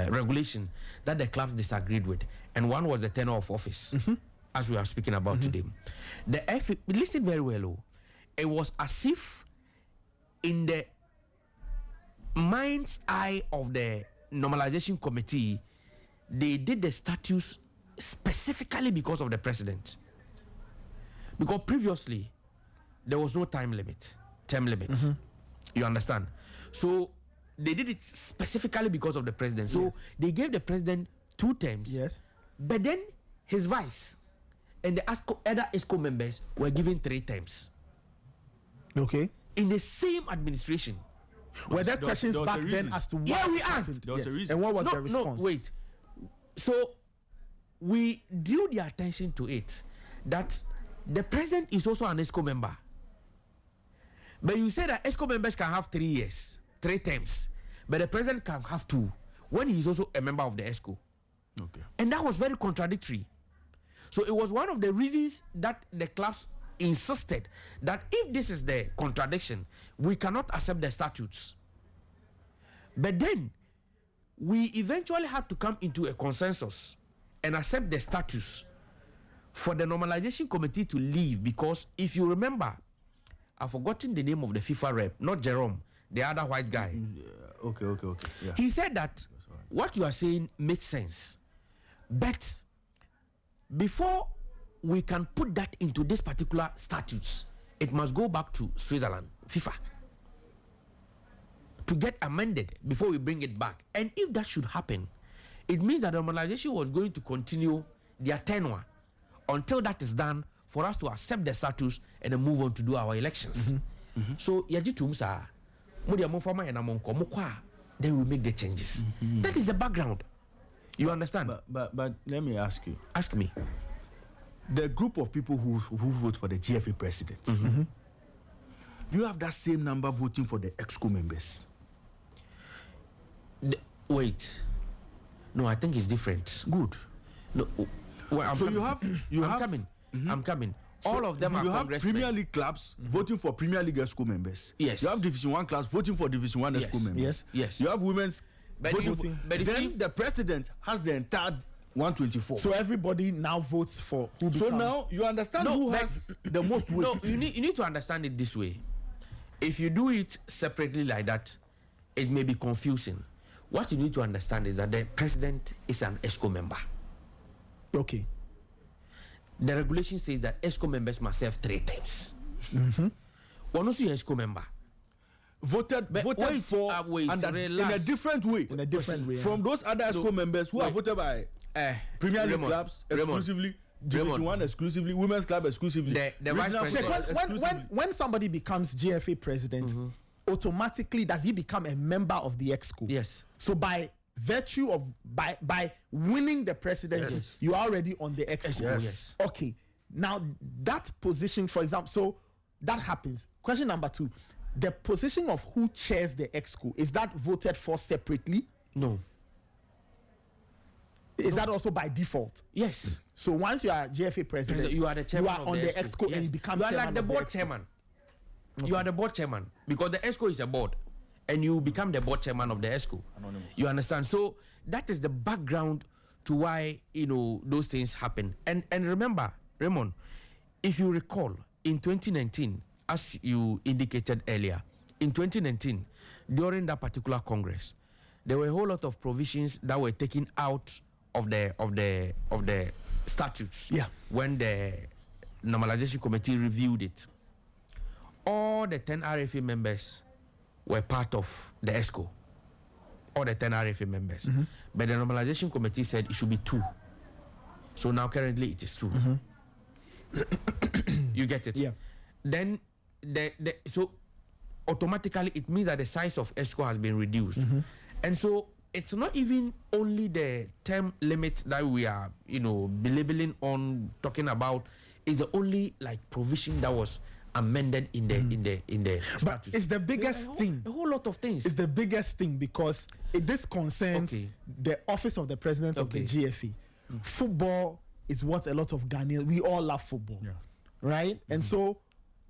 regulation that the clubs disagreed with, and one was the tenure of office, as we are speaking about today. The FA, listen very well. Oh, it was as if in the mind's eye of the normalization committee, they did the statutes specifically because of the president. Because previously there was no term limit. You understand? So they did it specifically because of the president. So they gave the president 2 terms. Yes. But then his vice and the other ESCO members were given 3 terms Okay. in the same administration. Were there questions there was a back then reason. as to why? Yeah, we it happened? asked. There was a reason. And what was the response? No, wait. So we drew the attention to it that the president is also an ESCO member. But you say that ESCO members can have 3 years, 3 terms, but the president can have 2 when he is also a member of the ESCO. Okay. And that was very contradictory. So it was one of the reasons that the clubs insisted that if this is the contradiction, we cannot accept the statutes. But then we eventually had to come into a consensus and accept the statutes for the normalization committee to leave, because if you remember, I've forgotten the name of the FIFA rep, not Jerome, the other white guy. Okay. Yeah. He said that what you are saying makes sense, but before we can put that into this particular statutes, it must go back to Switzerland, FIFA, to get amended before we bring it back. And if that should happen, it means that normalization was going to continue their tenure until that is done, for us to accept the status and then move on to do our elections. So then we make the changes. That is the background. You understand? But let me ask you. Ask me. The group of people who vote for the GFA president, you have that same number voting for the EXCO members. Wait. No, I think it's different. Good. No. Well, I'm So coming. I'm coming. All of them are you have congressmen. Premier League clubs voting for Premier League EXCO members. Yes. You have Division 1 clubs voting for Division 1 Yes. EXCO members. Yes. You have women's But voting. but you Then see- the president has the entire 124. So everybody now votes for who becomes. So now you understand No, who but- has the most weight. No, you need to understand it this way. If you do it separately like that, it may be confusing. what you need to understand is that the president is an ESCO member. Okay. The regulation says that ESCO members must serve 3 terms. One also ESCO member. Voted for in a different way. In a different way. From those other ESCO members who are voted by Premier League clubs exclusively, Division 1 exclusively, Women's Club exclusively. The vice president. When somebody becomes GFA president, automatically does he become a member of the EXCO? Yes. So by virtue of by winning the presidency, you are already on the EXCO. Yes. Okay. Now that position, for example, so that happens. Question number 2. The position of who chairs the EXCO, is that voted for separately? No. Is that also by default? Yes. So once you are GFA president, you are the chairman on the EXCO, yes. and you become you are chairman like the of board EXCO. chairman. Okay. You are the board chairman because the EXCO is a board, and you become the board chairman of the EXCO. Anonymous. You understand? So that is the background to why those things happen. And remember, Raymond, if you recall, in 2019, as you indicated earlier, in 2019, during that particular Congress, there were a whole lot of provisions that were taken out of the statutes. Yeah. When the normalization committee reviewed it, all the 10 RFA members were part of the ESCO. All the 10 RFA members. But the normalization committee said it should be 2. So now currently it is 2. You get it? Yeah. Then so automatically it means that the size of ESCO has been reduced. And so it's not even only the term limit that we are, believing on, talking about, is the only provision that was amended in the statute. But it's the biggest thing. A whole lot of things. It's the biggest thing because this concerns the office of the president of the GFA. Football is what a lot of Ghanaians, we all love football, right? And so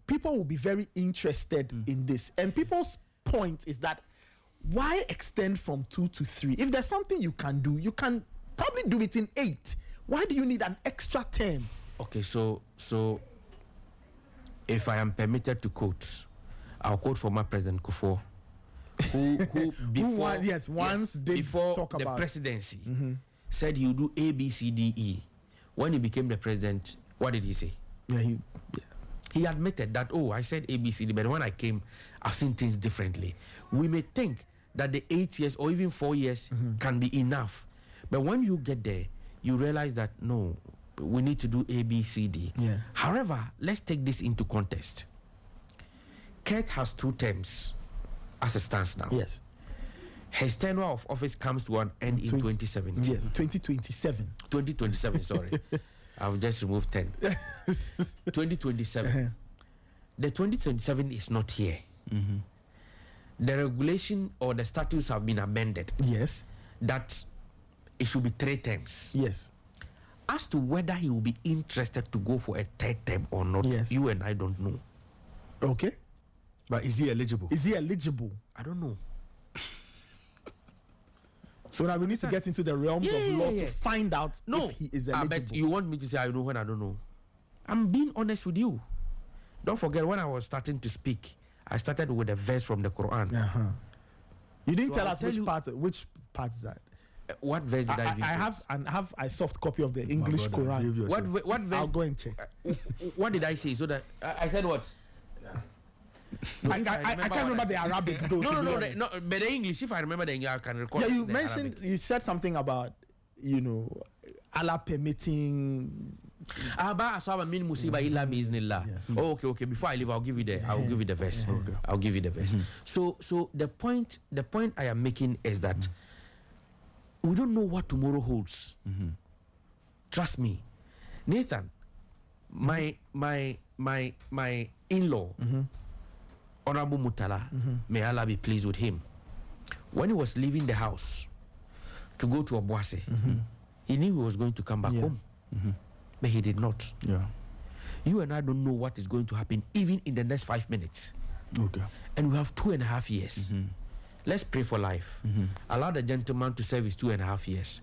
people will be very interested in this. And people's point is that why extend from 2 to 3? If there's something you can do, you can probably do it in 8. Why do you need an extra term? Okay, so if I am permitted to quote, I'll quote former President Kufuor, who before before talk about the presidency said he would do A, B, C, D, E. When he became the president, what did he say? He admitted that, I said A, B, C, D, but when I came, I've seen things differently. We may think that the 8 years or even 4 years can be enough. But when you get there, you realize that, no, we need to do A, B, C, D. However, let's take this into context. Kurt has 2 terms as it stands now. Yes. His tenure of office comes to an end in 2017. Yes, 2027. 2027, sorry. I've just removed 10. 2027. The 2027 is not here. The regulation or the statutes have been amended. Yes. That it should be 3 terms. Yes. As to whether he will be interested to go for a 3rd term or not, you and I don't know. Okay. But is he eligible? Is he eligible? I don't know. So now we need to get into the realms of law to find out if he is eligible. But you want me to say I know when I don't know? I'm being honest with you. Don't forget, when I was starting to speak, I started with a verse from the Quran. You didn't tell us which part is that. What verse did I have a soft copy of the English Quran. What verse? I'll go and check. What did I say? So that I said what? No, I can't remember the Arabic though. No, but the English, if I remember the English, I can recall. Yeah, you mentioned, you said something about, Allah permitting. Yes. Oh, okay. Before I leave, I'll give you the verse. Okay. I'll give you the verse. So the point I am making is that we don't know what tomorrow holds. Trust me, Nathan. My in-law. Honorable Mutala, may Allah be pleased with him. When he was leaving the house to go to Obuasi, he knew he was going to come back home, but he did not. You and I don't know what is going to happen even in the next 5 minutes. Okay. And we have 2.5 years. Let's pray for life. Allow the gentleman to serve his 2.5 years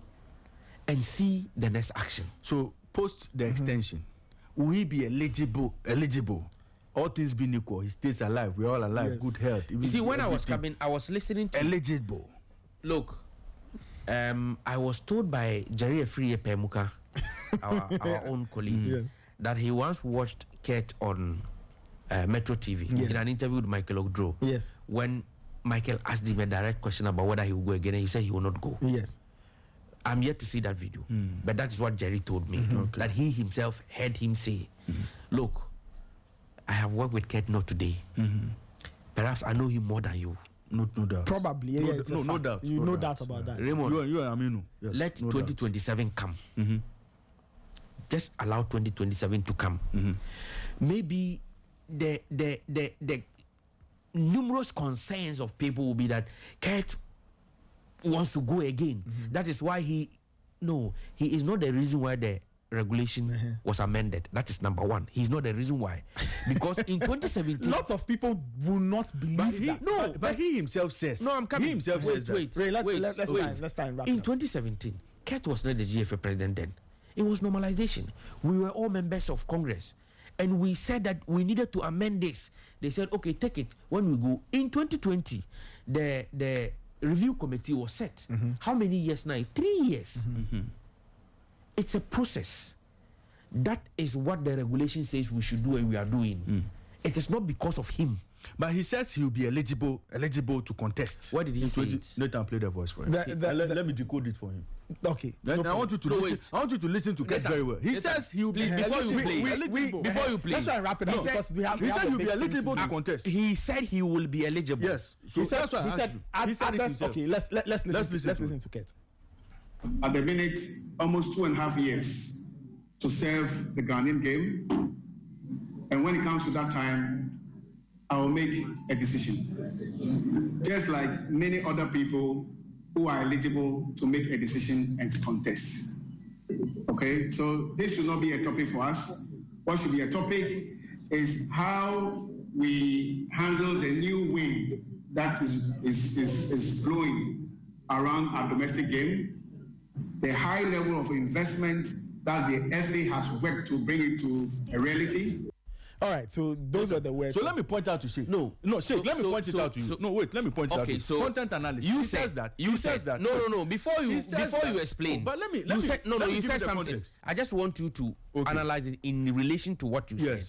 and see the next action. So post the extension, will he be eligible? All things being equal, he stays alive. We're all alive, good health. You see, when I was coming, I was listening to eligible. Look, I was told by Jerry Afriyie Pemuka, our own colleague, that he once watched Kurt on Metro TV in an interview with Michael Ogdro. Yes. When Michael asked him a direct question about whether he will go again, and he said he will not go. Yes. I'm yet to see that video, but that is what Jerry told me, that he himself heard him say, look, I have worked with Kurt not today. Perhaps I know him more than you. No doubt. Probably, yeah. No doubt. You no doubt about that. Raymond, you are Aminu. Yes, let 2027 come. Just allow 2027 to come. Maybe the numerous concerns of people will be that Kurt wants to go again. That is why he is not the reason why the regulation was amended. That is number one. He's not the reason why. Because in 2017... Lots of people will not believe that. But he himself says... No, I'm coming. He himself says let's try and wrap in it up. 2017, Kurt was not the GFA president then. It was normalization. We were all members of Congress. And we said that we needed to amend this. They said, okay, take it when we go. In 2020, the review committee was set. How many years now? 3 years. It's a process. That is what the regulation says we should do, and we are doing. It is not because of him. But he says he will be eligible to contest. What did he say? Nathan, play the voice for him. Let me decode it for him. Okay. I want you to listen to Kurt very well. He says he will be eligible. Before you play. Let's try and wrap it up because we have. He said he will be a big eligible to contest. He said he will be eligible. Yes. So that's why he said it himself. Okay. Let's listen to Kurt. At the minute, almost 2.5 years to serve the Ghanaian game. And when it comes to that time, I will make a decision. Just like many other people who are eligible to make a decision and to contest. Okay, so this should not be a topic for us. What should be a topic is how we handle the new wind that is blowing around our domestic game, the high level of investment that the FA has worked to bring it to a reality. All right, so those were the words. So let me point out to Sheikh. Let me point it out to you. Let me point it out to you. So content analysis. You says that. No. Before you explain. But let me. You said something. I just want you to analyze it in relation to what you said.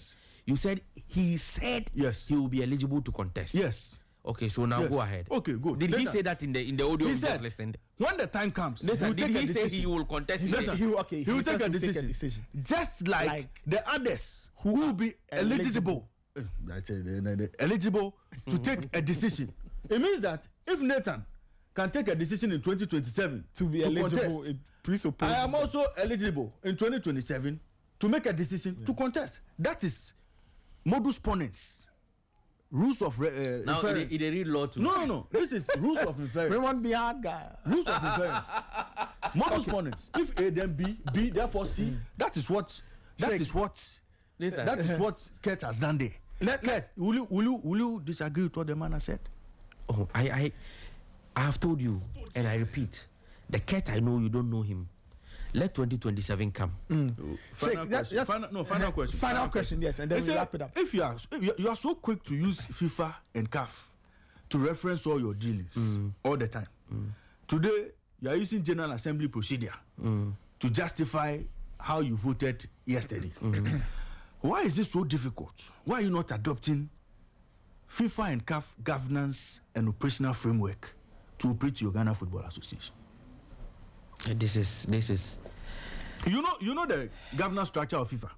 You said he said he will be eligible to contest. Yes. Okay, so now go ahead. Okay, good. Did he say that in the audio you just listened? When the time comes, did he say he will contest? He will take a decision. Just like the others who will be eligible. Eligible to take a decision. It means that if Nathan can take a decision in 2027 to be eligible, it presupposes I am also eligible in 2027 to make a decision to contest. That is modus ponens. Rules of now inference. It read law too. No. This is rules of inference. Raymond be hard guy. Rules of inference. Modus ponens. If A then B therefore C. That is what Kurt has done there. Kurt, will you disagree with what the man has said? Oh, I have told you, and I repeat, the Kurt I know, you don't know him. Let 2027 come. Final question. Final question, yes, and then we wrap it up. If you are so quick to use FIFA and CAF to reference all your dealings all the time, today you are using General Assembly procedure to justify how you voted yesterday. Why is this so difficult? Why are you not adopting FIFA and CAF governance and operational framework to operate your Ghana Football Association? This is. You know the governance structure of FIFA.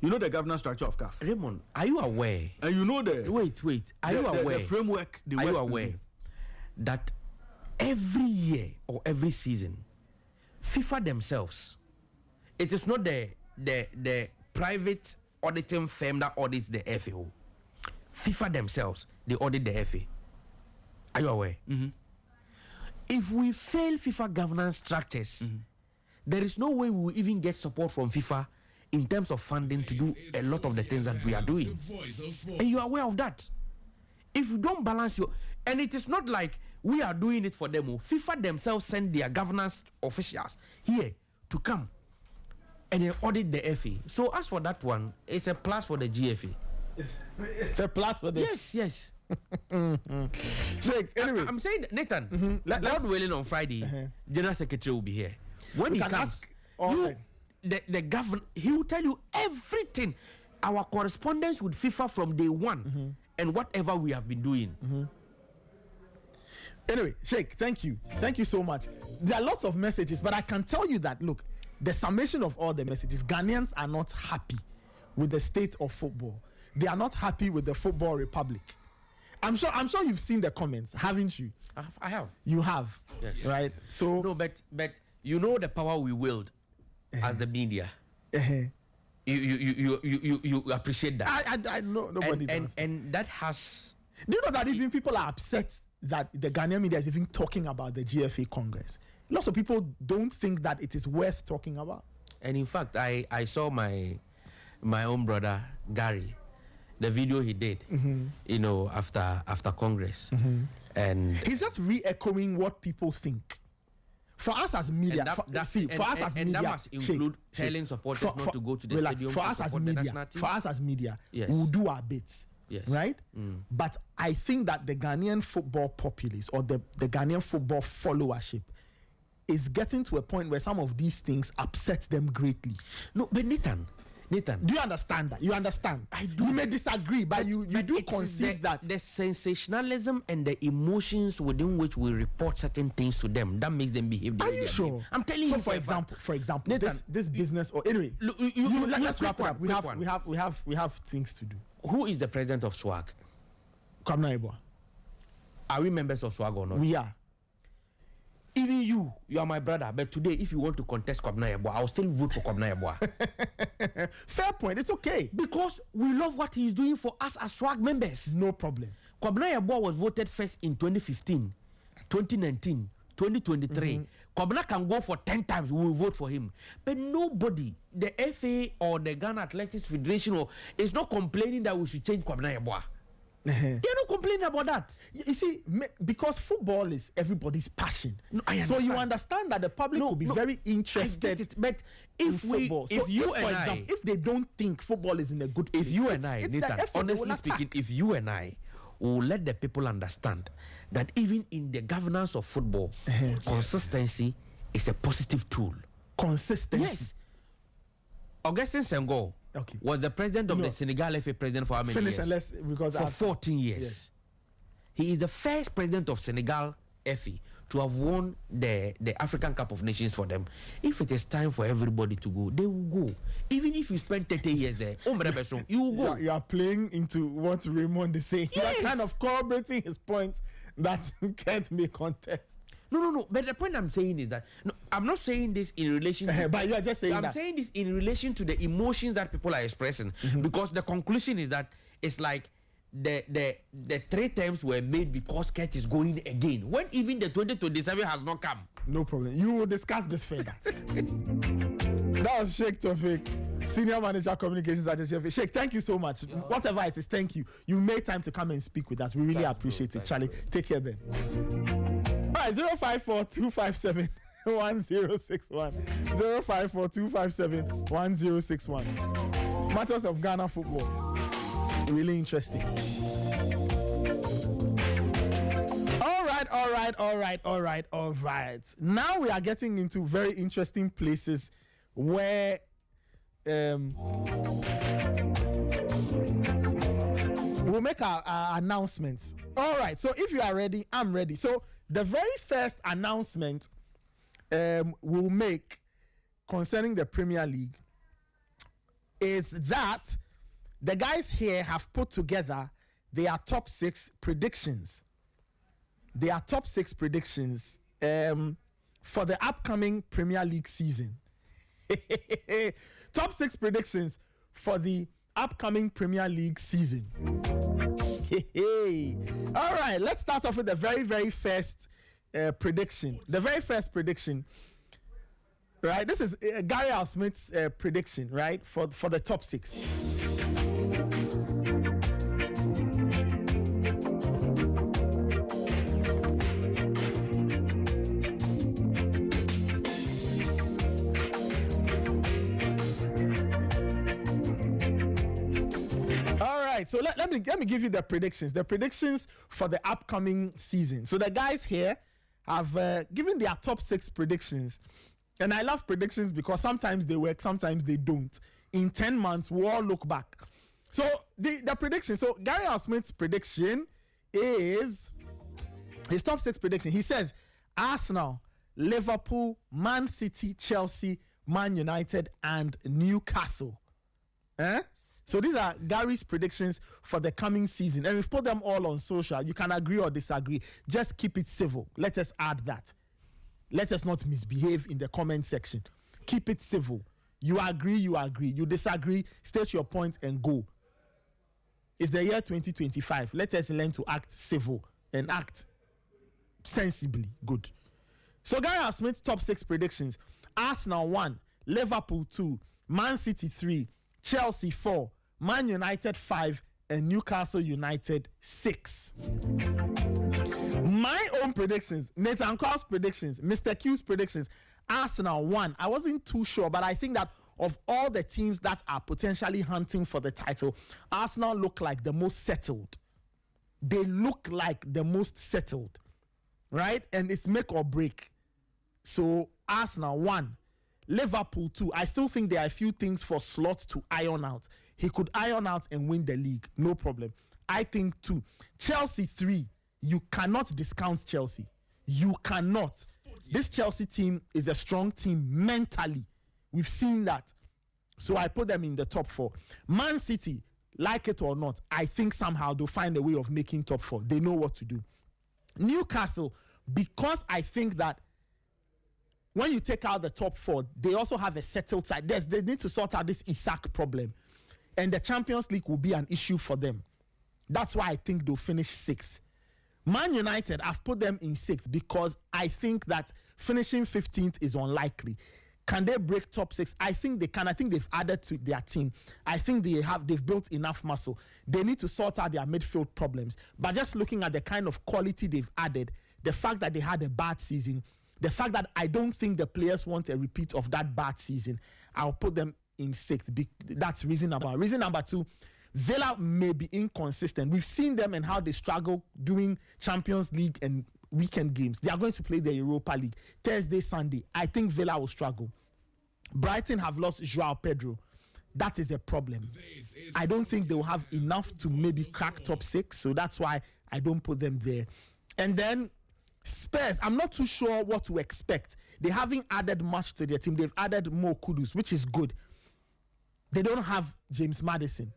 You know the governance structure of CAF. Raymond, are you aware? And you know the wait. Are you aware? The framework. Are you aware that every year or every season, FIFA themselves, it is not the private auditing firm that audits the FA. FIFA themselves, they audit the FA. Are you aware? If we fail FIFA governance structures, there is no way we will even get support from FIFA in terms of funding to do a lot of the things that we are doing. And you are aware of that. If you don't balance and it is not like we are doing it for them. FIFA themselves send their governance officials here to come and then audit the FA. So as for that one, it's a plus for the GFA. It's a plus for the... Yes. Sheikh, anyway. I'm saying, Nathan, God willing on Friday, General Secretary will be here. When he comes, the governor, he will tell you everything. Our correspondence with FIFA from day one and whatever we have been doing. Anyway, Sheikh, thank you. Thank you so much. There are lots of messages, but I can tell you that, look, the summation of all the messages, Ghanaians are not happy with the state of football. They are not happy with the football republic. I'm sure you've seen the comments, haven't you? I have. You have, yes. Right? So no, but you know the power we wield as the media. You appreciate that. I know nobody does. And that has. Do you know that even people are upset that the Ghanaian media is even talking about the GFA Congress? Lots of people don't think that it is worth talking about. And in fact, I saw my own brother Gary, the video he did, you know, after Congress, and he's just re-echoing what people think. For us as media, that must include telling supporters not to go to the stadium. For us as media, yes. We'll do our bits. Yes. Right? But I think that the Ghanaian football populace or the Ghanaian football followership is getting to a point where some of these things upset them greatly. No, but Nathan, do you understand that? You understand? I do. You may disagree, but you do concede that the sensationalism and the emotions within which we report certain things to them that makes them behave. Are you sure? I'm telling you. For example, Nathan, this business. Or anyway, let's wrap it up. We have things to do. Who is the president of SWAG? Kwabena Yeboah. Are we members of SWAG or not? We are. Even you are my brother. But today, if you want to contest Kwabena Yeboah, I'll still vote for Kwabena Yeboah. Fair point. It's okay. Because we love what he's doing for us as SWAG members. No problem. Kwabena Yeboah was voted first in 2015, 2019, 2023. Kwabena can go for 10 times. We will vote for him. But nobody, the FA or the Ghana Athletics Federation, is not complaining that we should change Kwabena Yeboah. They're not complaining about that. You see, because football is everybody's passion. No, I so you understand that the public will be very interested. But if football. If you and I, if they don't think football is in a good place, if you and I, Nathan, honestly speaking, if you and I will let the people understand that even in the governance of football, consistency is a positive tool. Consistency. Yes. Augustin Senghor was the president of the Senegal FA president for how many years? For 14 years. Yes. He is the first president of Senegal FA to have won the African Cup of Nations for them. If it is time for everybody to go, they will go. Even if you spend 30 years there, you will go. You are playing into what Raymond is saying. Yes. You are kind of corroborating his point that can't be contested. No. But the point I'm saying is that I'm not saying this in relation to. But you are just saying I'm saying this in relation to the emotions that people are expressing, because the conclusion is that it's like the 3 terms were made because Kurt is going again, when even the 2027 has not come. No problem. You will discuss this further. That was Sheikh Tawfiq, Senior Manager Communications at the GFA. Sheikh, thank you so much. Whatever it is, thank you. You made time to come and speak with us. We really appreciate it, Charlie. Take care then. All right, 054-257-1061. 054-257-1061. Matters of Ghana football. Really interesting. All right. Now we are getting into very interesting places where we'll make our announcements. All right, so if you are ready, I'm ready. So the very first announcement we'll make concerning the Premier League is that the guys here have put together their top 6 predictions. Their top 6 predictions for the upcoming Premier League season. Top 6 predictions for the upcoming Premier League season. All right, let's start off with the very, very first prediction. The very first prediction, right? This is Gary Al Smith's prediction, right? For the top 6. So let me give you the predictions. The predictions for the upcoming season. So the guys here have given their top 6 predictions. And I love predictions because sometimes they work, sometimes they don't. In 10 months, we'll all look back. So the prediction. So Gary Smith's prediction is his top 6 prediction. He says Arsenal, Liverpool, Man City, Chelsea, Man United, and Newcastle. So these are Gary's predictions for the coming season. And we've put them all on social. You can agree or disagree. Just keep it civil. Let us add that. Let us not misbehave in the comment section. Keep it civil. You agree, you agree. You disagree, state your point and go. It's the year 2025. Let us learn to act civil and act sensibly. Good. So Gary Smith's top 6 predictions. Arsenal 1, Liverpool 2, Man City 3, Chelsea 4, Man United 5, and Newcastle United 6. My own predictions, Nathan Carl's predictions, Mr. Q's predictions. Arsenal 1. I wasn't too sure, but I think that of all the teams that are potentially hunting for the title, Arsenal look like the most settled. They look like the most settled, right? And it's make or break. So Arsenal 1, Liverpool 2. I still think there are a few things for Slot to iron out. He could iron out and win the league, no problem. I think 2. Chelsea 3. You cannot discount Chelsea. You cannot. This Chelsea team is a strong team mentally. We've seen that. So I put them in the top 4. Man City, like it or not, I think somehow they'll find a way of making top 4. They know what to do. Newcastle, because I think that when you take out the top 4, they also have a settled side. They need to sort out this Isak problem. And the Champions League will be an issue for them. That's why I think they'll finish 6th. Man United, I've put them in 6th because I think that finishing 15th is unlikely. Can they break top 6? I think they can. I think they've added to their team. I think they've built enough muscle. They need to sort out their midfield problems. But just looking at the kind of quality they've added, the fact that they had a bad season, the fact that I don't think the players want a repeat of that bad season, I'll put them in 6th. That's reason number 1. Reason number 2, Villa may be inconsistent. We've seen them and how they struggle doing Champions League and weekend games. They are going to play the Europa League Thursday, Sunday. I think Villa will struggle. Brighton have lost Joao Pedro. That is a problem. I don't think they will have enough to maybe crack top 6. So that's why I don't put them there. And then Spurs, I'm not too sure what to expect. They haven't added much to their team. They've added more Kudus, which is good. They don't have James Maddison.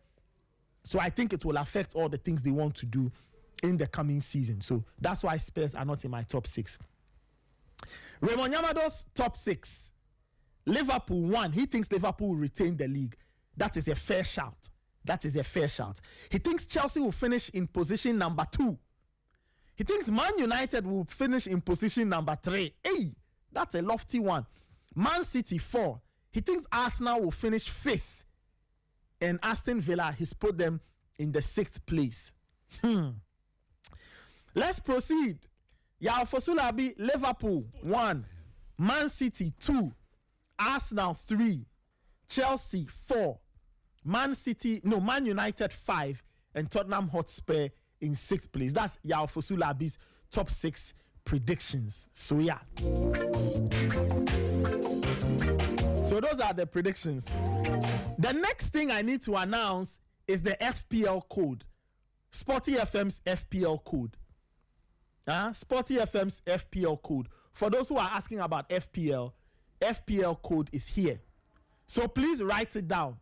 So I think it will affect all the things they want to do in the coming season. So that's why Spurs are not in my top 6. Raymond Yamado's top 6. Liverpool 1. He thinks Liverpool will retain the league. That is a fair shout. He thinks Chelsea will finish in position number 2. He thinks Man United will finish in position number 3. Hey, that's a lofty one. Man City 4. He thinks Arsenal will finish 5th. And Aston Villa, he's put them in the 6th place. Let's proceed. Yao Fosulabi, Liverpool 1, Man City 2, Arsenal 3, Chelsea 4, Man United 5, and Tottenham Hotspur in 6th place. That's Yao Fosulabi's top 6 predictions. So yeah. So those are the predictions. The next thing I need to announce is the FPL code. Sporty FM's FPL code. Sporty FM's FPL code. For those who are asking about FPL code is here. So please write it down.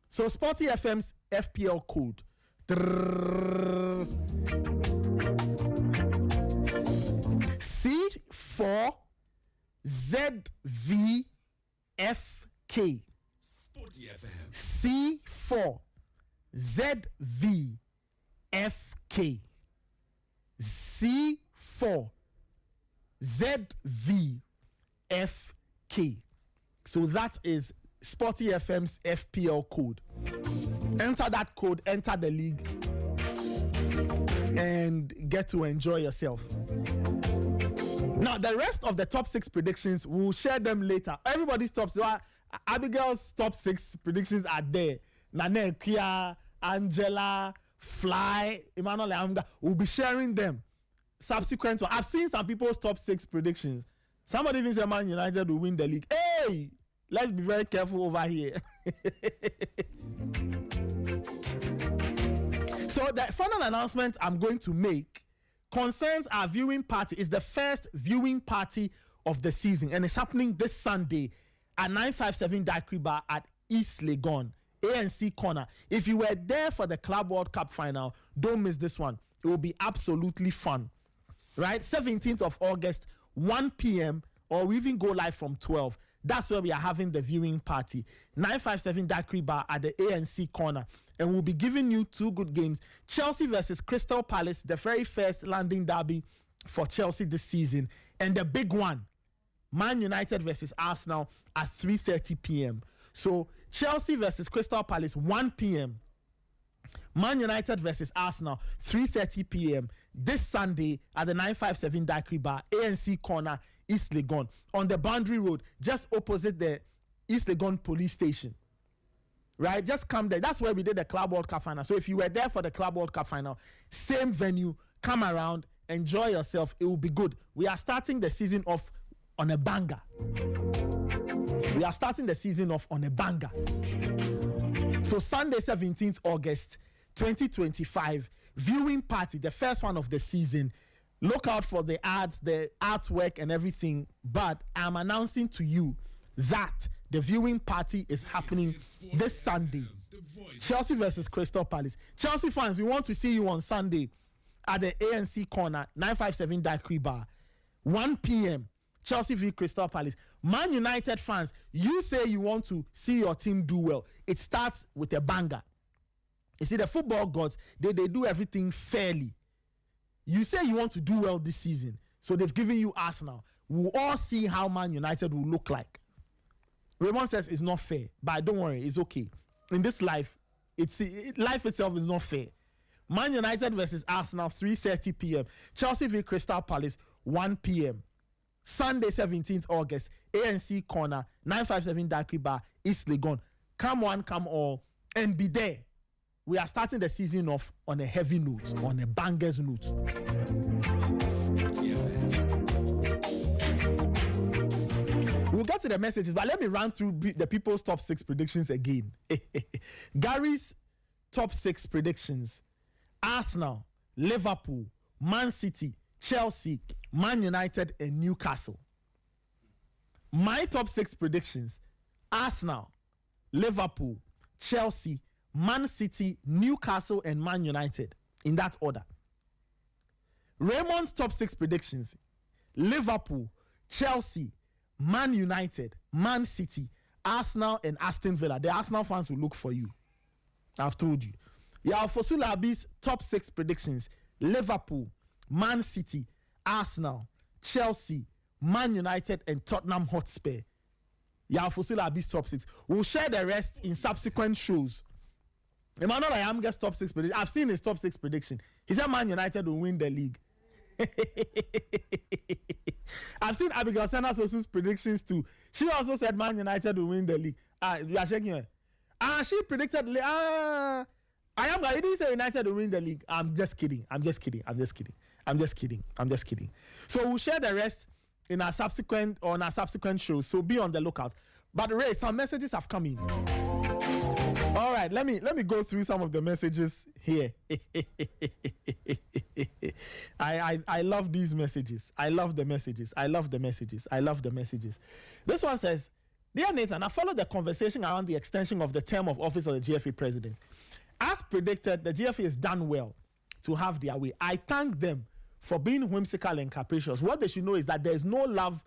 So Sporty FM's FPL code. C4ZVFK. Sporty FM. C4ZVFK. C4ZVFK. So that is Sporty FM's FPL code. Enter that code, enter the league, and get to enjoy yourself. Now, the rest of the top 6 predictions, we'll share them later. Everybody's top 6. Abigail's top 6 predictions are there. Nane Kia, Angela, Fly, Emmanuel Amga, will be sharing them. Subsequent one. I've seen some people's top 6 predictions. Somebody even said Man United will win the league. Hey, let's be very careful over here. So the final announcement I'm going to make concerns our viewing party. It's the first viewing party of the season, and it's happening this Sunday at 957 Daiquiri Bar at East Legon, ANC Corner. If you were there for the Club World Cup final, don't miss this one. It will be absolutely fun. Right? 17th of August, 1 p.m., or we even go live from 12. That's where we are having the viewing party. 957 Daiquiri Bar at the ANC Corner. And we'll be giving you 2 good games. Chelsea versus Crystal Palace, the very first London derby for Chelsea this season. And the big one, Man United versus Arsenal at 3:30 p.m. So Chelsea versus Crystal Palace, 1 p.m. Man United versus Arsenal, 3:30 p.m. this Sunday at the 957 Daiquiri Bar, ANC Corner, East Legon, on the Boundary Road, just opposite the East Legon police station. Right? Just come there. That's where we did the Club World Cup final. So if you were there for the Club World Cup final, same venue, come around, enjoy yourself. It will be good. We are starting the season off on a banger. We are starting the season off on a banger. So Sunday, 17th August, 2025, viewing party, the first one of the season. Look out for the ads, the artwork and everything. But I'm announcing to you that the viewing party is happening this Sunday. Chelsea versus Crystal Palace. Chelsea fans, we want to see you on Sunday at the ANC Corner, 957 Daiquiri Bar, 1 p.m. Chelsea v Crystal Palace. Man United fans, you say you want to see your team do well. It starts with a banger. You see, the football gods, they do everything fairly. You say you want to do well this season, so they've given you Arsenal. We'll all see how Man United will look like. Raymond says it's not fair, but don't worry, it's okay. In this life, life itself is not fair. Man United versus Arsenal, 3:30 p.m. Chelsea v Crystal Palace, 1 p.m. Sunday, 17th August, ANC Corner, 957 Daiquiri Bar, East Legon. Come one, come all, and be there. We are starting the season off on a heavy note, on a banger's note. We'll get to the messages, but let me run through the people's top 6 predictions again. Gary's top 6 predictions: Arsenal, Liverpool, Man City, Chelsea, Man United, and Newcastle. My top 6 predictions: Arsenal, Liverpool, Chelsea, Man City, Newcastle, and Man United, in that order. Raymond's top 6 predictions: Liverpool, Chelsea, Man United, Man City, Arsenal, and Aston Villa. The Arsenal fans will look for you. I've told you. Fosulabi's top 6 predictions: Liverpool, Man City, Arsenal, Chelsea, Man United, and Tottenham Hotspur. Fosulabi's top 6. We'll share the rest in subsequent shows. Emmanuel Ayamga's top 6 prediction. I've seen his top 6 prediction. He said Man United will win the league. I've seen Abigail Sanders' predictions too. She also said Man United will win the league. You are shaking her. She predicted. I am. I didn't say United will win the league. I'm just kidding. So we'll share the rest in our subsequent shows. So be on the lookout. But Ray, some messages have come in. All right, let me go through some of the messages here. I love these messages. I love the messages. This one says, "Dear Nathan, I followed the conversation around the extension of the term of office of the GFA president. As predicted, the GFA has done well to have their way. I thank them for being whimsical and capricious. What they should know is that there is no love.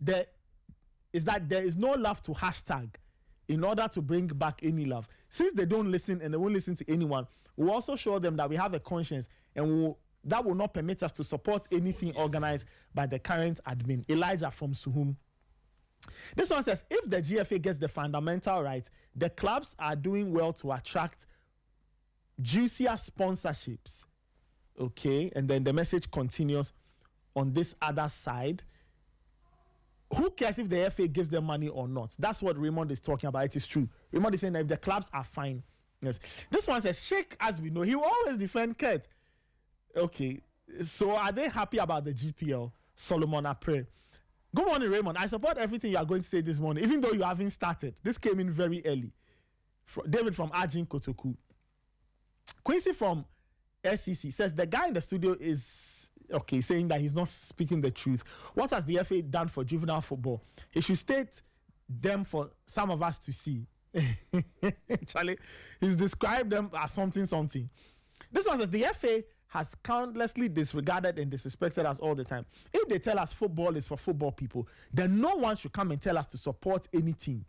There is no love to hashtag in order to bring back any love. Since they don't listen and they won't listen to anyone, we'll also show them that we have a conscience and that will not permit us to support anything organized by the current admin." Elijah from Suhum. This one says, "If the GFA gets the fundamental right, the clubs are doing well to attract juicier sponsorships." Okay, and then the message continues on this other side. who cares if the FA gives them money or not? That's what Raymond is talking about. It is true. Raymond is saying that if the clubs are fine. Yes. This one says, Sheikh, as we know, he will always defend Kurt. Okay. So are they happy about the GPL? Solomon Apre. Good morning, Raymond. I support everything you are going to say this morning, even though you haven't started. This came in very early. David from Ajin Kotoku. Quincy from SCC says the guy in the studio is saying that he's not speaking the truth. What has the FA done for juvenile football? He should state them for some of us to see. Charlie, he's described them as something. This one says the FA has countlessly disregarded and disrespected us all the time. If they tell us football is for football people, then no one should come and tell us to support any team.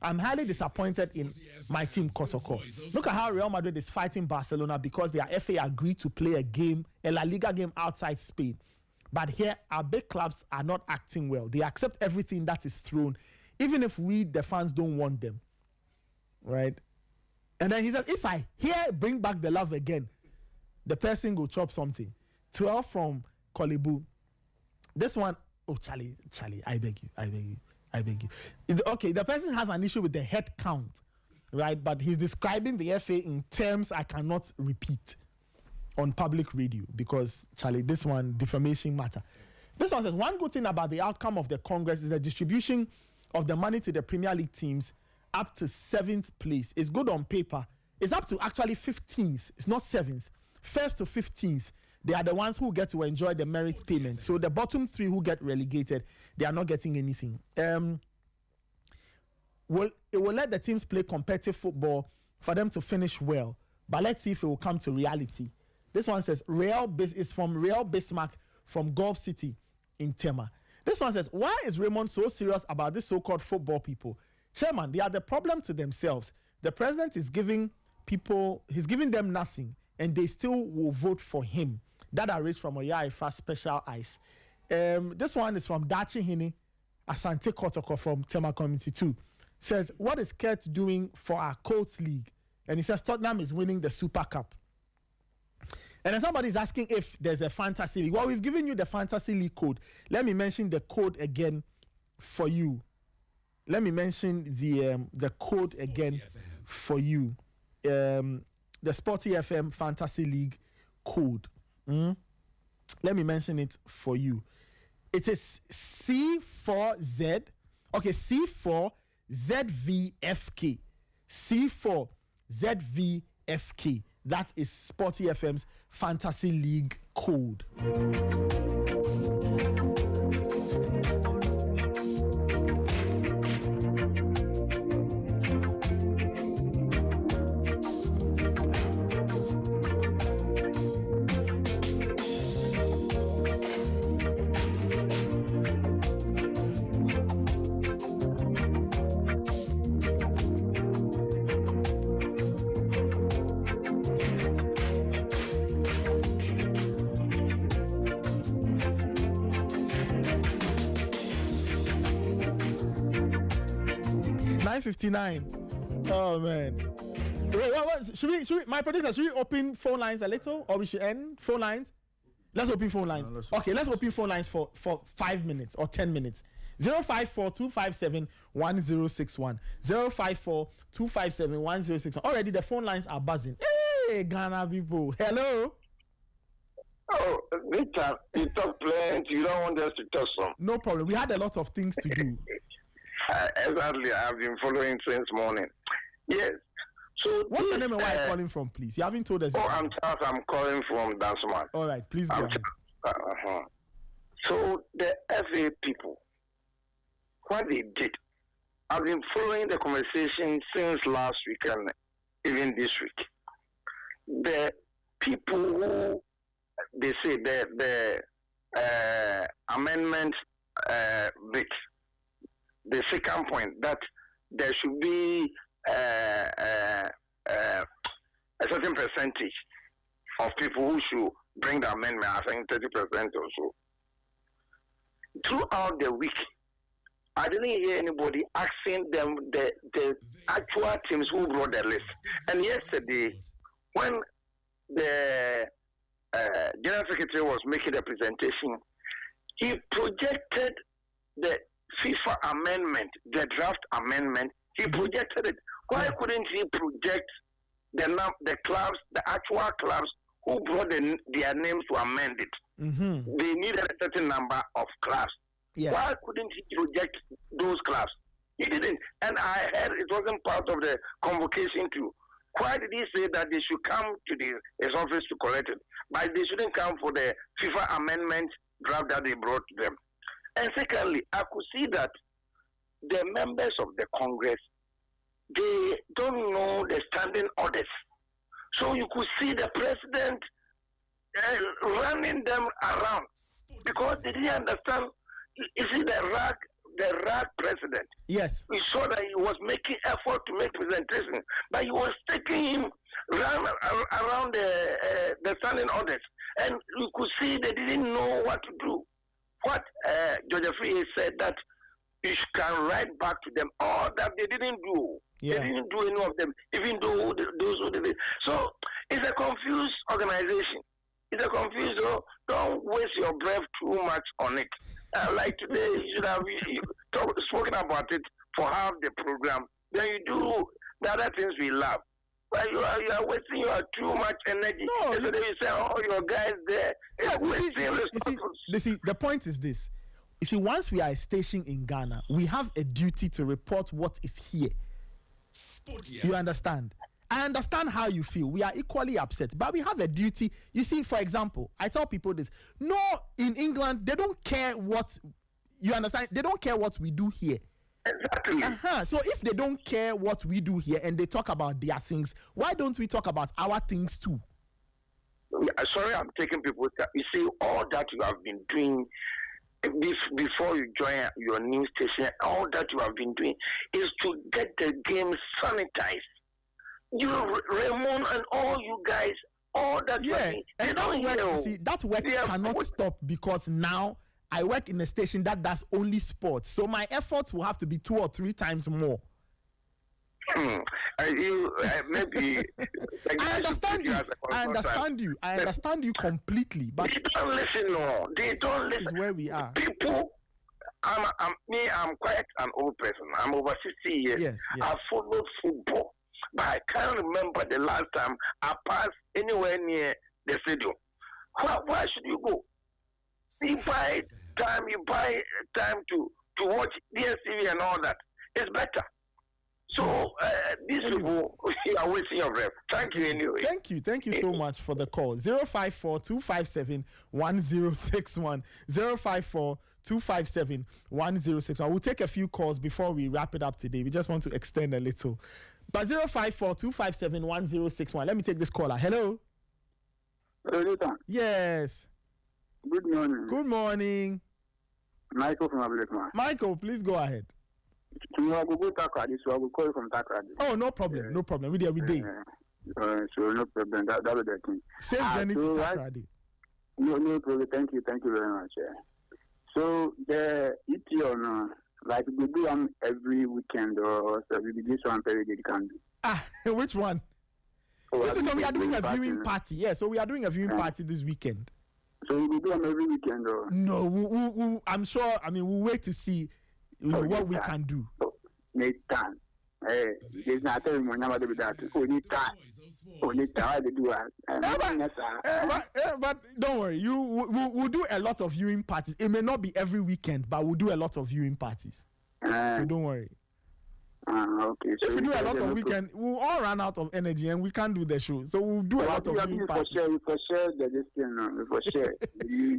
I'm highly disappointed in my team, Kotoko. Look at how Real Madrid is fighting Barcelona because their FA agreed to play a La Liga game outside Spain. But here, our big clubs are not acting well. They accept everything that is thrown, even if we, the fans, don't want them. Right? And then he says, if I hear bring back the love again, the person will chop something. 12 from Kolibu. This one, Charlie, I beg you. Okay, the person has an issue with the head count, right? But he's describing the FA in terms I cannot repeat on public radio because, Charlie, this one, defamation matter. This one says, one good thing about the outcome of the Congress is the distribution of the money to the Premier League teams up to 7th place. It's good on paper. It's up to actually 15th. It's not 7th. 1st to 15th. They are the ones who get to enjoy the merit payment. So the bottom 3 who get relegated, they are not getting anything. It will let the teams play competitive football for them to finish well. But let's see if it will come to reality. This one says, is from Real Bismarck from Gulf City in Tema. This one says, why is Raymond so serious about this so-called football people? Chairman, they are the problem to themselves. The president is giving them nothing, and they still will vote for him. That are raised from Oyaifa Special Ice. This one is from Dachi Hini, Asante Kotoko from Tema Community 2. Says, what is Kurt doing for our Colts League? And he says, Tottenham is winning the Super Cup. And then somebody is asking if there's a fantasy league. Well, we've given you the fantasy league code. Let me mention the code again for you. Let me mention the code again for you. The Sporty FM Fantasy League code. Let me mention it for you. It is C4Z. Okay, C4ZVFK. C4ZVFK. That is Sporty FM's Fantasy League code. 9:59. Oh man. Wait, should we my producer, should we open phone lines a little or we should end phone lines? Let's open phone lines. Let's open phone lines for 5 minutes or 10 minutes. 054-257-1061. 054-257-1061. Already the phone lines are buzzing. Hey, Ghana people. Hello. Oh, Victor, you talk plenty. You don't want us to talk some. No problem. We had a lot of things to do. Exactly. I've been following since morning. Yes. So what's your name and where are you calling from, please? You haven't told us. Oh, I'm Charles. I'm calling from Dansoman. All right, please go ahead. So the FA people, what they did, I've been following the conversation since last week and even this week. The people who they say the amendment bit, the second point that there should be a certain percentage of people who should bring the amendment, I think 30% or so. Throughout the week, I didn't hear anybody asking them the actual teams who brought the list. And yesterday, when the General Secretary was making the presentation, he projected the FIFA amendment, the draft amendment, he projected it. Why couldn't he project the clubs, the actual clubs who brought their names to amend it? They needed a certain number of clubs. Yeah. Why couldn't he project those clubs? He didn't. And I heard it wasn't part of the convocation too. Why did he say that they should come to his office to collect it? But they shouldn't come for the FIFA amendment draft that they brought to them. And secondly, I could see that the members of the Congress, they don't know the standing orders. So you could see the president running them around because they didn't understand. You see the RAG president. Yes. We saw that he was making effort to make presentation, but he was taking him around the standing orders. And you could see they didn't know what to do. What Judge Afriyie said that you can write back to them all that they didn't do. Yeah. They didn't do any of them, even though those who did it. So it's a confused organization. It's a confused. Don't waste your breath too much on it. Like today, you should have spoken about it for half the program. Then you do the other things we love. But you are wasting your too much energy. No, you say, oh, your guys there. Yeah, you see, the point is this. You see, once we are a station in Ghana, we have a duty to report what is here. Sporty. You understand? I understand how you feel. We are equally upset, but we have a duty. You see, for example, I tell people this. No, in England, they don't care what, you understand? They don't care what we do here. Exactly. So if they don't care what we do here and they talk about their things, why don't we talk about our things too? Sorry, I'm taking people. You see, all that you have been doing before you join your new station, all that you have been doing is to get the game sanitized. You, Raymond, and all you guys, all that you are doing, and that work cannot stop because now I work in a station that does only sports. So my efforts will have to be 2 or 3 times more. Maybe I understand you. I understand you completely. But they don't listen. No, they don't listen. This is where we are. People, I'm quite an old person. I'm over 60 years. Yes. I followed football, but I can't remember the last time I passed anywhere near the stadium. Why should you go? You buy time to watch DSTV and all that. It's better. So these people are wasting your breath. Thank you anyway. Thank you so much for the call. 054-257-1061. 054-257-1061. We'll take a few calls before we wrap it up today. We just want to extend a little. But 054-257-1061. Let me take this caller. Hello. Hello. Yes. Good morning. Good morning. Michael from Ablekman. Michael, please go ahead. Tomorrow I will go Takrady, so I will call you from Takrady. Oh, no problem. No problem. We do every day. So no problem. That will be the thing. Safe journey to Takrady. No problem. Thank you very much. So the ETO, like we do them every weekend or so we do this one period they can do. Which one? This weekend we are doing a viewing party. Yeah, so we are doing a viewing party this weekend. So we do them every weekend or? No, we I'm sure. I mean, we'll wait to see what we can do. Nathan, there's not telling me about that. Only time they do but don't worry, we'll do a lot of viewing parties. It may not be every weekend, but we'll do a lot of viewing parties. So don't worry. Okay. If we do a lot of weekend, we'll all run out of energy and we can't do the show. So we'll do a lot of viewing parties. For sure.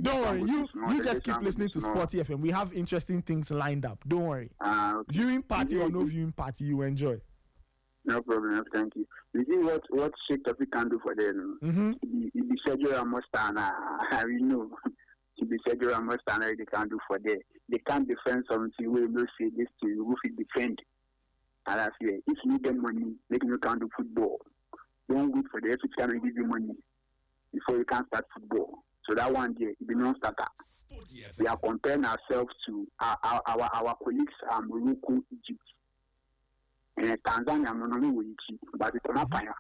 Don't worry, you just keep listening to Sporty FM. We have interesting things lined up. Don't worry. Okay. Viewing party or no viewing party, you enjoy. No problem. Thank you. You see what Sheikh Tafik can do for them? It be Sergio Ramos-Tana. We know. It be Sergio Ramos-Tana they can do for them. They can't defend something where you say this to you. If you defend. And I say, if you need them money, they can do football. Don't wait for the FH can give you money before you can start football. So that one day, it be non-starter. We are comparing ourselves to our colleagues Morocco, Egypt. And Tanzania, but it's not fine.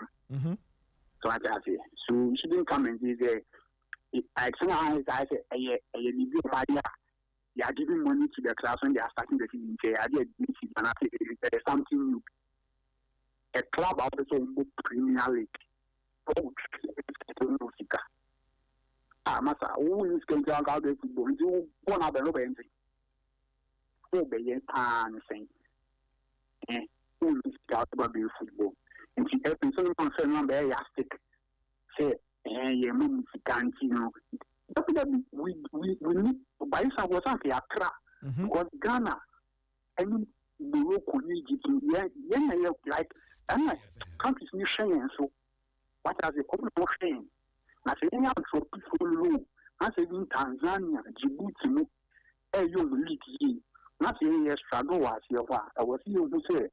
So I say, so you shouldn't come and say, I say, they are giving money to the clubs when they are starting the season. There's something new. A club out of the Premier League. Masa, who is going to go out there football? You won't have a rubber engine. Who be a pan saying, who is going to go football? And she has been so concerned on the elastic. Say, yeah, mum, can't you know? We need to buy some was something because Ghana, I mean, the local Egypt, like, countries new Cheyenne, so what are the open Cheyenne? I say, any other for peaceful law, I say in Tanzania, Djibouti, you lead, not saying yes, struggle was your war. I was here to say,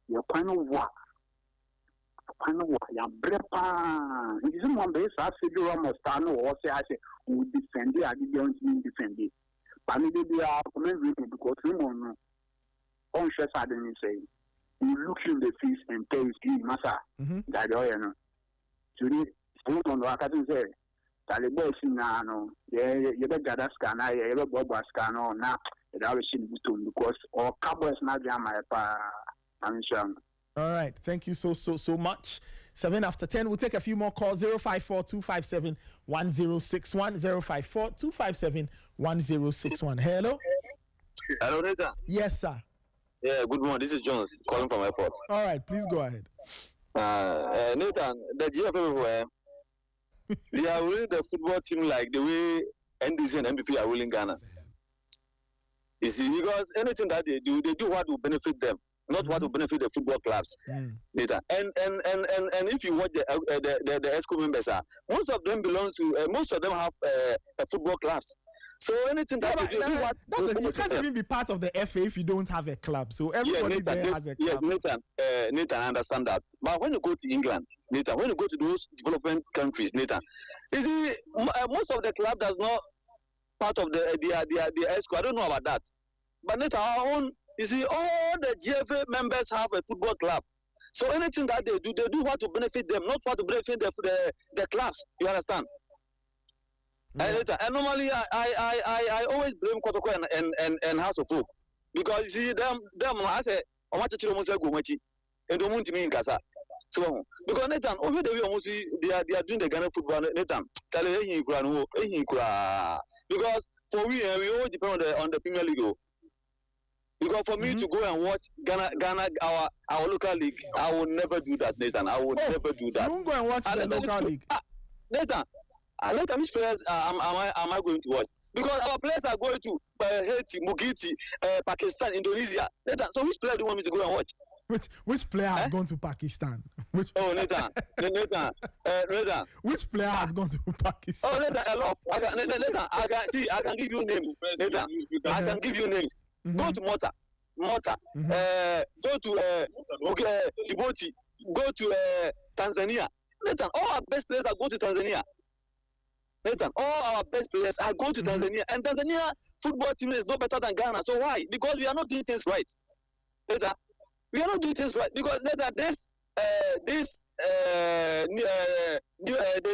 your final war. Ya brepa. It isn't one base. I said you almost know or say I say we defend it. I didn't defend it. But maybe they are commenting because we don't on share suddenly say you look in the face and tell you massa that you know. Today, someone on the can say that the boys in no, yeah, you better gather scan. You better go back scan or now. That was because or Cowboys not jam my pa. I'm sure. All right, thank you so much. 7 after 10, we'll take a few more calls. 054-257-1061, 054-257-1061. Hello? Hello, Nathan. Yes, sir. Yeah, good morning. This is Jones calling from airport. All right, please go ahead. Nathan, the GFA, they are ruling the football team like the way NDC and MPP are ruling Ghana. You see, because anything that they do what will benefit them. Not what will benefit the football clubs later. And if you watch the ESCO members, most of them belong to most of them have football clubs. So anything that you can't even be part of the FA if you don't have a club. So everybody there has a club. Yes, Nathan, I understand that. But when you go to England, Nathan, when you go to those developing countries, Nathan, you see most of the club does not part of the ESCO. I don't know about that. But Nathan, our own. You see, all the GFA members have a football club. So anything that they do what to benefit them, not what to benefit the clubs. You understand? And normally, I always blame Kotoko and House of Hope. Because you see, them I say, and don't mean in Gaza. So, because Nathan, over the way almost they are doing the Ghana football, Nathan, because for we all depend on the Premier League. Because for me to go and watch Ghana, our local league, I will never do that, Nathan. I will never do that. You won't go and watch the local league. Nathan, which players am I going to watch? Because our players are going to Haiti, Mugiti, Pakistan, Indonesia. Nathan, so which player do you want me to go and watch? Which player has gone to Pakistan? Nathan. Which player has gone to Pakistan? Oh, Nathan, a lot. Nathan, I can give you names. Nathan, I can give you names. Go to Malta. Go to Djibouti. Go to Tanzania. Nathan, all our best players are going to Tanzania. Nathan, all our best players are going to Tanzania. And Tanzania football team is no better than Ghana. So why? Because we are not doing things right. Nathan, we are not doing things right. Because Nathan, they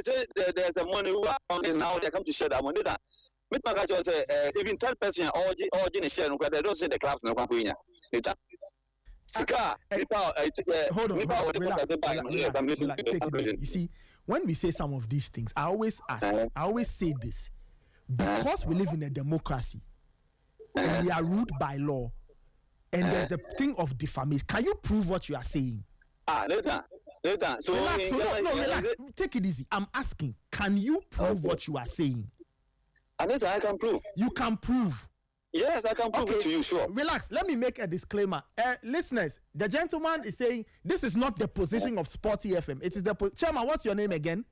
say there's a money who are and now they come to share that money. Nathan, even 10% or share, they don't say the clubs no Papuina. Hold on. Relax. You see, when we say some of these things, I always ask, I always say this, because we live in a democracy and we are ruled by law, and there's the thing of defamation. Can you prove what you are saying? Nathan. So relax. Take it easy. I'm asking, can you prove what you are saying? Anita, I can prove. You can prove. Yes, I can prove it to you, sure. Relax. Let me make a disclaimer. Listeners, the gentleman is saying this is not the position of Sporty FM. It is the Chairman, what's your name again?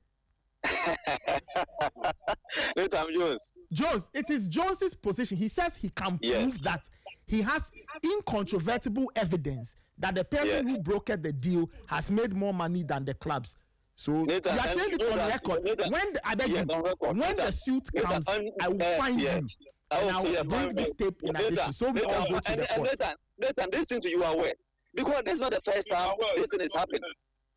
I'm Jones. Jones, it is Jones's position. He says he can prove that he has incontrovertible evidence that the person who brokered the deal has made more money than the clubs. So you are saying it on record. When the suit comes, I will find you. And I will bring this tape in addition. So we all go to the court. Nathan, this thing to you are aware. Because this is not the first time this thing is happening.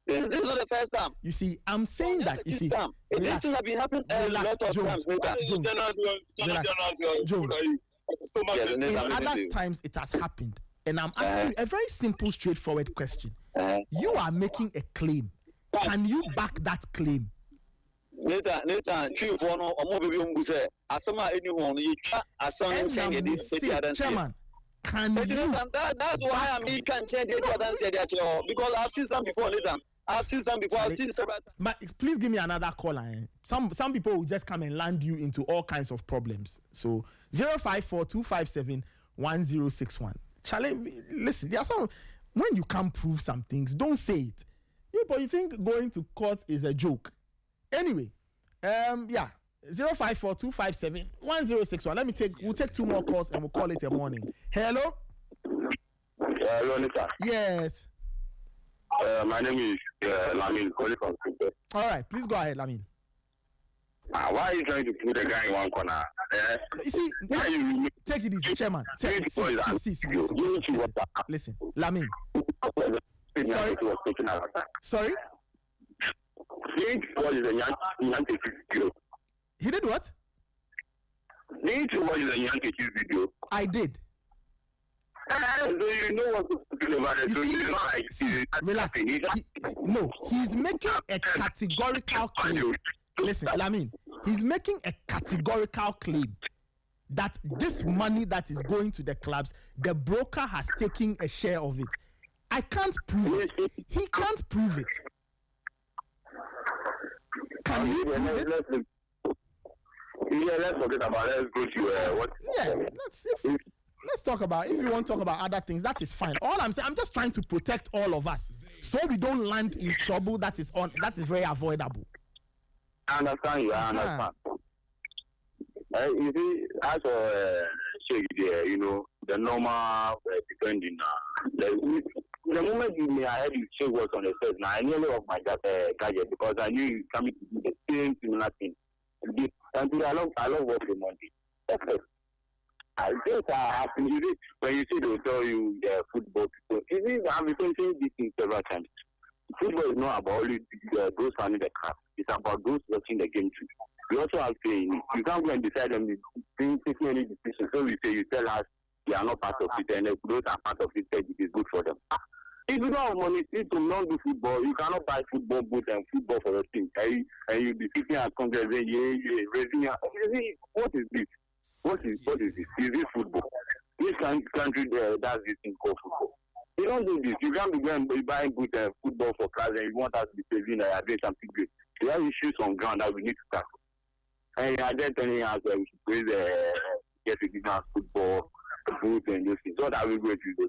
This is not the first time. You see, I'm saying that. You see, this thing has been happening a lot of times. In other times, it has happened. And I'm asking you a very simple, straightforward question. You are making a claim. Can you back that claim? Chairman, can you? That's why I mean can't change it because I've seen some before, Nathan. I've seen some before. I've seen several. But please give me another caller. Some people will just come and land you into all kinds of problems. So 054-257-1061. Charlie, listen. There are some when you can't prove some things, don't say it. You think going to court is a joke. Anyway, 054-257-1061. We'll take 2 more calls and we'll call it a morning. Hello. Hello, Nita. Yes. My name is Lamin, calling from Super. All right, please go ahead, Lamin. Why are you trying to put the guy in one corner? You see, take it easy, Chairman. Listen, Lamin. Sorry? He did what? I did. So you know what's about it. Relax. He's making a categorical claim. Listen, Lamin, he's making a categorical claim that this money that is going to the clubs, the broker has taken a share of it. I can't prove it. He can't prove it. Can you prove it? Let's forget about it. Let's go to what? Yeah, let's talk about. If you want to talk about other things, that is fine. All I'm saying, I'm just trying to protect all of us, so we don't land in trouble. That is very avoidable. I understand you. You see, as a you know, the normal depending. The moment I had you say what's on the set, now I nearly off my gadget because I knew you coming to do the same similar thing. And I love working Monday. Okay. I think I have to use it when you see they'll tell you the football people. I've been saying this thing several times. Football is not about only those running the crap. It's about those watching the game too. We also have saying you can't go and decide on taking any decision. So we say you tell us they are not part of it and those are part of it, it is good for them. If you don't have money to not do football, you cannot buy football boots and football for your team. And you'll be sitting at Congress and raising your. What is this? What is this? Is this football? This country does this thing called football. You don't do this. You can't be going buying boots and football for class and you want us to be saving and doing something great. We have issues on ground that we need to tackle. And I just telling us that we should raise get a football boots and those things. So that we go to those people.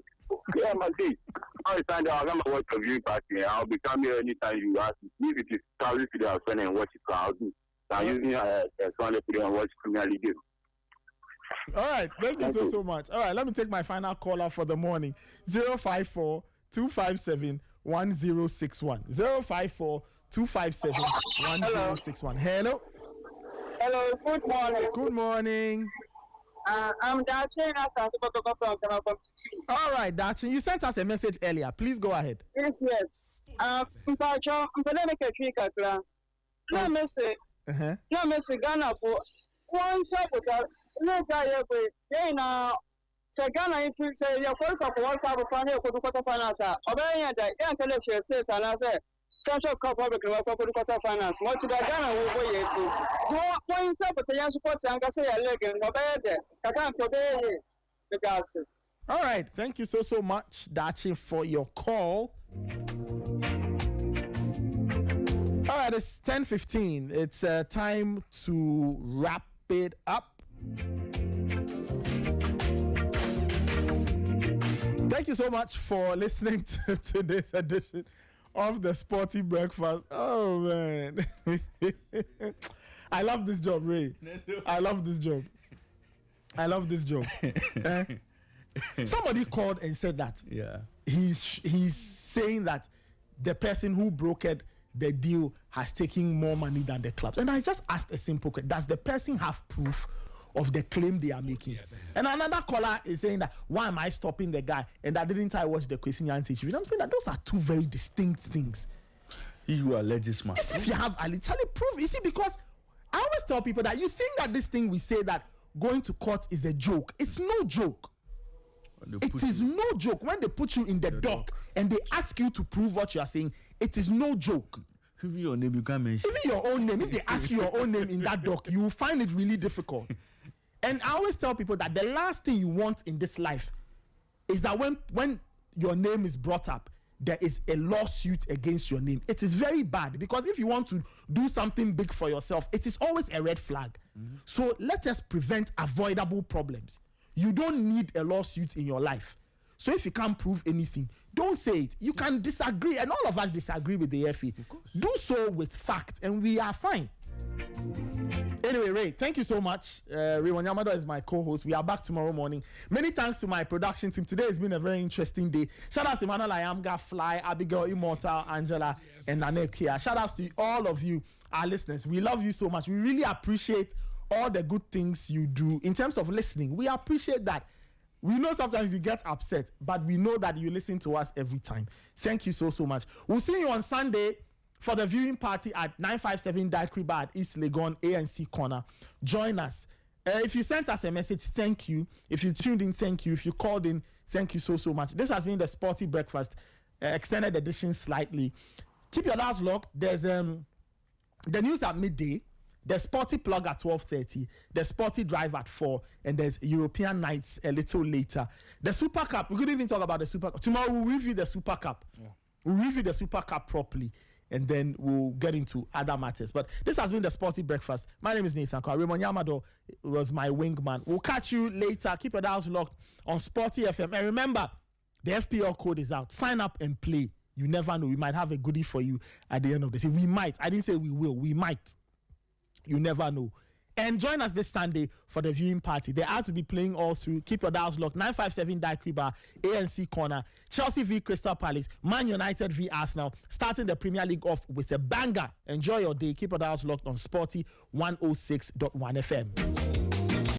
Yeah, man, see. I'll stand there. I'm going to watch a viewing party. I'll be coming here anytime you ask me. If it is traveling to the friend and watch it, I'll do. I'm using a Sunday to and watch Premier League. All right, thank you so much. All right, let me take my final caller for the morning. 054-257-1061. 054-257-1061. Hello. Hello, good morning. Good morning. I'm Dachin. All right, Dachin, you sent us a message earlier. Please go ahead. Yes. I'm going to make a trick. No message. No message. Ghana for one chapter. No guy every day now. So Ghana, if you say you're for one type of family, or quarter finance, obeying that, can't tell if she says, and I say, Central Public Quarter Finance. What should I Ghana will wait to? What points up with the young sports and I say a leg and obey it. I can't obey the gas. All right, thank you so much, Dachi, for your call. All right, it's 10:15. It's time to wrap it up. Thank you so much for listening to today's edition of the Sporty Breakfast. Oh man, I love this job, Ray. I love this job. Somebody called and said that. Yeah, he's saying that the person who brokered the deal has taken more money than the clubs. And I just asked a simple question: does the person have proof of the claim they are making? And another caller is saying that, why am I stopping the guy? And that didn't I watch the question and answer? I'm saying that those are two very distinct things. You are legis man. If you have Ali, Charlie, prove. You see, because I always tell people that you think that this thing we say that going to court is a joke. It's no joke. It is no joke. When they put you in the dock and they ask you to prove what you are saying, it is no joke. Even your name you can't mention. Even your own name, if they ask you your own name in that doc, you will find it really difficult. And I always tell people that the last thing you want in this life is that when your name is brought up, there is a lawsuit against your name. It is very bad, because if you want to do something big for yourself, it is always a red flag. So let us prevent avoidable problems. You don't need a lawsuit in your life. So if you can't prove anything, don't say it. You can disagree, and all of us disagree with the FA. Do so with fact, and we are fine. Anyway, Ray, thank you so much. Raymond Yamado is my co-host. We are back tomorrow morning. Many thanks to my production team. Today has been a very interesting day. Shout out to Emmanuel Ayamga, Fly, Abigail, Immortal, Angela, and Nane Kia. Shout out to all of you, our listeners. We love you so much. We really appreciate all the good things you do in terms of listening. We appreciate that. We know sometimes you get upset, but we know that you listen to us every time. Thank you so much. We'll see you on Sunday for the viewing party at 957 Daiquiri Bar at East Legon, ANC Corner. Join us. If you sent us a message, thank you. If you tuned in, thank you. If you called in, thank you so much. This has been the Sporty Breakfast, extended edition slightly. Keep your doors locked. There's the news at midday. There's Sporty Plug at 12:30. There's Sporty Drive at 4. And there's European Nights a little later. The Super Cup, we could even talk about the Super Cup. Tomorrow we'll review the Super Cup. Yeah. We'll review the Super Cup properly. And then we'll get into other matters. But this has been the Sporty Breakfast. My name is Nathan Kwa. Raymond Yamado was my wingman. We'll catch you later. Keep your dials locked on Sporty FM. And remember, the FPL code is out. Sign up and play. You never know. We might have a goodie for you at the end of the season. We might. I didn't say we will. We might. You never know. And join us this Sunday for the viewing party. They are to be playing all through. Keep your dials locked. 957 Daiquiri Bar, ANC Corner, Chelsea v Crystal Palace, Man United v Arsenal. Starting the Premier League off with a banger. Enjoy your day. Keep your dials locked on Sporty 106.1 FM.